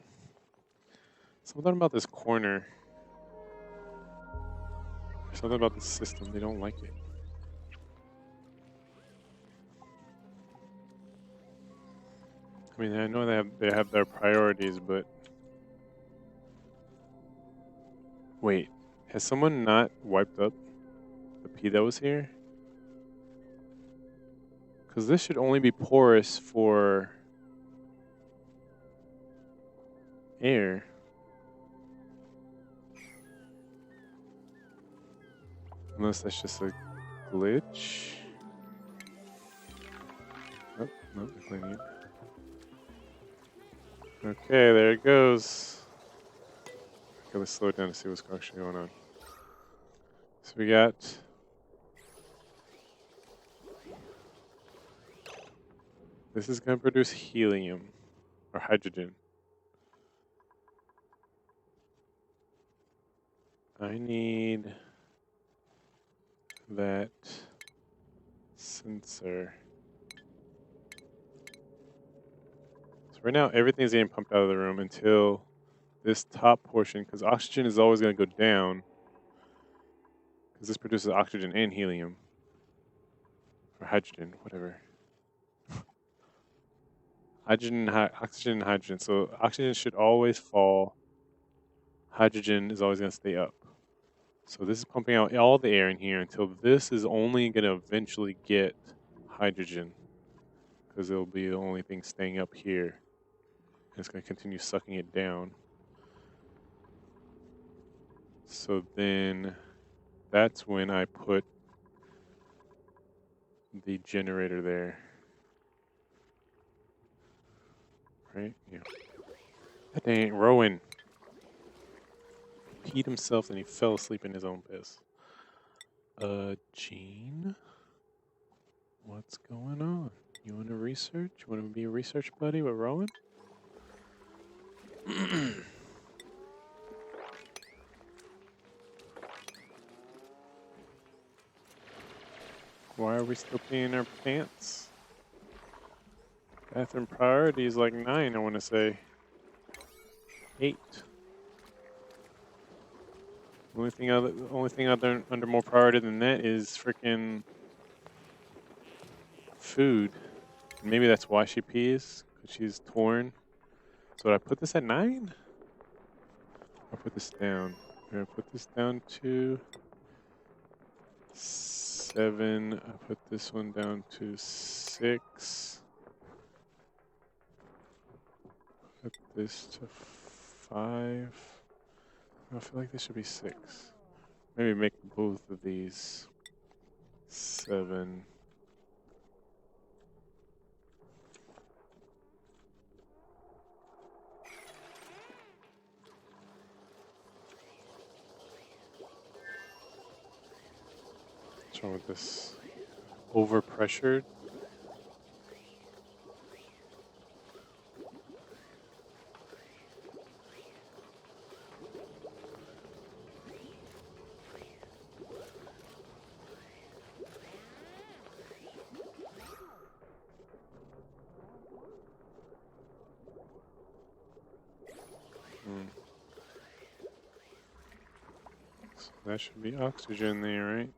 Something about this corner. Something about the system. They don't like it. I mean, I know they have their priorities, but wait, has someone not wiped up the pee that was here? Because this should only be porous for air. Unless that's just a glitch. Oh, no, they're cleaning it. Okay, there it goes. Okay, let's slow it down to see what's actually going on. So we got This is going to produce helium or hydrogen. I need that sensor. So right now everything's getting pumped out of the room until this top portion, because oxygen is always going to go down, because this produces oxygen and helium. Or hydrogen, whatever. Oxygen and hydrogen. So oxygen should always fall. Hydrogen is always going to stay up. So this is pumping out all the air in here until this is only going to eventually get hydrogen, because it'll be the only thing staying up here. And it's going to continue sucking it down. So then that's when I put the generator there. Right? Yeah. That ain't Rowan. He peed himself and he fell asleep in his own piss. Gene? What's going on? You want to research? You want to be a research buddy with Rowan? Why are we still peeing our pants? Bathroom priority is like 9, I want to say. 8. Only thing other under more priority than that is freaking food. Maybe that's why she pees, because she's torn. So did I put this at 9? I'll put this down. I'm gonna put this down to 7. I put this one down to 6. Put this to 5. I feel like this should be 6. Maybe make both of these 7. What's wrong with this? Overpressured? So that should be oxygen there, right?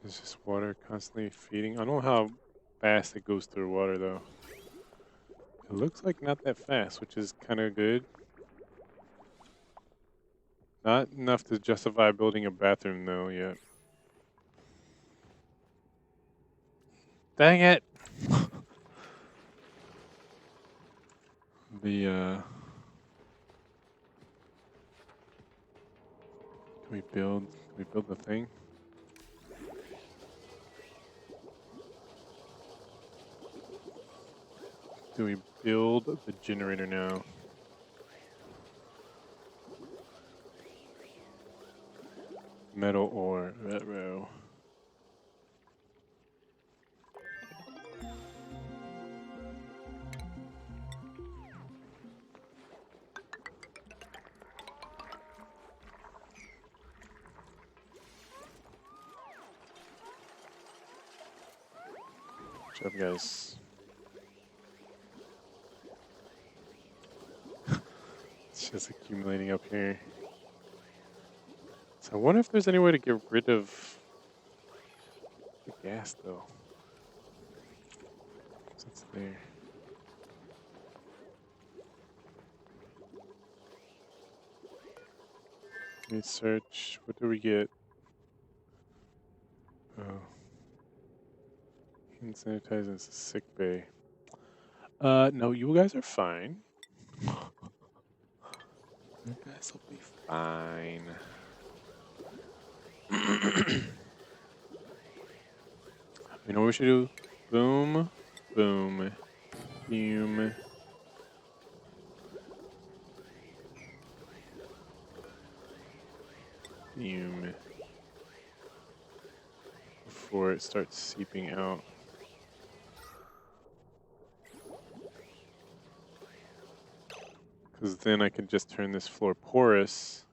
Is this water constantly feeding? I don't know how fast it goes through water though. It looks like not that fast, which is kind of good. Not enough to justify building a bathroom though yet. Dang it! Can we build the thing? Do we build the generator now? Metal ore, retro. Good job, guys. It's just accumulating up here. So I wonder if there's any way to get rid of the gas though. So it's there. Research. What do we get? Oh. Hand sanitizer is a sick bay. No, you guys are fine. You guys will be fine. You know what we should do? Boom, boom, boom. steam before it starts seeping out. Because then I can just turn this floor porous.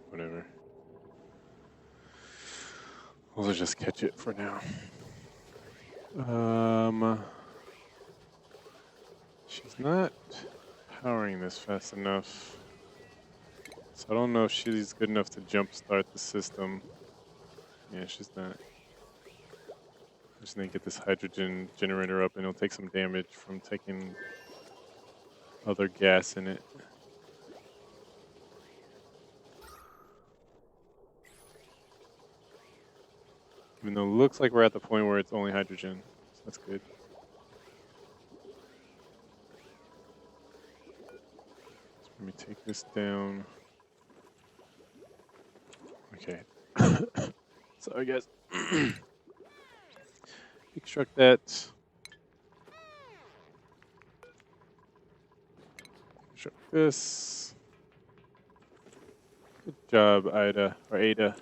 Whatever. We'll just catch it for now. She's not powering this fast enough. So I don't know if she's good enough to jumpstart the system. Yeah, she's not. I just need to get this hydrogen generator up, and it'll take some damage from taking other gas in it. Even though it looks like we're at the point where it's only hydrogen, so that's good. So let me take this down. Okay. Sorry, guys. Extract that. Extract this. Good job, Ida, or Ada.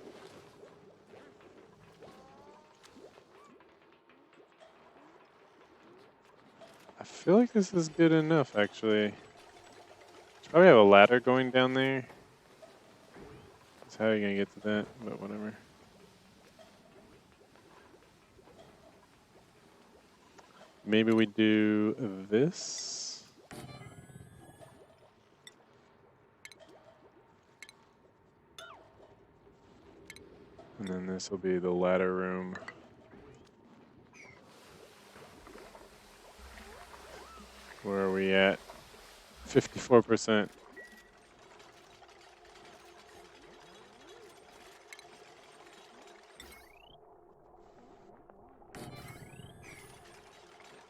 I feel like this is good enough, actually. Should probably have a ladder going down there. That's how you're gonna get to that, but whatever. Maybe we do this. And then this will be the ladder room. Where are we at? 54%.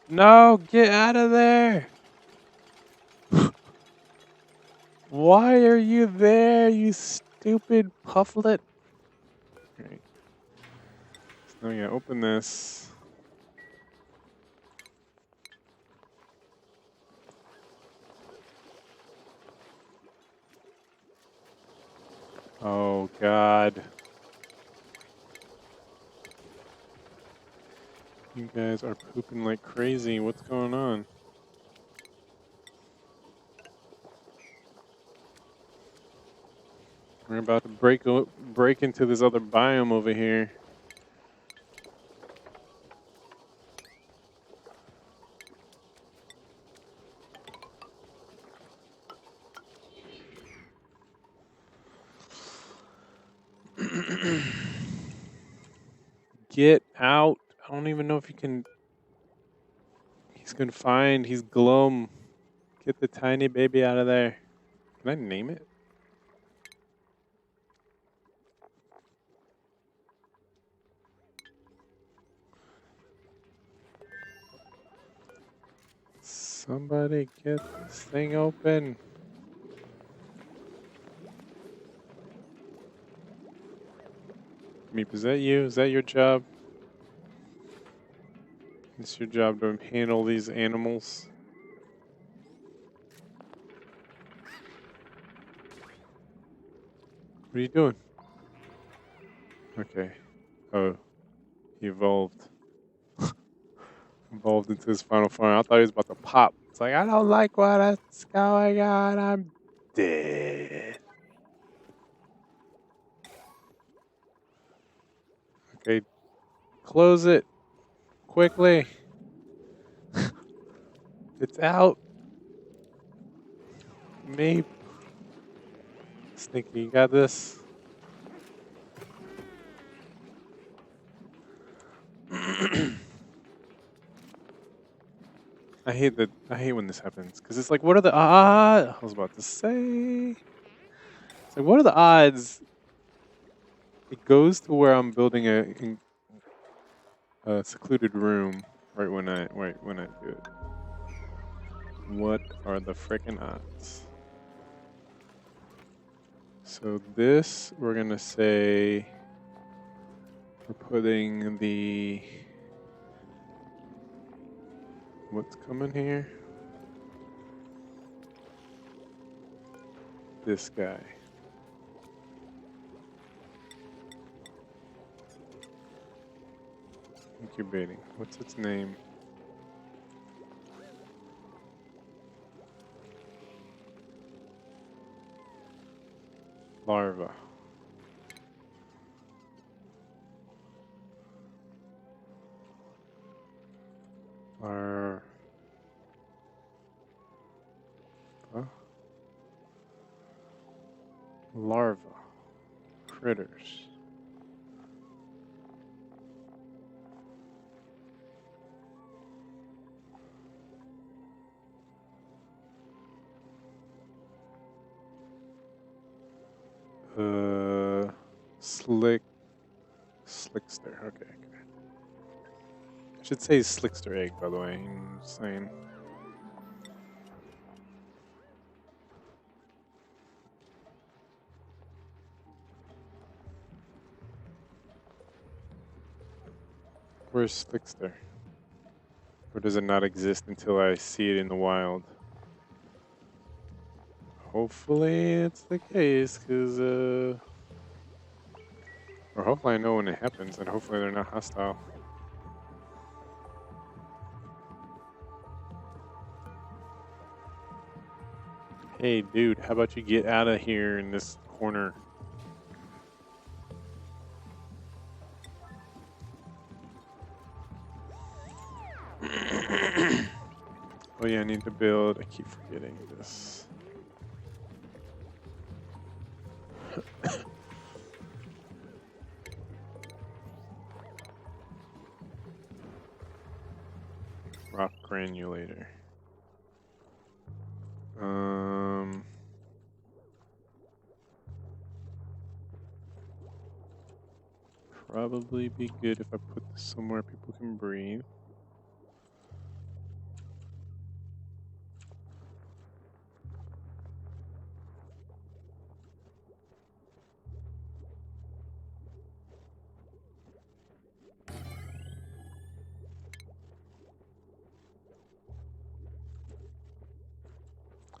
No, get out of there! Why are you there, you stupid pufflet? Alright. So now we gotta open this. Oh god. You guys are pooping like crazy. What's going on? We're about to break into this other biome over here. Get out. I don't even know if you can. He's confined. He's glum. Get the tiny baby out of there. Can I name it? Somebody get this thing open. Meep, is that you? Is that your job? It's your job to handle these animals. What are you doing? Okay. Oh, he evolved. Evolved into his final form. I thought he was about to pop. It's like, I don't like what's going on. I'm dead. Okay, close it quickly. It's out. Me. Stinky, you got this? I hate when this happens because it's like, what are the odds? I was about to say, it's like, what are the odds? It goes to where I'm building a secluded room right when I do it. What are the frickin' odds? So this, we're gonna say, we're putting the, what's coming here? this guy? Incubating. What's its name? Larva. Larva. Critters. Slickster. Okay. I should say Slickster egg, by the way. I'm just saying. Where's Slickster? Or does it not exist until I see it in the wild? Hopefully it's the case, because, or hopefully I know when it happens, and hopefully they're not hostile. Hey, dude, how about you get out of here in this corner? Oh yeah, I need to build. I keep forgetting this. Rock granulator. Probably be good if I put this somewhere people can breathe.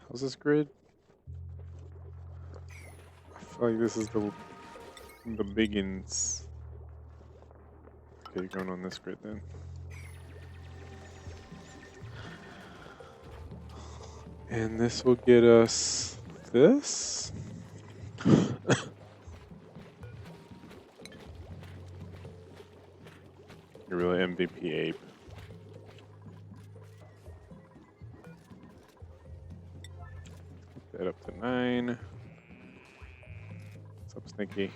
How's this grid? I feel like this is the biggins. Okay, you're going on this grid then. And this will get us this. You're really MVP ape. Get that up to 9. What's up, Stinky?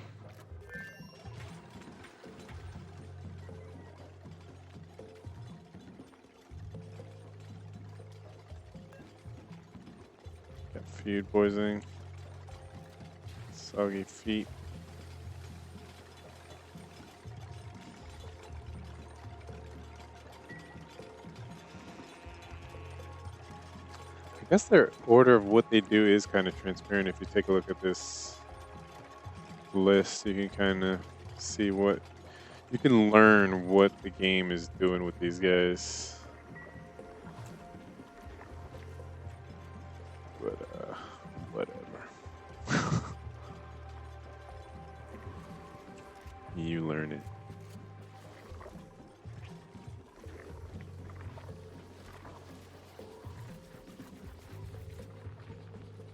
Got food poisoning. Soggy feet. I guess their order of what they do is kind of transparent. If you take a look at this list, you can kind of see what you can learn what the game is doing with these guys. But whatever. You learn it.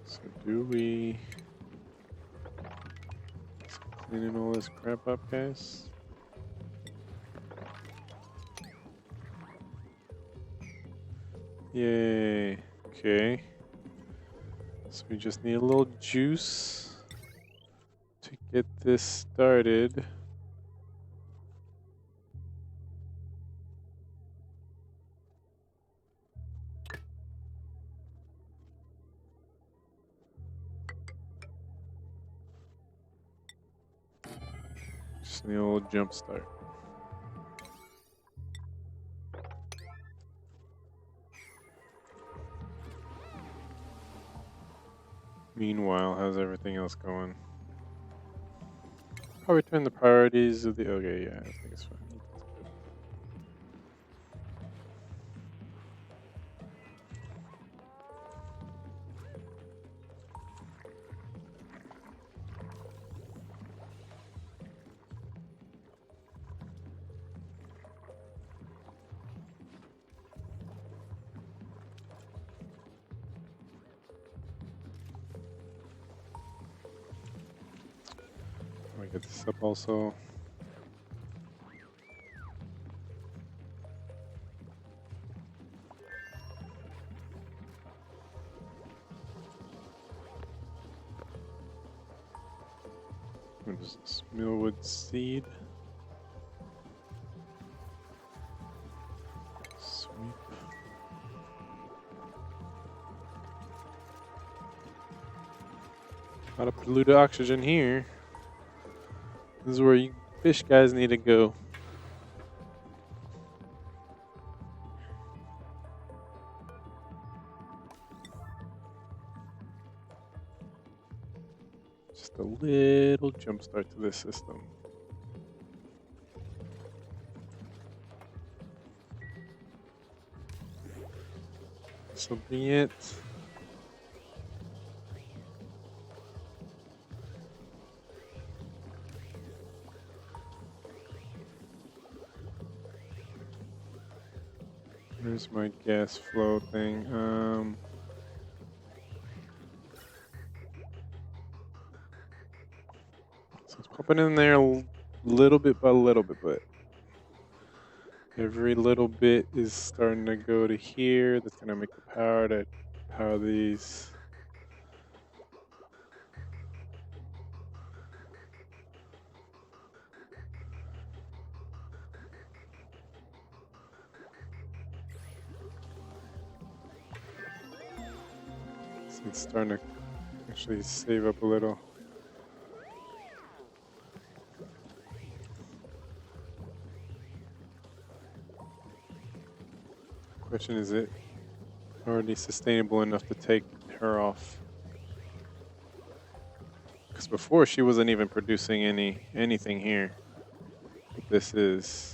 So do we cleaning all this crap up, guys? Yay. Okay. So we just need a little juice to get this started. Just need a little jump start. Meanwhile, how's everything else going? Probably turn the priorities of the. Okay, yeah, I think it's fine. I get this up also. What is this? Millwood seed. Sweep. A lot of polluted oxygen here. This is where you fish guys need to go. Just a little jump start to this system. This will be it. Where's my gas flow thing? So it's pumping in there a little bit by little bit, but every little bit is starting to go to here. That's gonna make the power to power these. So it's starting to actually save up a little. Question is it already sustainable enough to take her off? Because before she wasn't even producing anything here. But this is.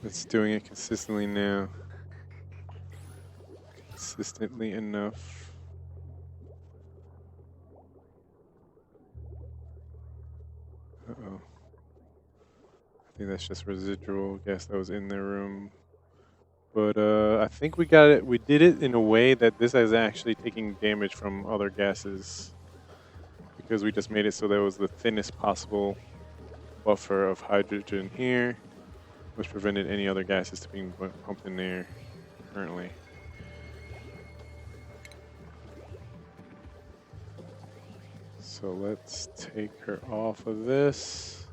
It's doing it consistently now. Consistently enough. Uh-oh. I think that's just residual gas that was in the room. But I think we got it. We did it in a way that this is actually taking damage from other gases. Because we just made it so there was the thinnest possible buffer of hydrogen here, which prevented any other gases to being pumped in there currently. So let's take her off of this.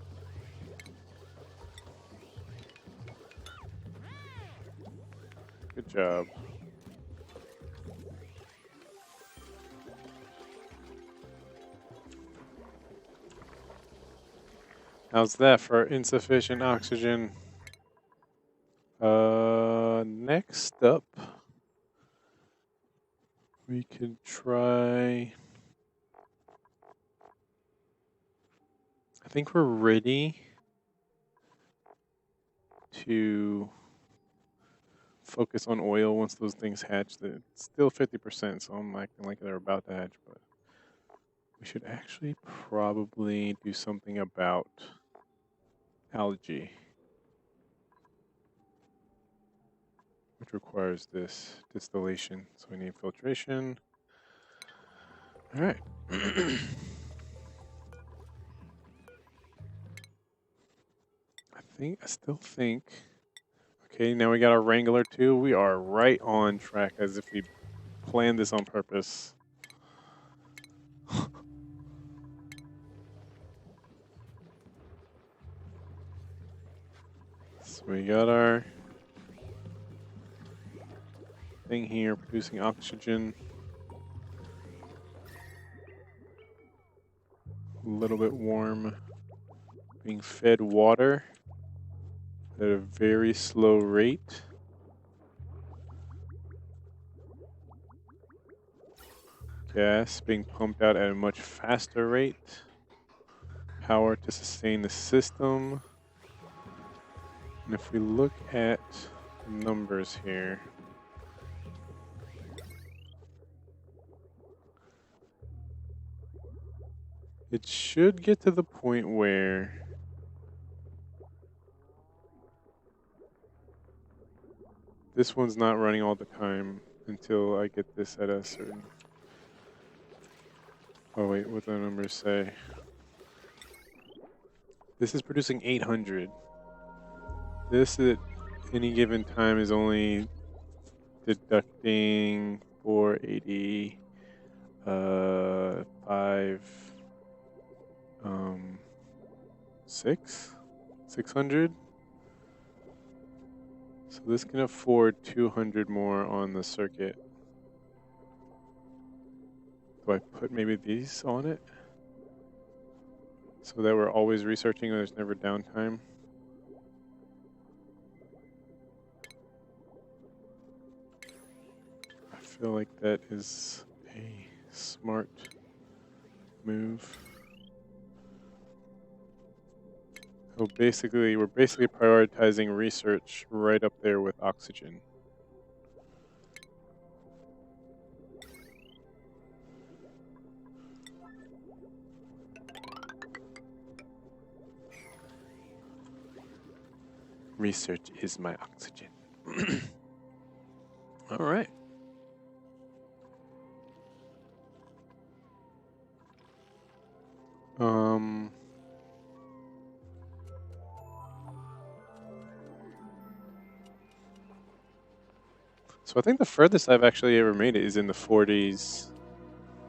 Good job. How's that for insufficient oxygen? Next up, we could try. I think we're ready to focus on oil once those things hatch. It's still 50%, so I'm acting like they're about to hatch, but we should actually probably do something about algae, which requires this distillation. So we need filtration. All right. I still think. Okay, now we got our Wrangler too. We are right on track as if we planned this on purpose. So we got our thing here producing oxygen. A little bit warm. Being fed water at a very slow rate. Gas being pumped out at a much faster rate. Power to sustain the system. And if we look at numbers here, it should get to the point where this one's not running all the time. until I get this at a certain. Oh wait, what do the numbers say? This is producing 800. This at any given time is only deducting 480, 600. So this can afford 200 more on the circuit. Do I put maybe these on it? So that we're always researching and there's never downtime. I feel like that is a smart move. So basically, we're basically prioritizing research right up there with oxygen. Research is my oxygen. All right. So I think the furthest I've actually ever made it is in the 40s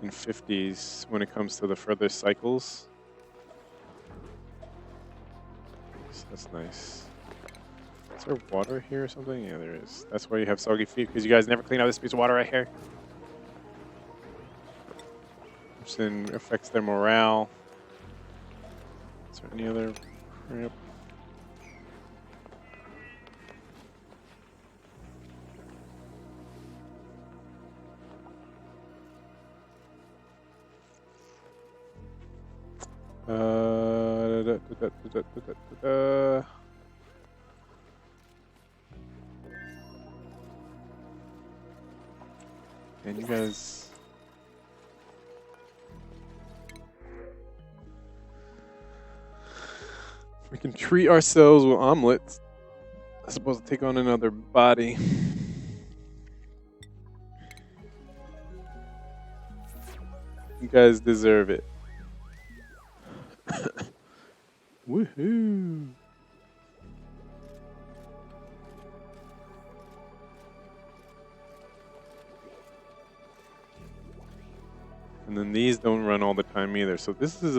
and 50s when it comes to the furthest cycles. So that's nice. Is there water here or something? Yeah, there is. That's why you have soggy feet, because you guys never clean out this piece of water right here. Which then affects their morale. Is there any other? Yep. And you guys. We can treat ourselves with omelets. As opposed to take on another body. You guys deserve it. Woohoo! And then these don't run all the time either. So this is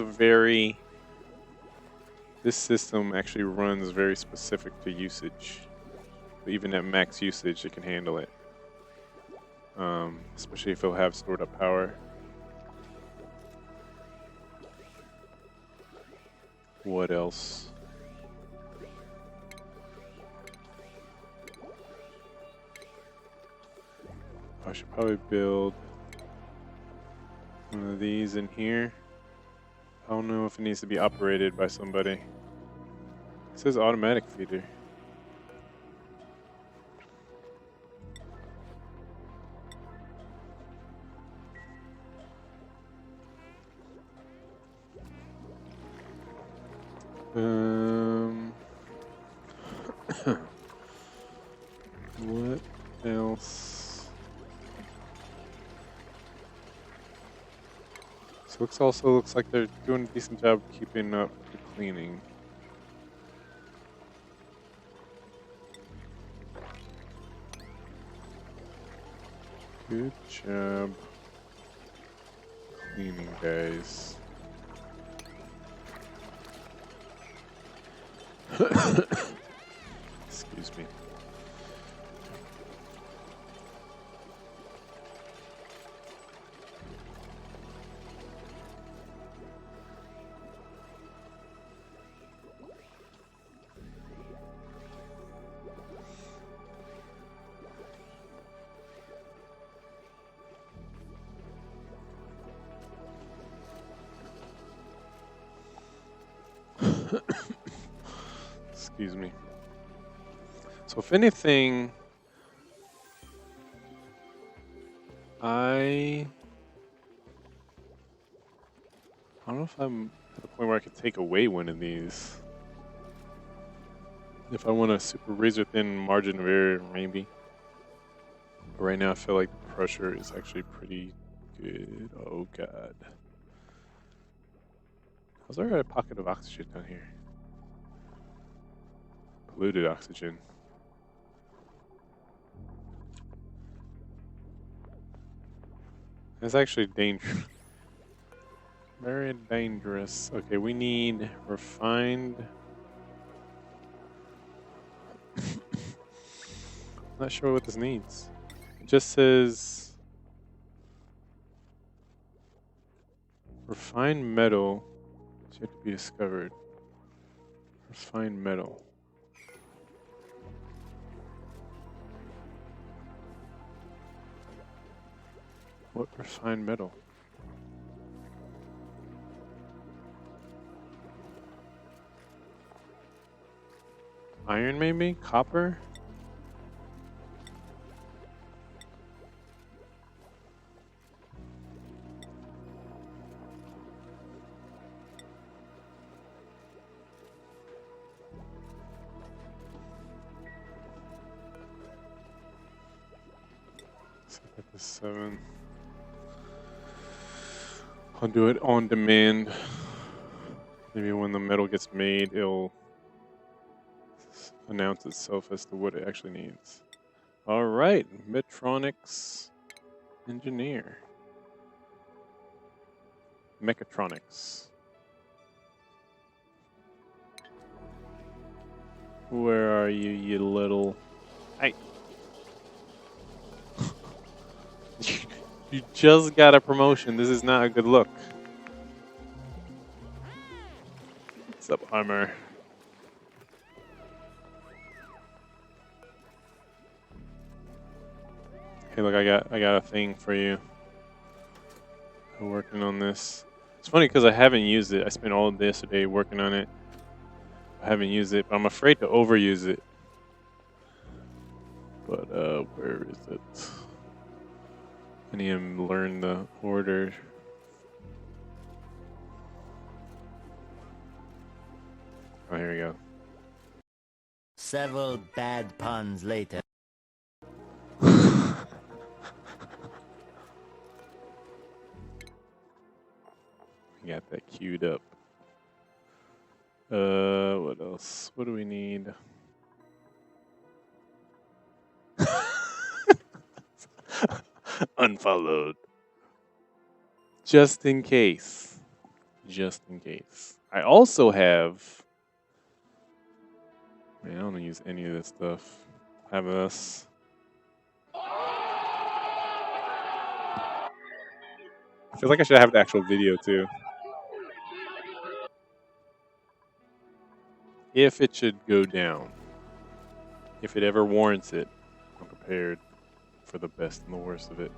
this system actually runs very specific to usage. Even at max usage, it can handle it. Especially if it'll have stored up power. What else? I should probably build one of these in here. I don't know if it needs to be operated by somebody. It says automatic feeder. What else? So also looks like they're doing a decent job keeping up the cleaning. Good job cleaning, guys. Excuse me. Excuse me. So if anything, I don't know if I'm at the point where I could take away one of these. If I want a super razor thin margin of error, maybe. But right now I feel like the pressure is actually pretty good. Oh god. How's there a pocket of oxygen down here? Polluted oxygen. That's actually dangerous. Very dangerous. Okay, we need refined. Not sure what this needs. It just says refined metal is yet to be discovered. Refined metal. What refined metal? Iron maybe? Copper? Set that to 7. I'll do it on demand. Maybe when the metal gets made, it'll announce itself as to what it actually needs. All right, Metronics engineer. Mechatronics. Where are you, you little... Hey. You just got a promotion. This is not a good look. What's up, armor? Hey, look, I got a thing for you. I'm working on this. It's funny because I haven't used it. I spent all day yesterday working on it. I haven't used it, but I'm afraid to overuse it. But where is it? I need to learn the order. Oh, here we go. Several bad puns later. Got that queued up. What else? What do we need? Unfollowed. Just in case. Just in case. I also have... Man, I don't use any of this stuff. I have this. I feel like I should have the actual video too. If it should go down. If it ever warrants it, I'm prepared for the best and the worst of it.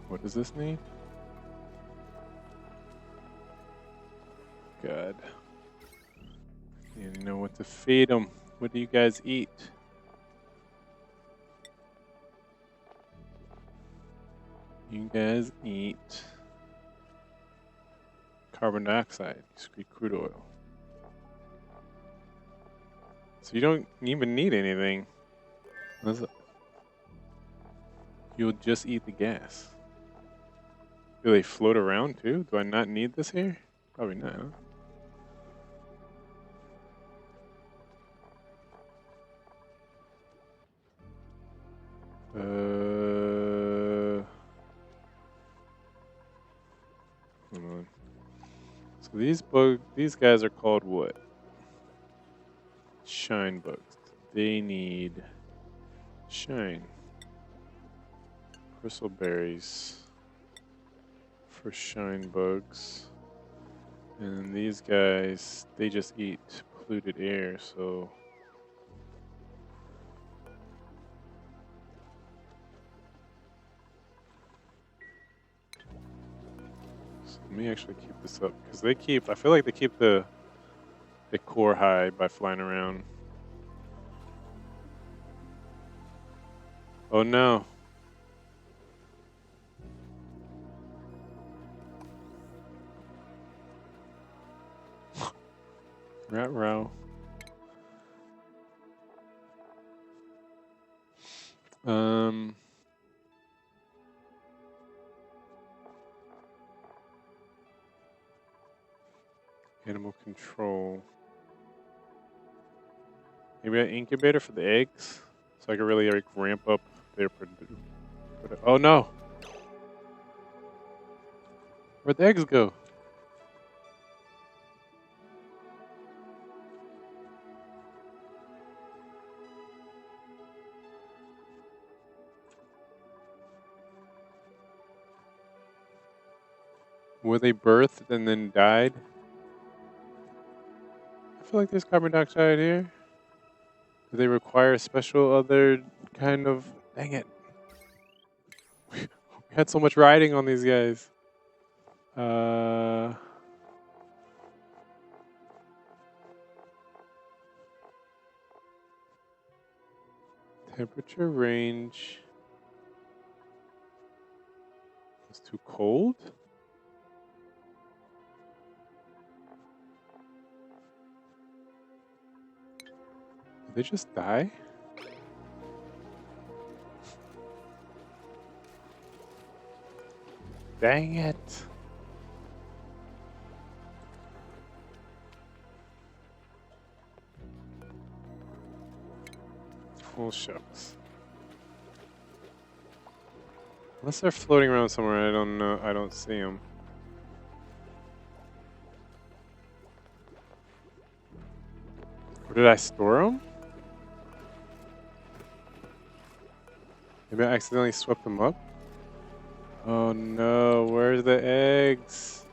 What does this need? God. You know what to feed them. What do you guys eat? You guys eat carbon dioxide, you excrete crude oil. So you don't even need anything. You'll just eat the gas. Do they float around too? Do I not need this here? Probably not. Huh? Hold on. So these guys are called what? Shine bugs. They need shine. Bristleberries for shine bugs. And these guys, they just eat polluted air, so... Let me actually keep this up, because I feel like they keep the core high by flying around. Oh no. Rat row. Um. Animal control. Maybe an incubator for the eggs, so I can really like ramp up their. Oh no! Where'd the eggs go? Were they birthed and then died? I feel like there's carbon dioxide here. Do they require a special other kind of... Dang it. We had so much riding on these guys. Temperature range. It's too cold? Did they just die? Dang it. Oh, shucks. Unless they're floating around somewhere, I don't know. I don't see them. Or did I store them? Maybe I accidentally swept them up? Oh no, where's the eggs?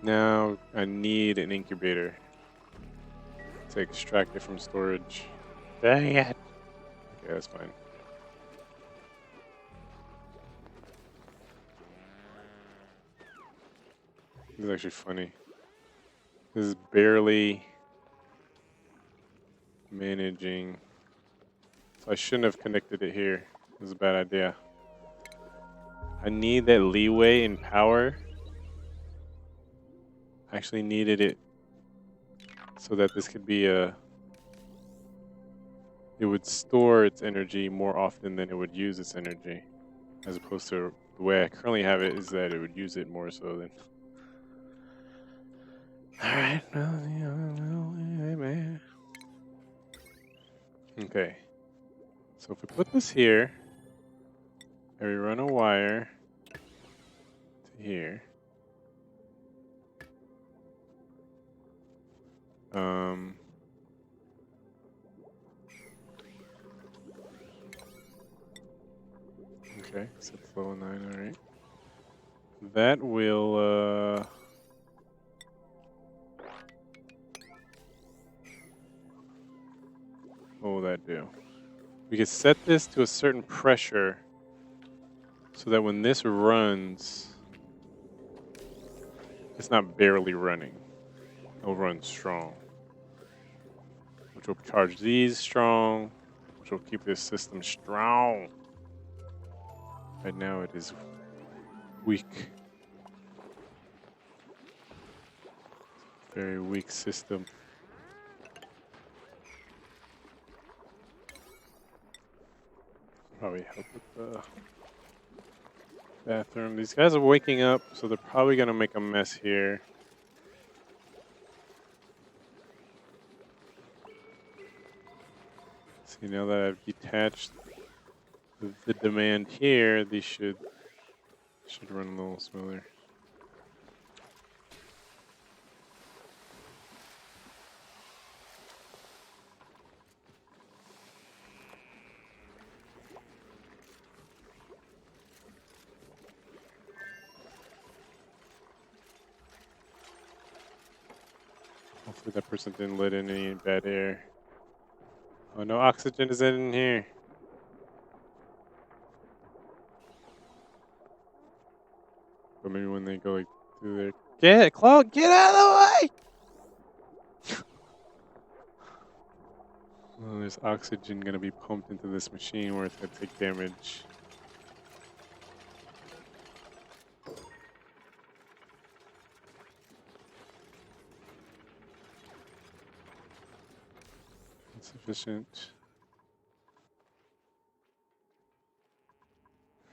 Now I need an incubator to extract it from storage. Dang it! Okay, that's fine. This is actually funny. This is barely managing. So I shouldn't have connected it here. It was a bad idea. I need that leeway in power. I actually needed it so that this could be a... It would store its energy more often than it would use its energy. As opposed to the way I currently have it is that it would use it more so than... Alright, man. Okay. So if we put this here, and we run a wire to here. Okay, so it's level 9, alright. That will, what will that do? We can set this to a certain pressure so that when this runs, it's not barely running. It'll run strong. Which will charge these strong, which will keep this system strong. Right now it is weak. Very weak system. Probably help with the bathroom. These guys are waking up, so they're probably gonna make a mess here. See, now that I've detached the demand here, these should run a little smoother. Hopefully that person didn't let in any bad air. Oh, no oxygen is in here. But maybe when they go like through there. Get it, Claude! Get out of the way! Oh, there's oxygen gonna be pumped into this machine where it's gonna take damage. efficient.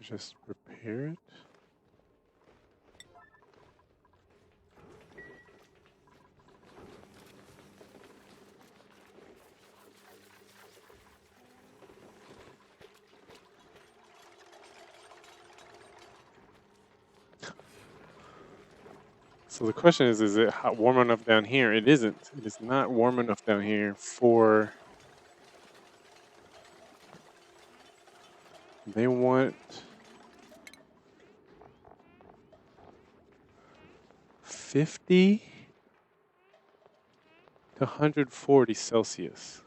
Just repair it. So the question is it hot, warm enough down here? It isn't. It is not warm enough down here for... They want 50 to 140 Celsius.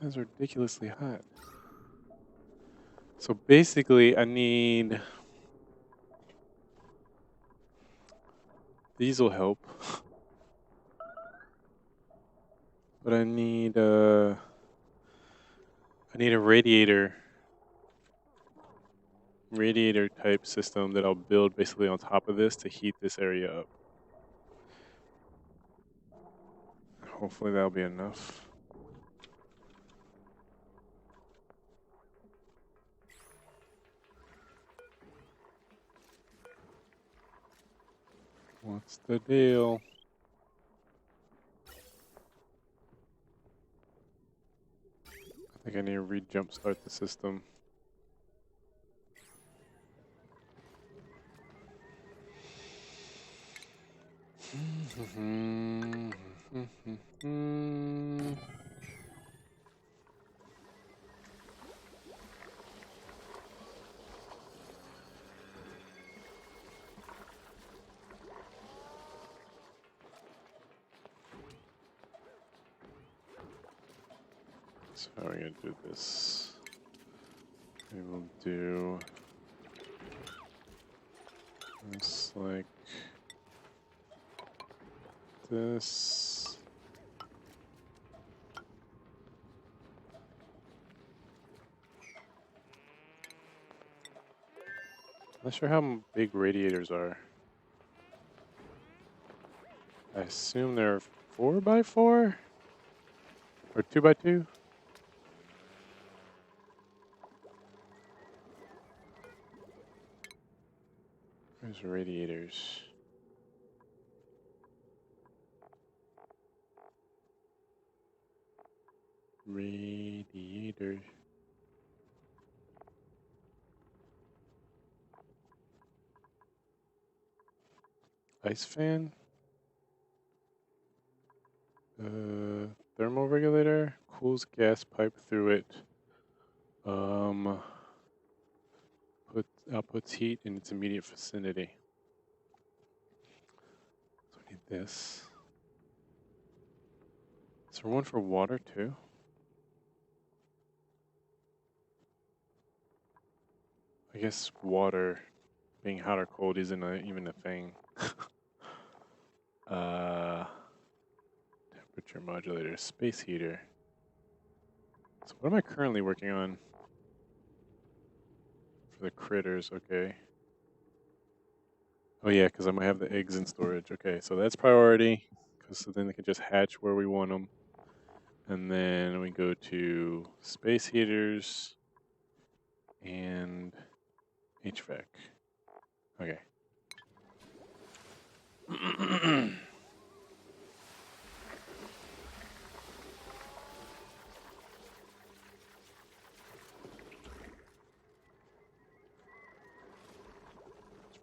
That's ridiculously hot. So basically, I need... These will help. But I need a radiator type system that I'll build basically on top of this to heat this area up. Hopefully that'll be enough. What's the deal? I think I need to re-jumpstart the system. So how are we gonna do this? We will do this like this. Not sure how big radiators are. I assume they're 4x4 or 2x2. Where's radiators? Radiator. Ice fan? Thermal regulator cools gas pipe through it. Outputs heat in its immediate vicinity. So I need this. Is there one for water too? I guess water being hot or cold isn't even a thing. Temperature modulator, space heater. So what am I currently working on? For the critters, okay. Oh yeah, because I might have the eggs in storage. Okay, so that's priority, because so then they can just hatch where we want them. And then we go to space heaters and HVAC. Okay.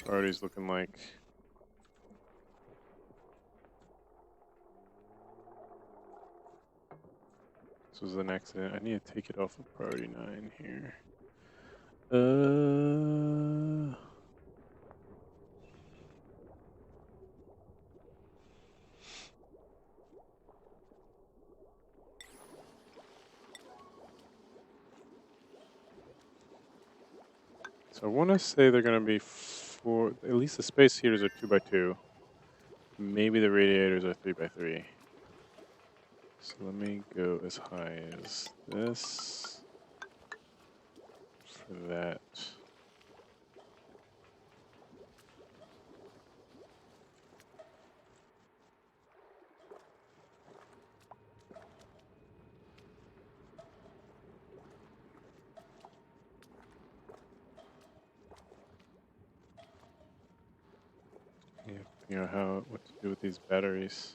Priorities looking like. This was an accident. I need to take it off of priority 9 here. So I want to say they're going to be at least the space heaters are 2x2. Maybe the radiators are 3x3. So let me go as high as this for that. figure out what to do with these batteries.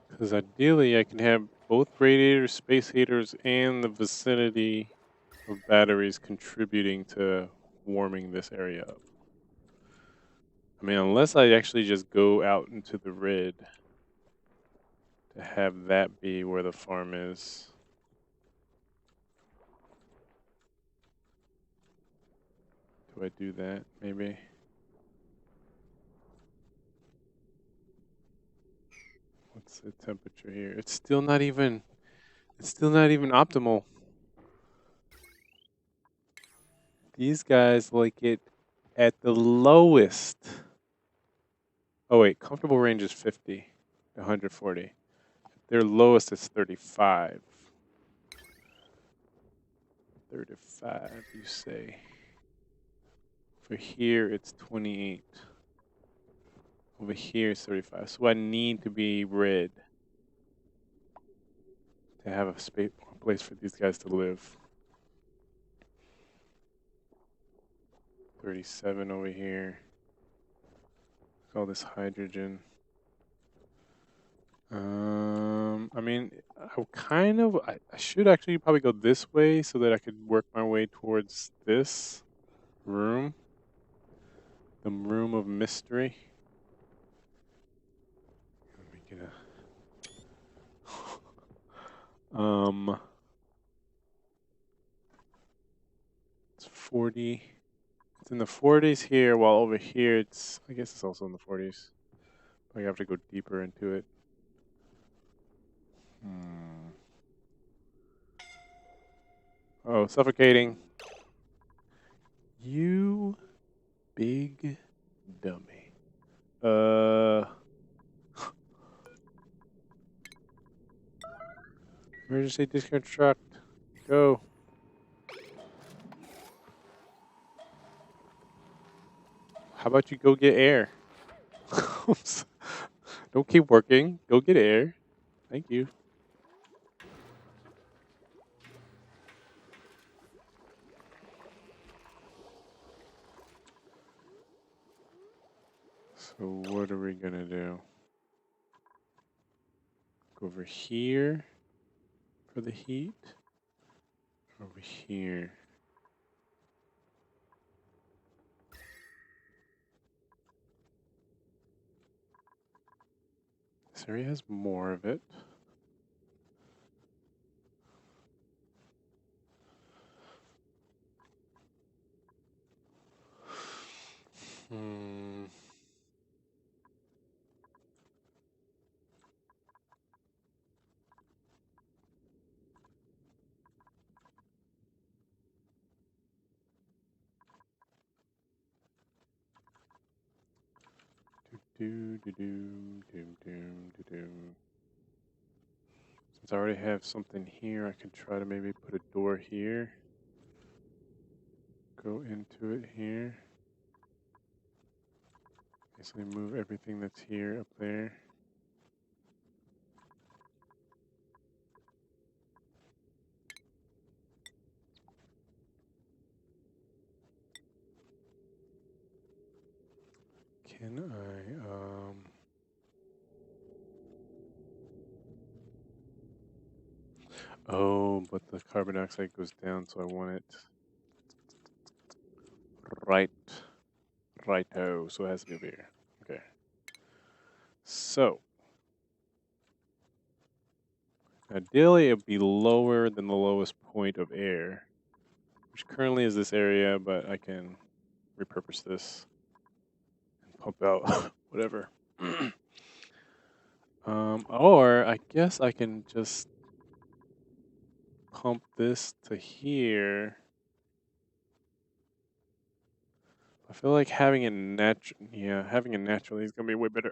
Because ideally I can have both radiators, space heaters, and the vicinity of batteries contributing to warming this area up. I mean, unless I actually just go out into the red to have that be where the farm is. Do I do that, maybe? What's the temperature here? It's still not even optimal. These guys like it at the lowest. Oh wait, comfortable range is 50 to 140. Their lowest is 35. 35, you say. For here, it's 28. Over here, it's 35. So I need to be red to have a place for these guys to live. 37 over here. All this hydrogen. I mean, I should actually probably go this way so that I could work my way towards this room. The room of mystery. Let me get it's 40. It's in the 40s here, while over here I guess it's also in the 40s. I have to go deeper into it. Oh, suffocating. You big dummy. Emergency disconstruct. Go. How about you go get air? Don't keep working. Go get air. Thank you. So what are we gonna do? Go over here for the heat. Over here. This area has more of it. Since I already have something here, I can try to maybe put a door here. Go into it here. Basically move everything that's here up there. Can I, oh, but the carbon dioxide goes down, so I want it righto, so it has to be over here. Okay. So, ideally it'd be lower than the lowest point of air, which currently is this area, but I can repurpose this and pump out whatever. Or I guess I can just pump this to here. I feel like having it having it naturally is gonna be way better.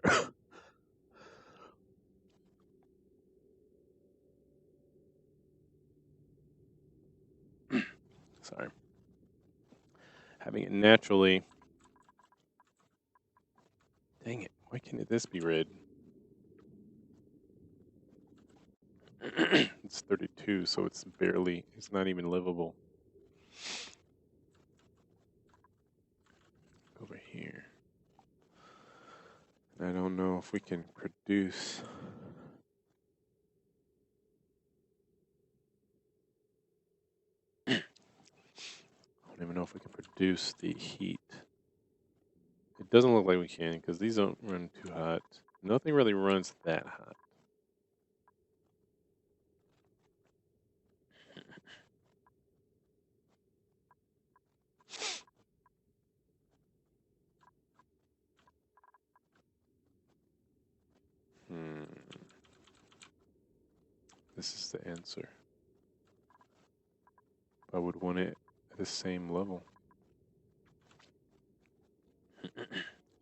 Sorry. Having it naturally. Dang it! Why can't this be red? it's 32, so it's not even livable. Over here. I don't know if we can produce. I don't even know if we can produce the heat. It doesn't look like we can because these don't run too hot. Nothing really runs that hot. This is the answer. I would want it at the same level.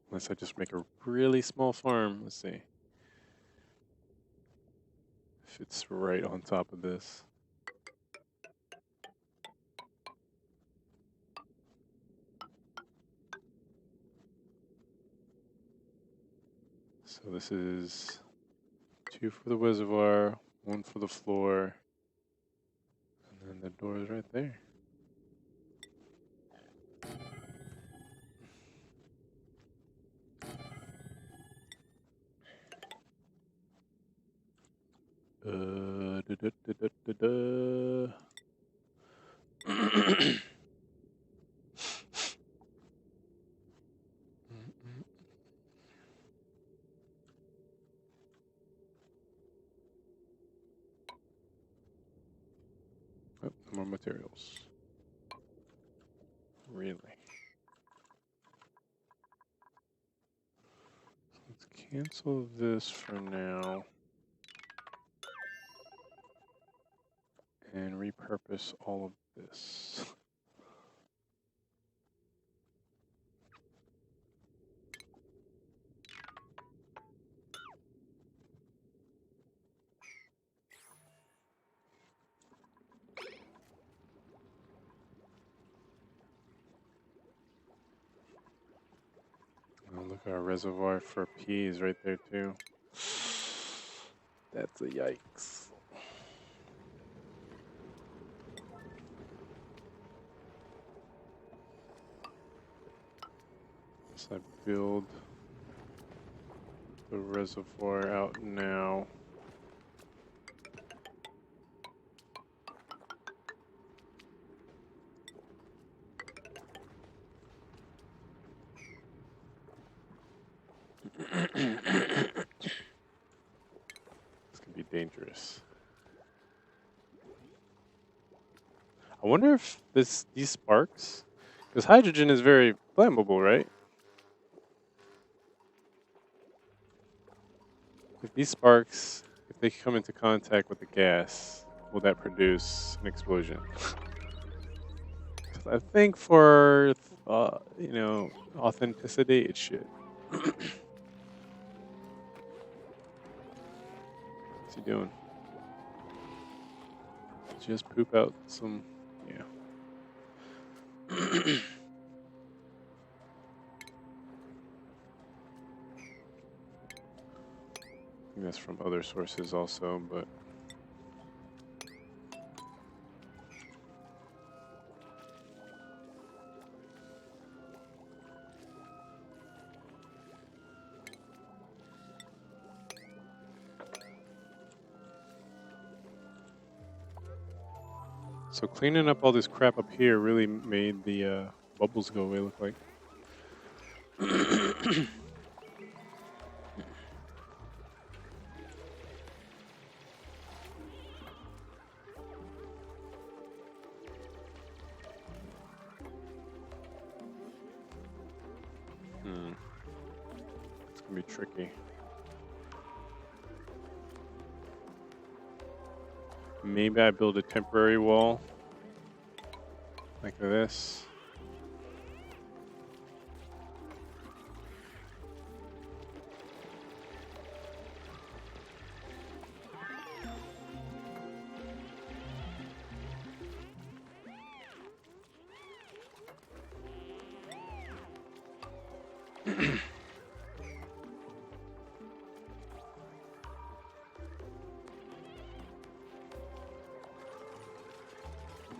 Unless I just make a really small farm. Let's see. If it's right on top of this. So this is 2 for the reservoir, 1 for the floor, and then the door is right there. Da, da, da, da, da, da. Oh, more materials. Really? Let's cancel this for now. And repurpose all of this. Oh, look, our reservoir for peas right there too. That's a yikes. So I build the reservoir out now. This can be dangerous. I wonder if these sparks, because hydrogen is very flammable, right? If these sparks, if they come into contact with the gas, will that produce an explosion? 'Cause I think for authenticity, it should. What's he doing? Just poop out some, yeah. I think that's from other sources also, but so cleaning up all this crap up here really made the bubbles go away, look like. It's gonna be tricky. Maybe I build a temporary wall like this.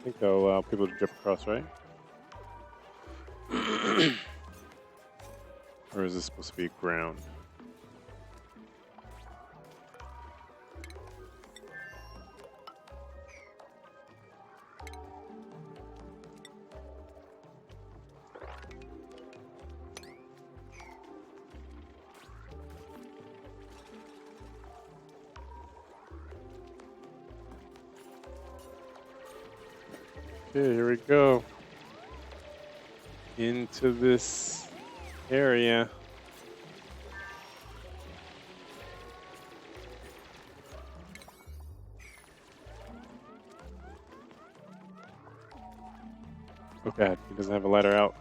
think they'll allow people to jump across, right? Or is this supposed to be ground? Okay, here we go. Into this area. Oh god, he doesn't have a ladder out.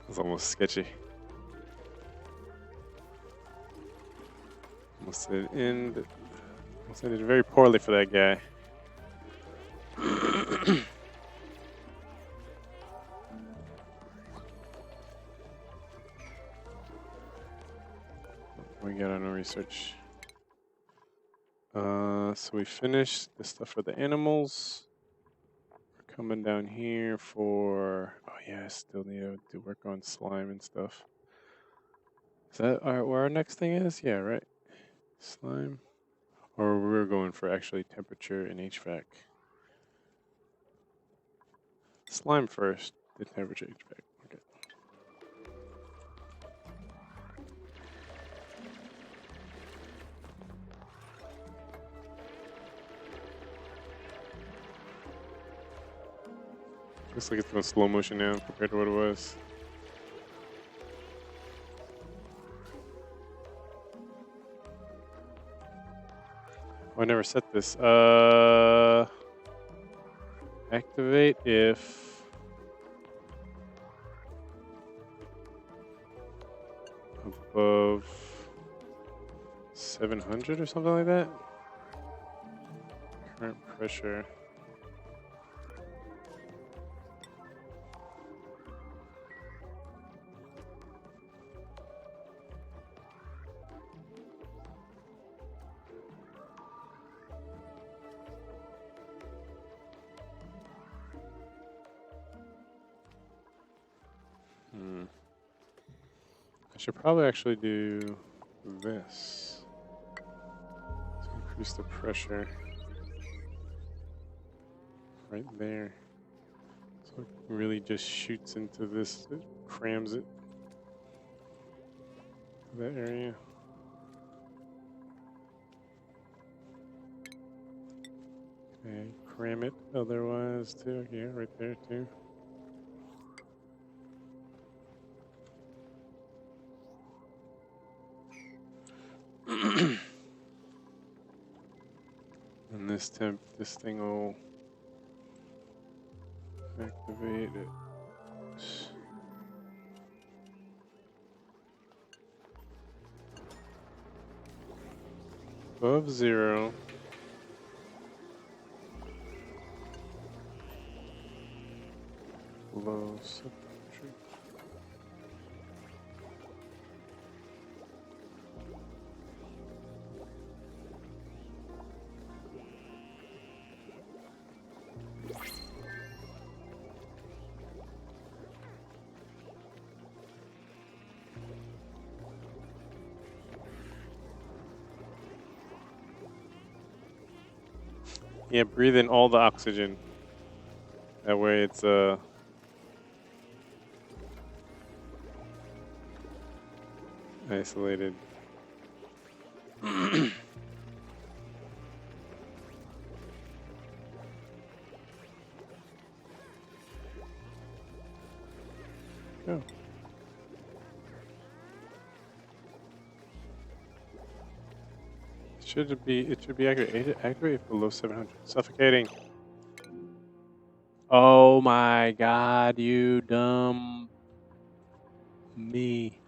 It's almost sketchy. Almost ended very poorly for that guy. We got on our research. So we finished the stuff for the animals. We're coming down here for. Oh yeah, I still need to work on slime and stuff. Is that where our next thing is? Yeah, right. Slime. Or we're going for actually temperature and HVAC. Slime first, the temperature HVAC. Okay. Looks like it's going slow motion now compared to what it was. Oh, I never set this. Activate if above 700 or something like that. Current pressure. I should probably actually do this to increase the pressure right there. So it really just shoots into this, it crams it, that area. Okay, cram it otherwise too. Yeah, right there too. And this thing will activate it. Above 0. Below 700. Yeah, breathe in all the oxygen. That way it's isolated. Go. It should be activate below 700. Suffocating. Oh my god, you dumb me.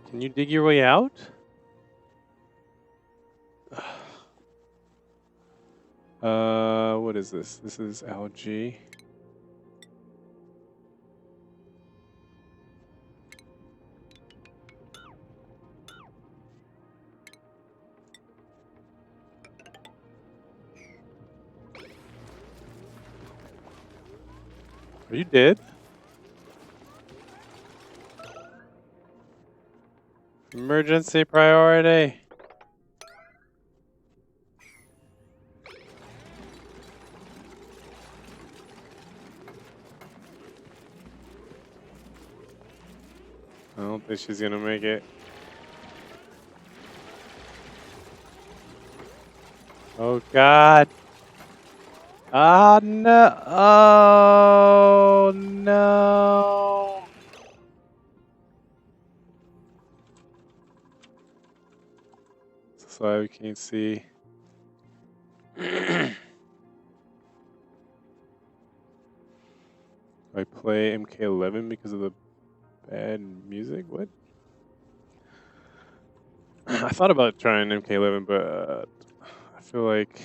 Can you dig your way out? What is this? This is algae. Are you dead? Emergency priority. I don't think she's gonna make it. Oh God. Oh no. Oh no. So I can't see. I play MK11 because of the bad music? What? I thought about trying MK11, but I feel like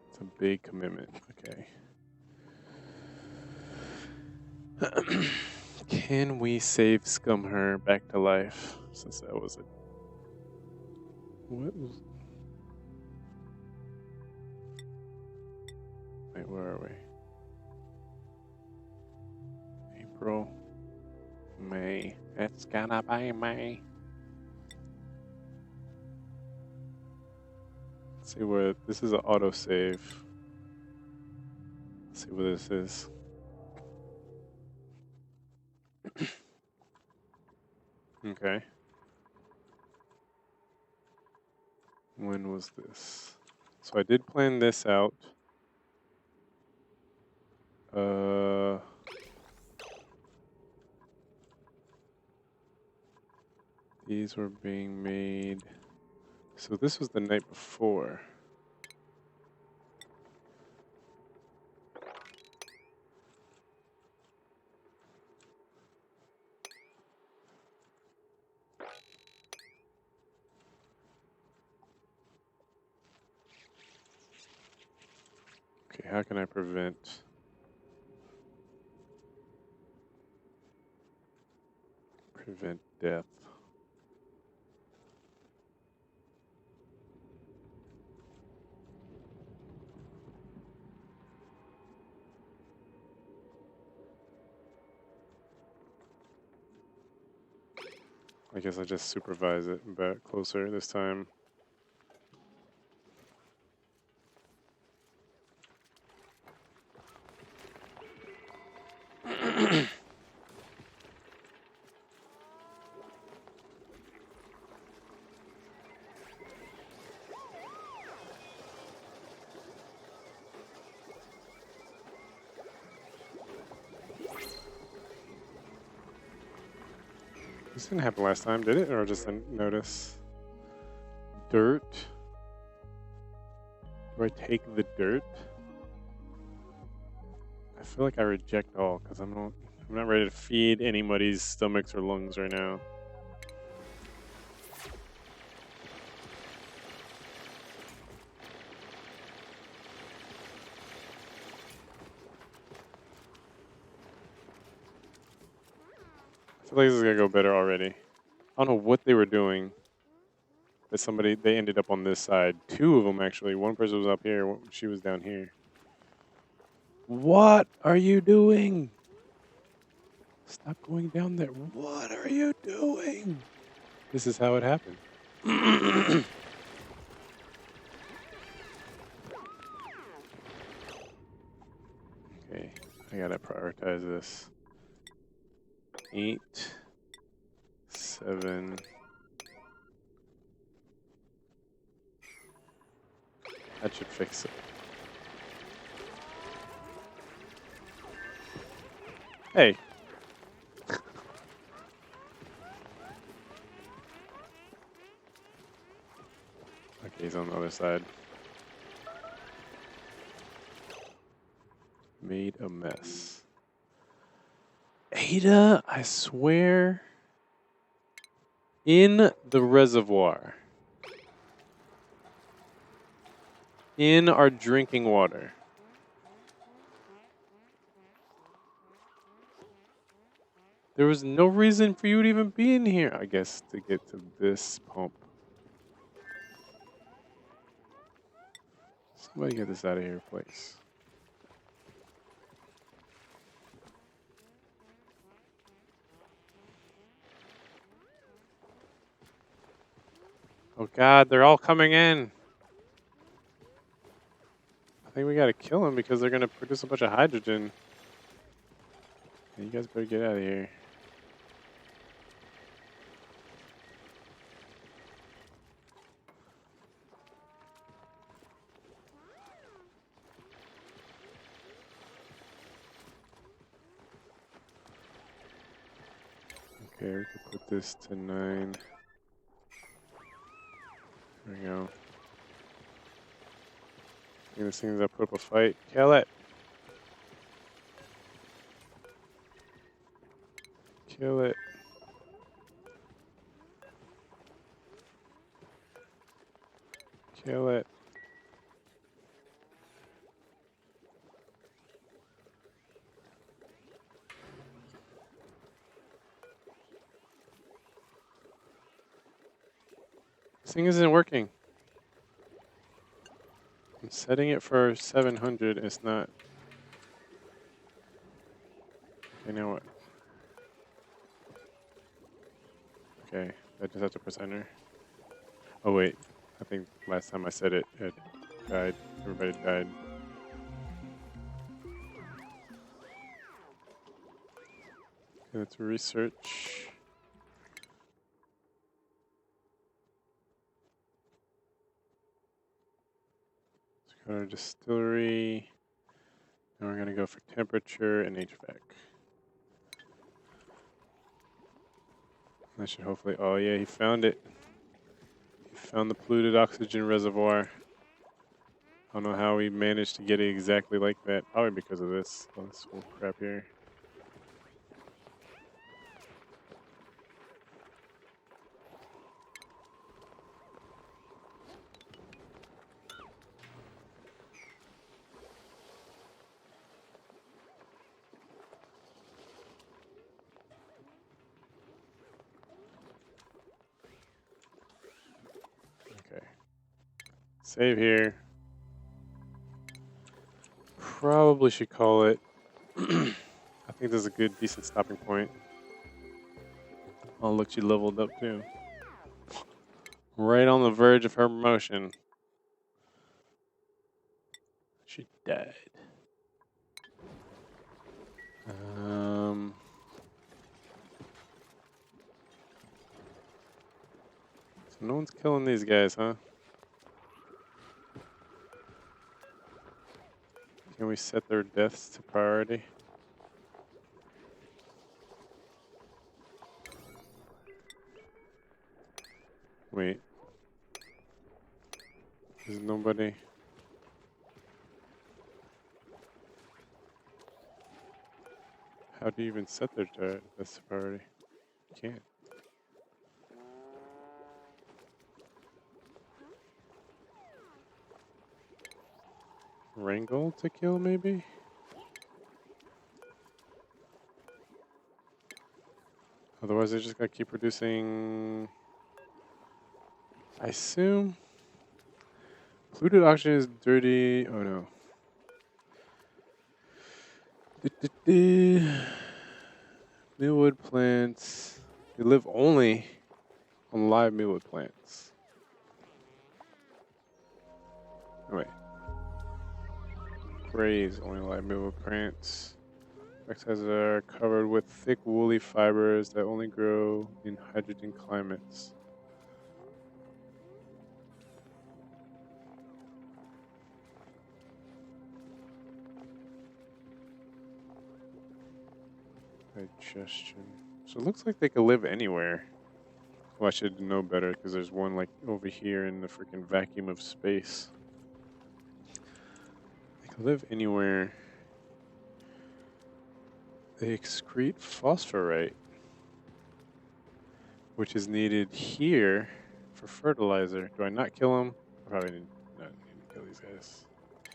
it's a big commitment. Okay. Can we save Scumher back to life? Since that was a... What was... Wait, where are we? April. May. It's gonna be May. Let's see where... This is an autosave. Let's see what this is. Okay. When was this? So I did plan this out. These were being made. So this was the night before. Okay, how can I prevent death? I guess I just supervise it back closer this time. This didn't happen last time, did it? Or just a notice? Dirt? Do I take the dirt? I feel like I reject all because I'm not ready to feed anybody's stomachs or lungs right now. I feel like this is gonna go better already. I don't know what they were doing. But they ended up on this side. Two of them actually. One person was up here. She was down here. What are you doing? Stop going down there. What are you doing? This is how it happened. Okay, I gotta prioritize this. 8, 7. That should fix it. Hey. Okay, he's on the other side. Made a mess. Ada, I swear. In the reservoir. In our drinking water. There was no reason for you to even be in here, I guess, to get to this pump. Somebody get this out of here, please. Oh god, they're all coming in. I think we gotta kill them because they're gonna produce a bunch of hydrogen. Yeah, you guys better get out of here. Okay, we can put this to 9. There we go. I think this thing's gonna put up a fight. Kill it! Kill it. Kill it. This thing isn't working. I'm setting it for 700. It's not. Okay, now what? Okay, I just have to press enter. Oh wait, I think last time I said it died. Everybody died. Okay, let's research. Let's go to distillery. And we're gonna go for temperature and HVAC. That should hopefully. Oh yeah, he found it. He found the polluted oxygen reservoir. I don't know how we managed to get it exactly like that. Probably because of this. All this whole crap here. Okay. Save here. Probably should call it. I think this is a good, decent stopping point. Oh, look, she leveled up too. Right on the verge of her promotion. She died. So no one's killing these guys, huh? Can we set their deaths to priority? Wait. There's nobody. How do you even set their deaths to priority? You can't. Wrangle to kill, maybe? Otherwise, they just gotta keep producing. I assume. Polluted oxygen is dirty. Oh no. Mealwood plants. They live only on live mealwood plants. Oh, wait. Graze only live mealwood plants. Plants are covered with thick woolly fibers that only grow in hydrogen climates. Digestion. So it looks like they could live anywhere. Well, I should know better because there's one like over here in the freaking vacuum of space. They could live anywhere. They excrete phosphorite, which is needed here for fertilizer. Do I not kill them? I probably not need to kill these guys.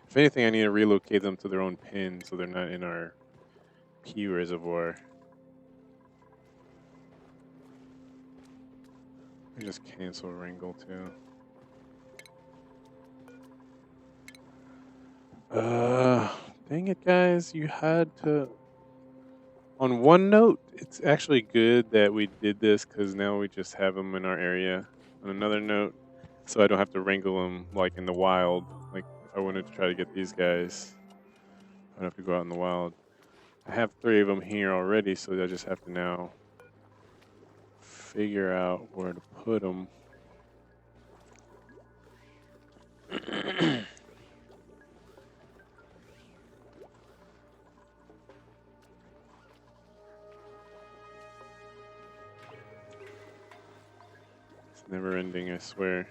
If anything, I need to relocate them to their own pen so they're not in our pea reservoir. I just cancel Wrangle too. Dang it, guys! You had to. On one note, it's actually good that we did this because now we just have them in our area. On another note, so I don't have to wrangle them like in the wild. Like if I wanted to try to get these guys, I don't have to go out in the wild. I have 3 of them here already, so I just have to now figure out where to put them. It's never ending, I swear.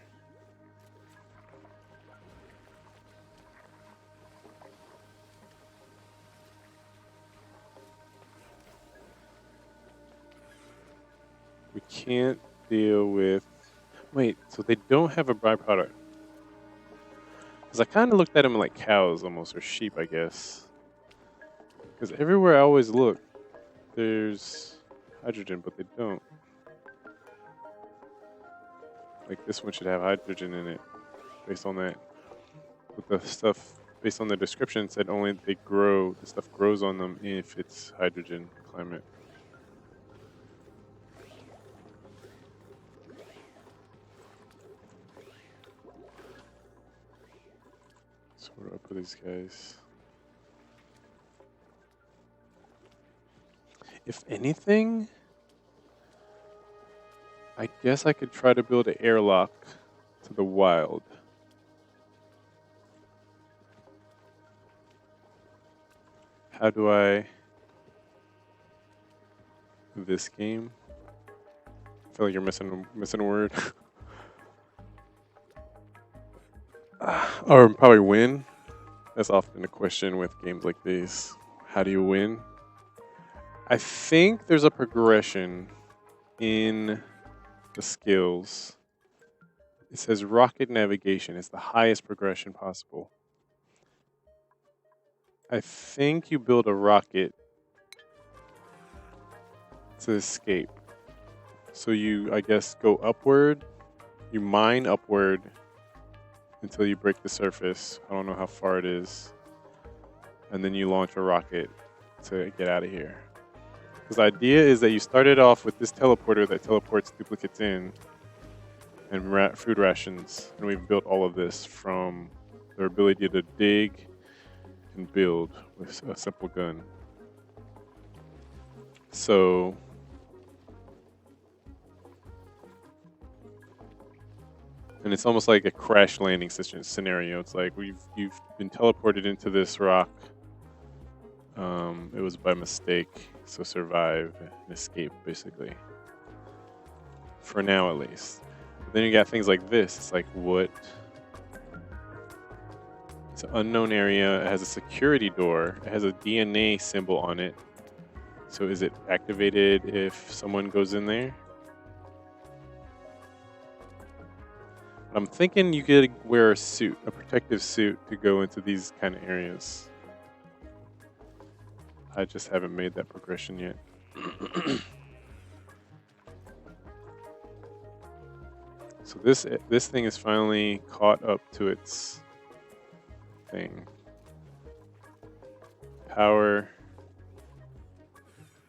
We can't deal with... Wait, so they don't have a byproduct. Because I kind of looked at them like cows almost, or sheep, I guess. Because everywhere I always look, there's hydrogen, but they don't. Like this one should have hydrogen in it, based on that. But the stuff, based on the description, said only they grow, the stuff grows on them if it's hydrogen climate. So what do I put these guys? If anything, I guess I could try to build an airlock to the wild. How do I... This game? I feel like you're missing a word. Or probably win. That's often a question with games like these. How do you win? I think there's a progression in the skills. It says rocket navigation is the highest progression possible. I think you build a rocket to escape. So you, I guess, go upward. You mine upward until you break the surface. I don't know how far it is. And then you launch a rocket to get out of here. Because the idea is that you started off with this teleporter that teleports duplicates in and food rations. And we've built all of this from their ability to dig and build with a simple gun. So and it's almost like a crash landing scenario. It's like you've been teleported into this rock. It was by mistake, so survive and escape, basically. For now, at least. But then you got things like this. It's like, what? It's an unknown area. It has a security door. It has a DNA symbol on it. So is it activated if someone goes in there? I'm thinking you could wear a suit, a protective suit, to go into these kind of areas. I just haven't made that progression yet. So this thing is finally caught up to its thing. Power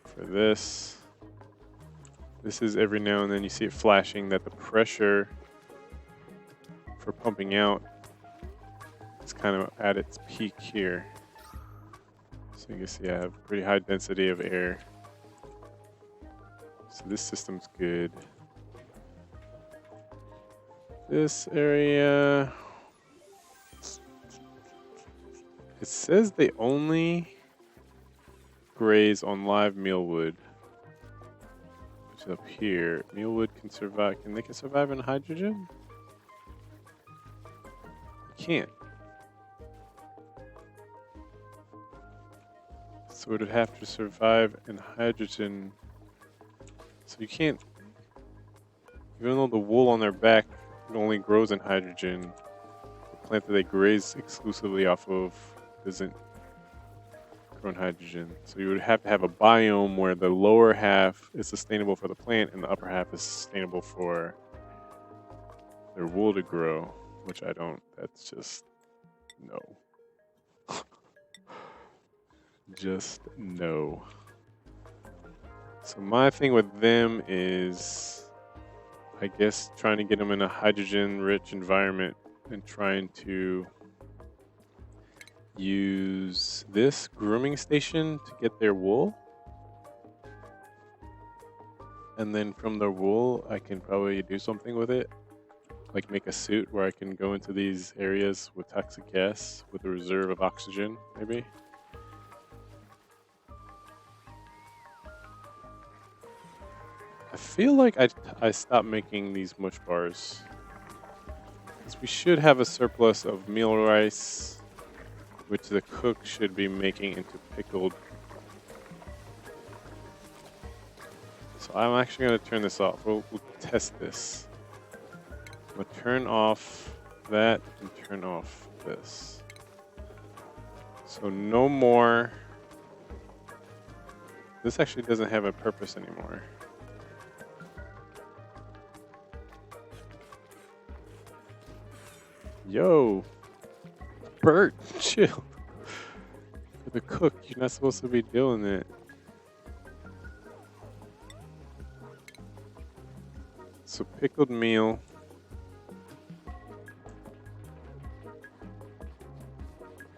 for this. This is every now and then you see it flashing that the pressure for pumping out is kind of at its peak here. So you can see I have pretty high density of air. So this system's good. This area, it says they only graze on live mealwood. Which is up here. Mealwood can survive. They can survive in hydrogen? Can't. So it would have to survive in hydrogen. So you can't, even though the wool on their back only grows in hydrogen, the plant that they graze exclusively off of doesn't grow in hydrogen. So you would have to have a biome where the lower half is sustainable for the plant and the upper half is sustainable for their wool to grow. Which I don't, that's just, no. Just no. So my thing with them is I guess trying to get them in a hydrogen-rich environment and trying to use this grooming station to get their wool. And then from the wool, I can probably do something with it. Like make a suit where I can go into these areas with toxic gas with a reserve of oxygen, maybe. I feel like I stopped making these mush bars. Because we should have a surplus of meal rice, which the cook should be making into pickled. So I'm actually going to turn this off. We'll test this. I'm going to turn off that and turn off this. So no more. This actually doesn't have a purpose anymore. Yo, Bert, chill. For the cook, you're not supposed to be doing it. So pickled meal.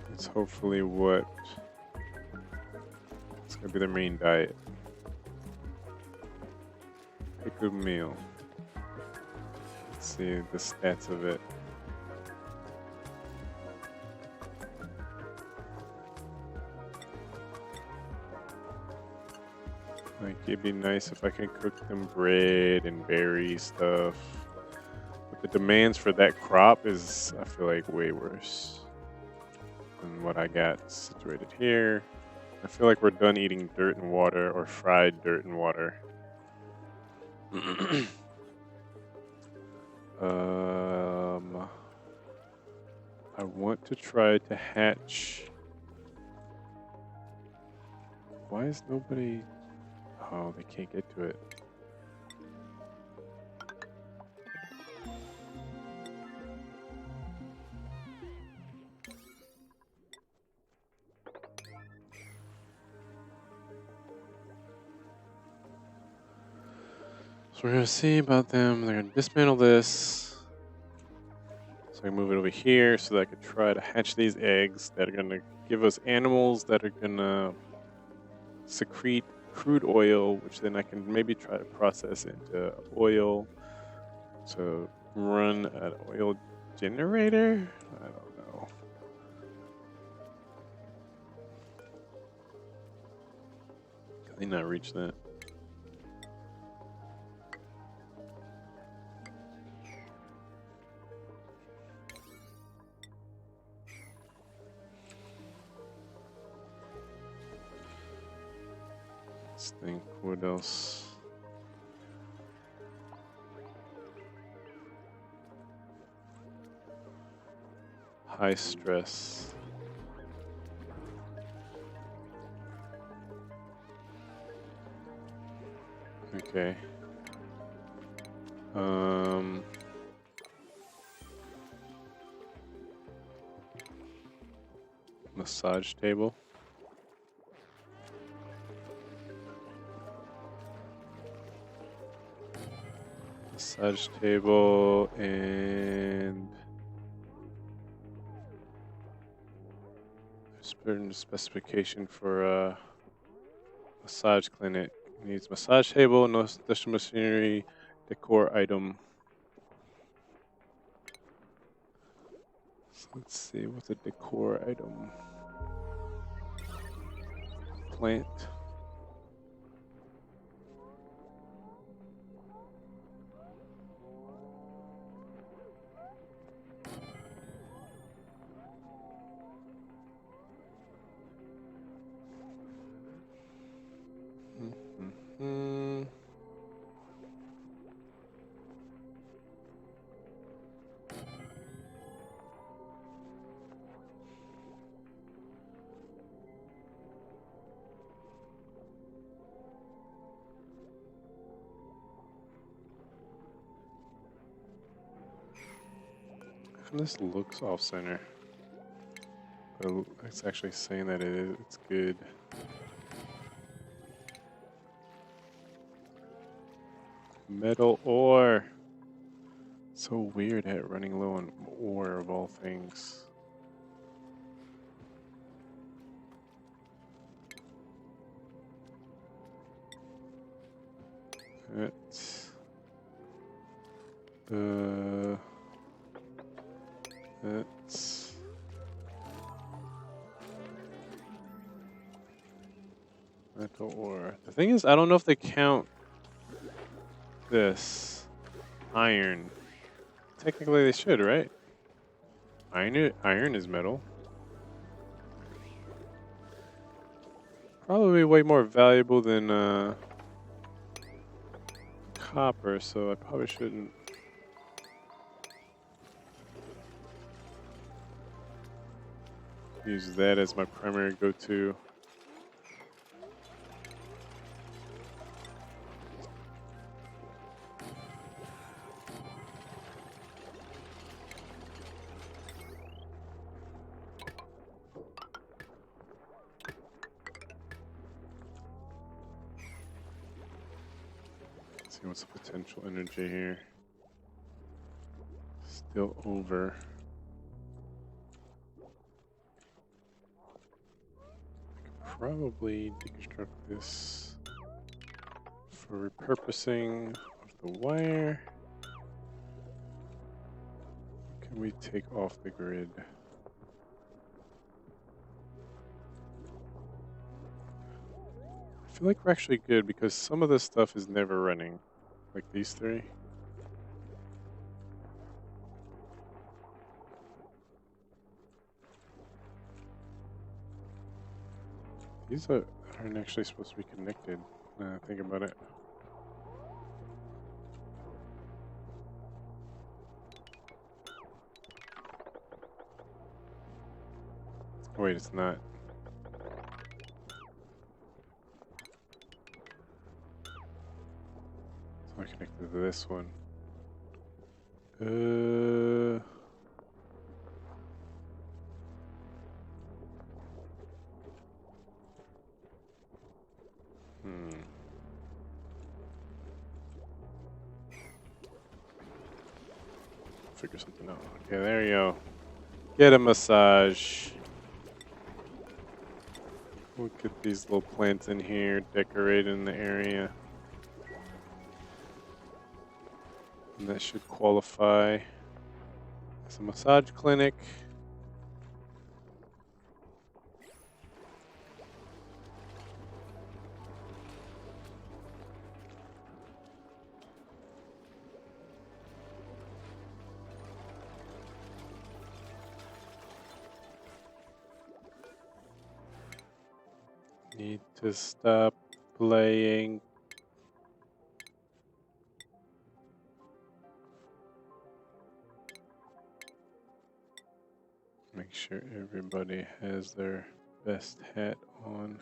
That's hopefully what it's gonna be their main diet. Pickled meal. Let's see the stats of it. Like, it'd be nice if I can cook them bread and berry stuff. But the demands for that crop is, I feel like, way worse than what I got situated here. I feel like we're done eating dirt and water or fried dirt and water. I want to try to hatch. Why is nobody... Oh, they can't get to it. So we're gonna see about them. They're gonna dismantle this. So I move it over here so that I could try to hatch these eggs that are gonna give us animals that are gonna secrete crude oil, which then I can maybe try to process into oil to run an oil generator? I don't know. Can they not reach that? Let's think, what else? High stress. Okay. Massage table. Massage table and certain specification for a massage clinic. Needs massage table, no special machinery, decor item. So let's see, what's a decor item? Plant. Mm-hmm. This looks off center, but it's actually saying that it's good. Metal ore. So weird at running low on ore of all things. That's that's metal ore. The thing is, I don't know if they count this iron. Technically, they should, right? Iron is metal. Probably way more valuable than copper, so I probably shouldn't. Use that as my primary go-to. Let's see what's the potential energy here. Still over. Probably deconstruct this for repurposing of the wire. What can we take off the grid? I feel like we're actually good because some of this stuff is never running, like these three. These aren't actually supposed to be connected, now that I think about it. Wait, it's not. So I connected to this one. Figure something out. Okay, there you go. Get a massage. We'll get these little plants in here, decorating the area. And that should qualify as a massage clinic. Need to stop playing. Make sure everybody has their best hat on.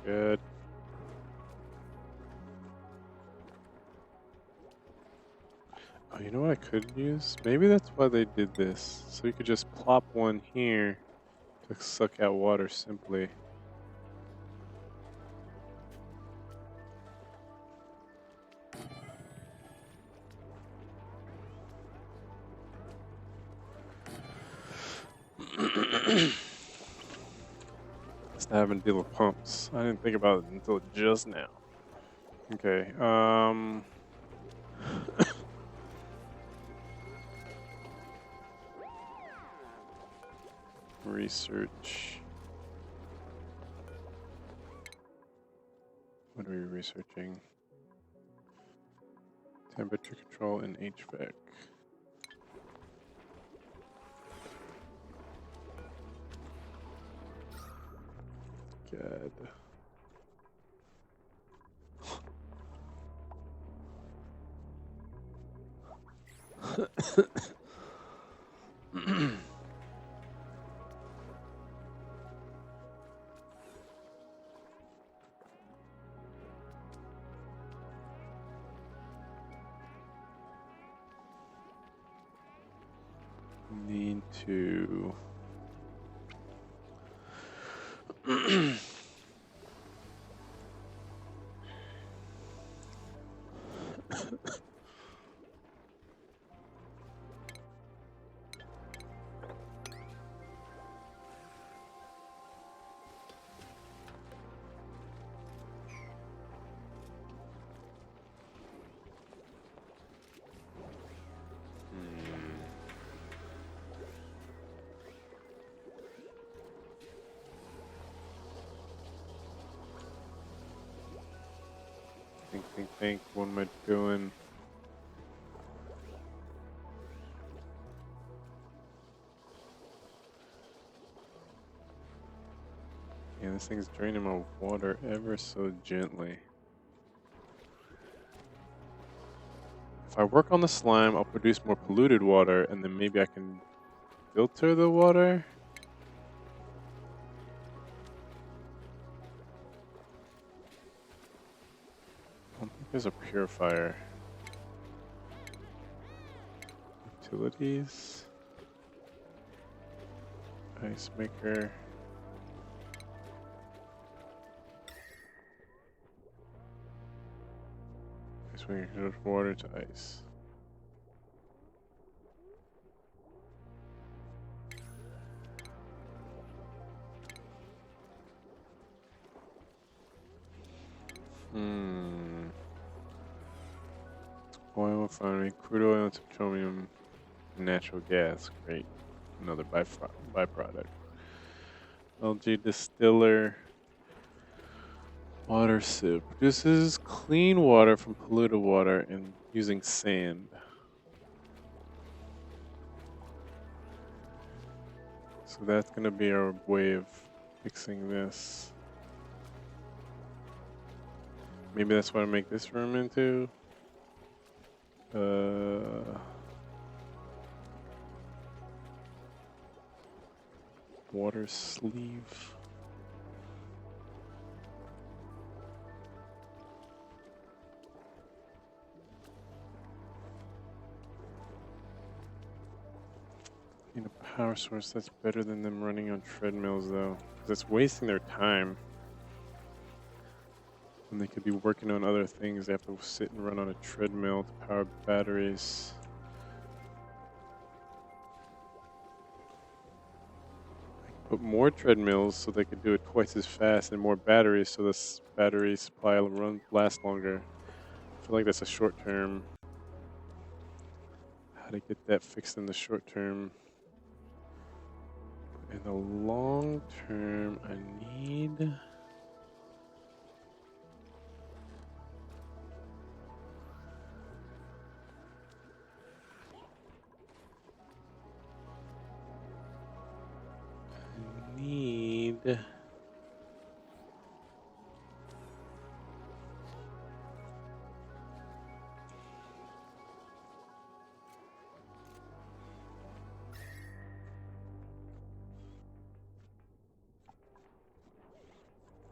Good. Oh, you know what I could use? Maybe that's why they did this. So you could just plop one here to suck out water simply. Instead of having to deal with pumps. I didn't think about it until just now. Okay, research. What are we researching? Temperature control and HVAC. Good. need to think. What am I doing? Yeah, this thing's draining my water ever so gently. If I work on the slime, I'll produce more polluted water, and then maybe I can filter the water? I don't think there's a purifier. Utilities. Ice maker. Ice maker converts water to ice. Oil refinery, crude oil and petroleum, natural gas. Great. Another byproduct. LG distiller. Water sip. Produces clean water from polluted water and using sand. So that's going to be our way of fixing this. Maybe that's what I make this room into. Water sleeve. Need a power source that's better than them running on treadmills, though. Because it's wasting their time. When they could be working on other things, they have to sit and run on a treadmill to power batteries. I could put more treadmills so they could do it twice as fast, and more batteries so this battery supply will last longer. I feel like that's a short term. How to get that fixed in the short term. In the long term, I need...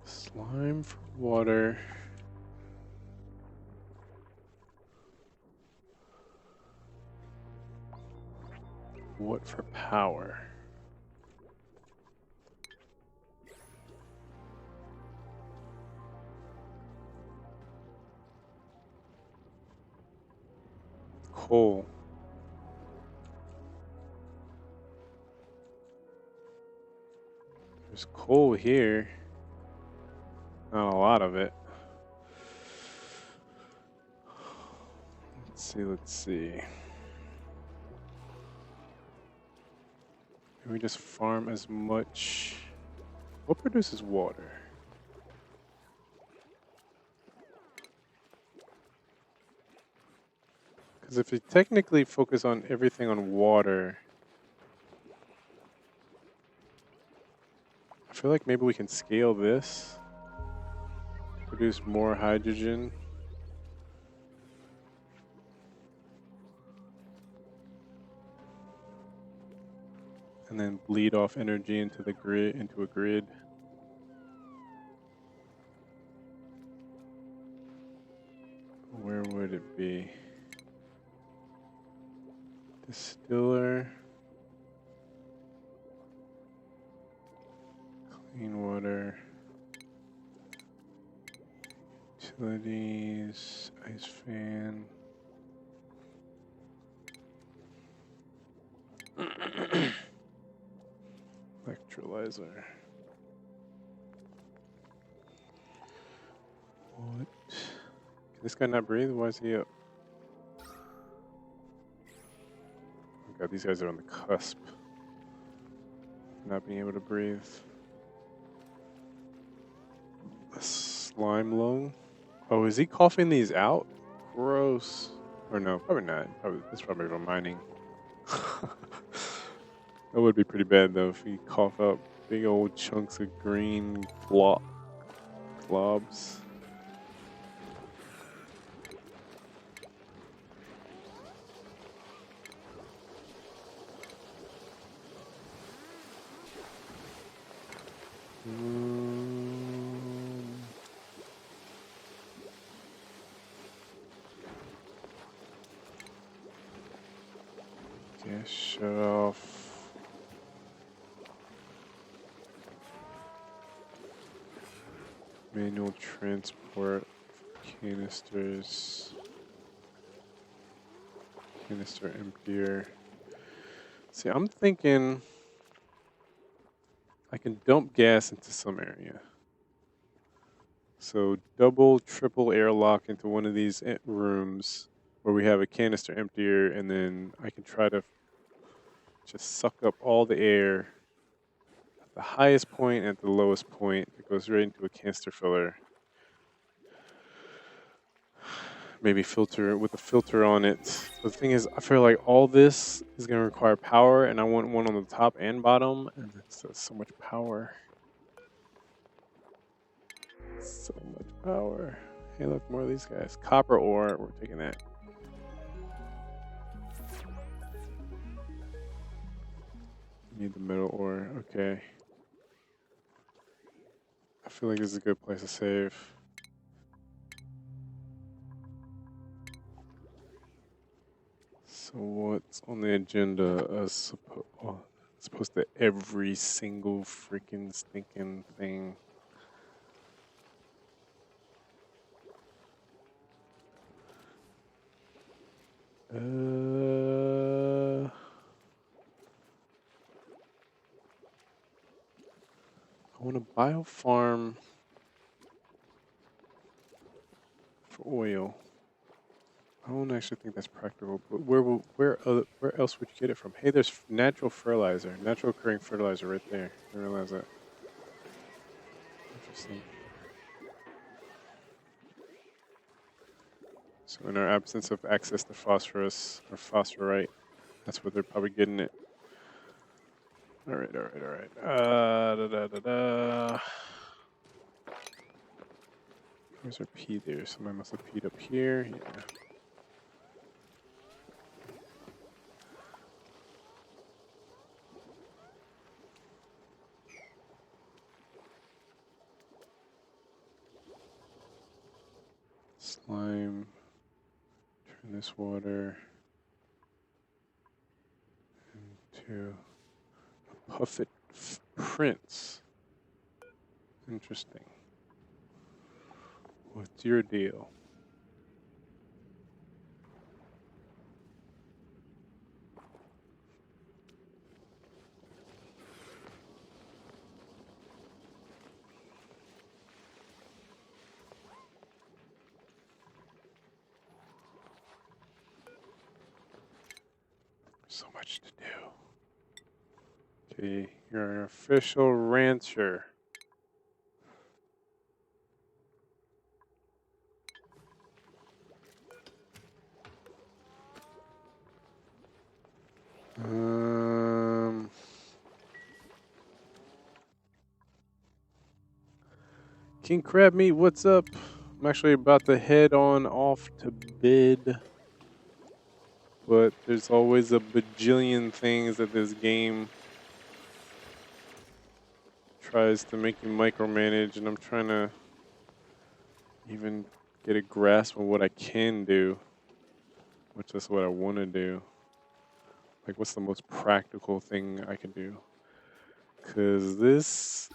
slime for water. What for power? Coal. There's coal here. Not a lot of it. Let's see. Can we just farm as much? What produces water? Because if you technically focus on everything on water, I feel like maybe we can scale this. Produce more hydrogen. And then bleed off energy into the grid, into a grid. Where would it be? Distiller. Utilities, ice fan. Electrolyzer. What? Can this guy not breathe? Why is he up? Oh god, these guys are on the cusp. Not being able to breathe. A slime lung? Oh, is he coughing these out? Gross. Or no, probably not. It's probably from mining. That would be pretty bad though if he cough out big old chunks of green globs. Gas shut off. Manual transport canisters. Canister emptier. See, I'm thinking I can dump gas into some area. So double, triple airlock into one of these rooms where we have a canister emptier, and then I can try to just suck up all the air at the highest point and at the lowest point. It goes right into a canister filler. Maybe filter it with a filter on it. But the thing is, I feel like all this is going to require power, and I want one on the top and bottom, and that's so much power. So much power. Hey, look, more of these guys. Copper ore, we're taking that. Need the metal ore, okay. I feel like this is a good place to save. So what's on the agenda as opposed to every single freaking stinking thing? I want a biofarm for oil. I don't actually think that's practical, but where else would you get it from? Hey, there's natural fertilizer, natural occurring fertilizer right there. I didn't realize that. Interesting. So in our absence of access to phosphorus or phosphorite, that's where they're probably getting it. All right. Where's our pee there? Somebody must have peed up here. Yeah. Slime. Turn this water into a Puffet Prince. Interesting. What's your deal? So much to do. Okay, you're an official rancher. King Crab Meat, what's up? I'm actually about to head on off to bed. But there's always a bajillion things that this game tries to make you micromanage, and I'm trying to even get a grasp of what I can do, which is what I want to do. Like, what's the most practical thing I can do? Because this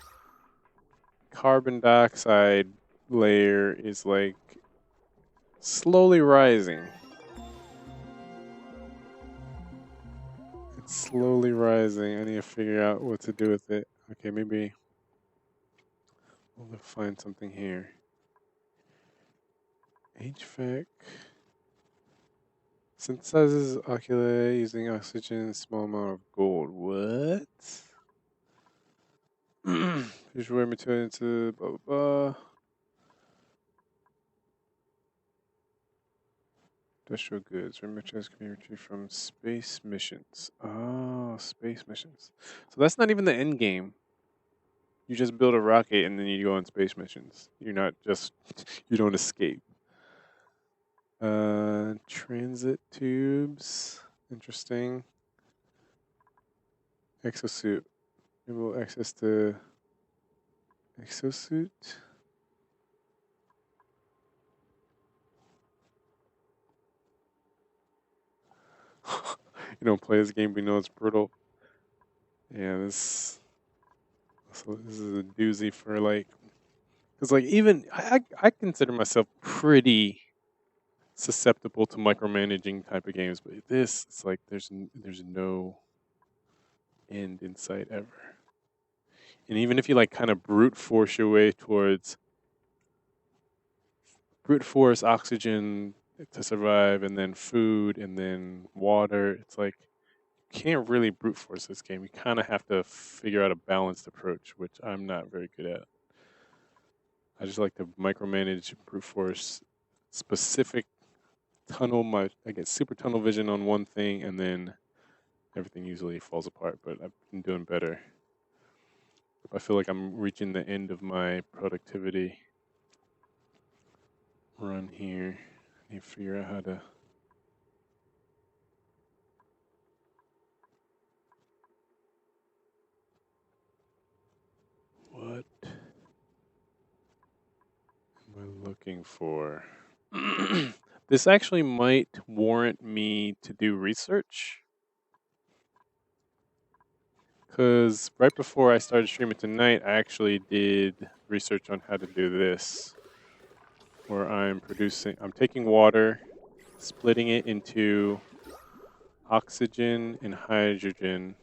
carbon dioxide layer is like slowly rising. It's slowly rising. I need to figure out what to do with it. Okay, maybe we'll find something here. HVAC. Synthesizes oculi using oxygen, small amount of gold. What? Fish wear material into blah blah blah. Industrial goods. Rare materials can be retrieved from space missions. Oh, space missions. So that's not even the end game. You just build a rocket and then you go on space missions. You're not just you don't escape. Transit tubes. Interesting. Exosuit. Enable access to exosuit. You don't play this game, but you know it's brutal. Yeah, this is a doozy for like, because like even I consider myself pretty susceptible to micromanaging type of games, but this it's like there's no end in sight ever. And even if you like kind of brute force your way towards brute force oxygen to survive, and then food, and then water, it's like you can't really brute force this game. You kind of have to figure out a balanced approach, which I'm not very good at. I just like to micromanage brute force specific tunnel. I get super tunnel vision on one thing, and then everything usually falls apart. But I've been doing better. I feel like I'm reaching the end of my productivity run here. I need to figure out how to. What am I looking for? This actually might warrant me to do research. Because right before I started streaming tonight, I actually did research on how to do this. Where I'm taking water, splitting it into oxygen and hydrogen.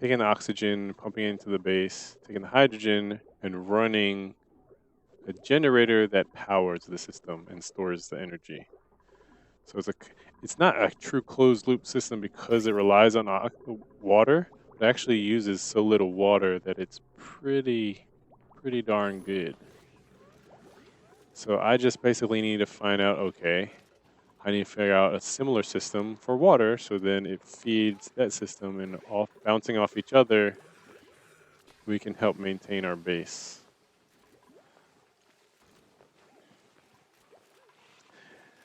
Taking the oxygen, pumping it into the base, taking the hydrogen, and running a generator that powers the system and stores the energy. So it's not a true closed loop system because it relies on water. It actually uses so little water that it's pretty darn good. So I just basically need to find out, okay, I need to figure out a similar system for water, so then it feeds that system, and bouncing off each other, we can help maintain our base.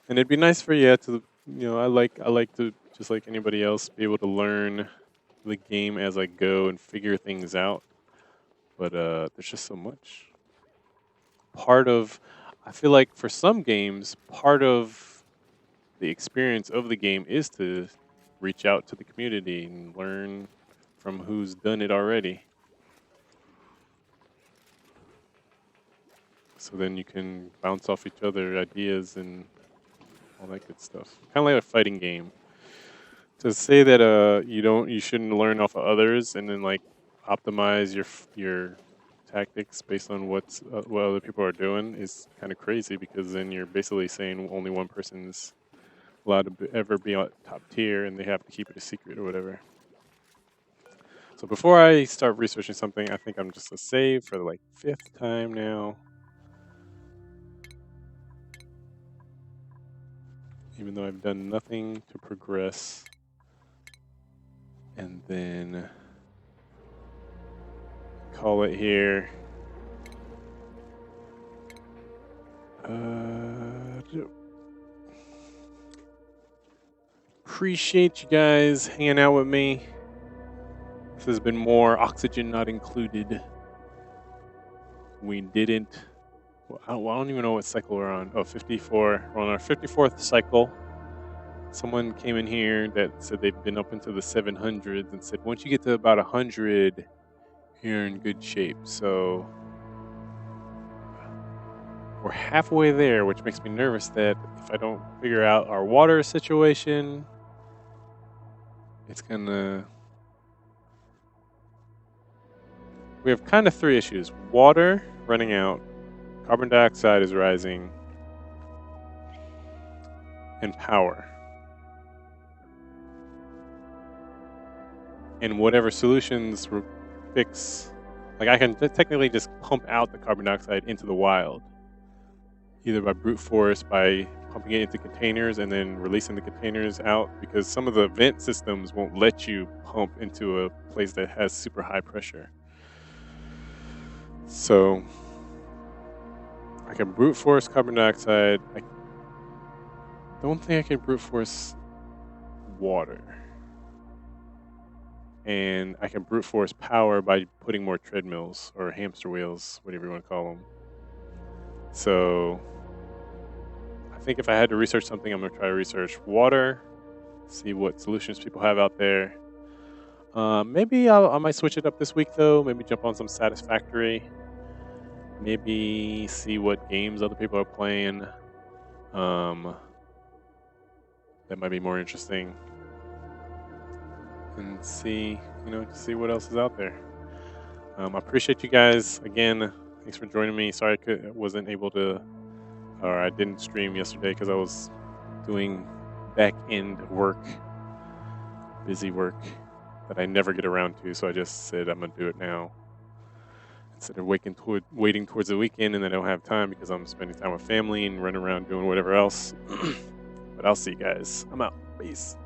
And it'd be nice for I like to, just like anybody else, be able to learn the game as I go and figure things out. But there's just so much. I feel like for some games, part of the experience of the game is to reach out to the community and learn from who's done it already. So then you can bounce off each other ideas and all that good stuff. Kind of like a fighting game. To say that you shouldn't learn off of others and then like optimize your tactics based on what other people are doing is kind of crazy, because then you're basically saying only one person's allowed to ever be on top tier and they have to keep it a secret or whatever. So before I start researching something, I think I'm just gonna save for the like 5th time now. Even though I've done nothing to progress. And then call it here. Appreciate you guys hanging out with me. This has been more Oxygen Not Included. We didn't. I don't even know what cycle we're on. Oh, 54. We're on our 54th cycle. Someone came in here that said they've been up into the 700s and said once you get to about 100, you're in good shape. So we're halfway there, which makes me nervous that if I don't figure out our water situation, it's gonna... We have kind of three issues. Water running out, carbon dioxide is rising, and power. And whatever solutions fix... Like, I can technically just pump out the carbon dioxide into the wild, either by brute force, by pumping it into containers and then releasing the containers out, because some of the vent systems won't let you pump into a place that has super high pressure. So I can brute force carbon dioxide. I don't think I can brute force water. And I can brute force power by putting more treadmills or hamster wheels, whatever you want to call them. So I think if I had to research something, I'm going to try to research water, see what solutions people have out there. Maybe I might switch it up this week, though. Maybe jump on some Satisfactory. Maybe see what games other people are playing. That might be more interesting. And see what else is out there. I appreciate you guys. Again, thanks for joining me. Sorry wasn't able to, or I didn't stream yesterday because I was doing back-end work, busy work that I never get around to. So I just said I'm going to do it now instead of waiting towards the weekend and then I don't have time because I'm spending time with family and running around doing whatever else. But I'll see you guys. I'm out. Peace.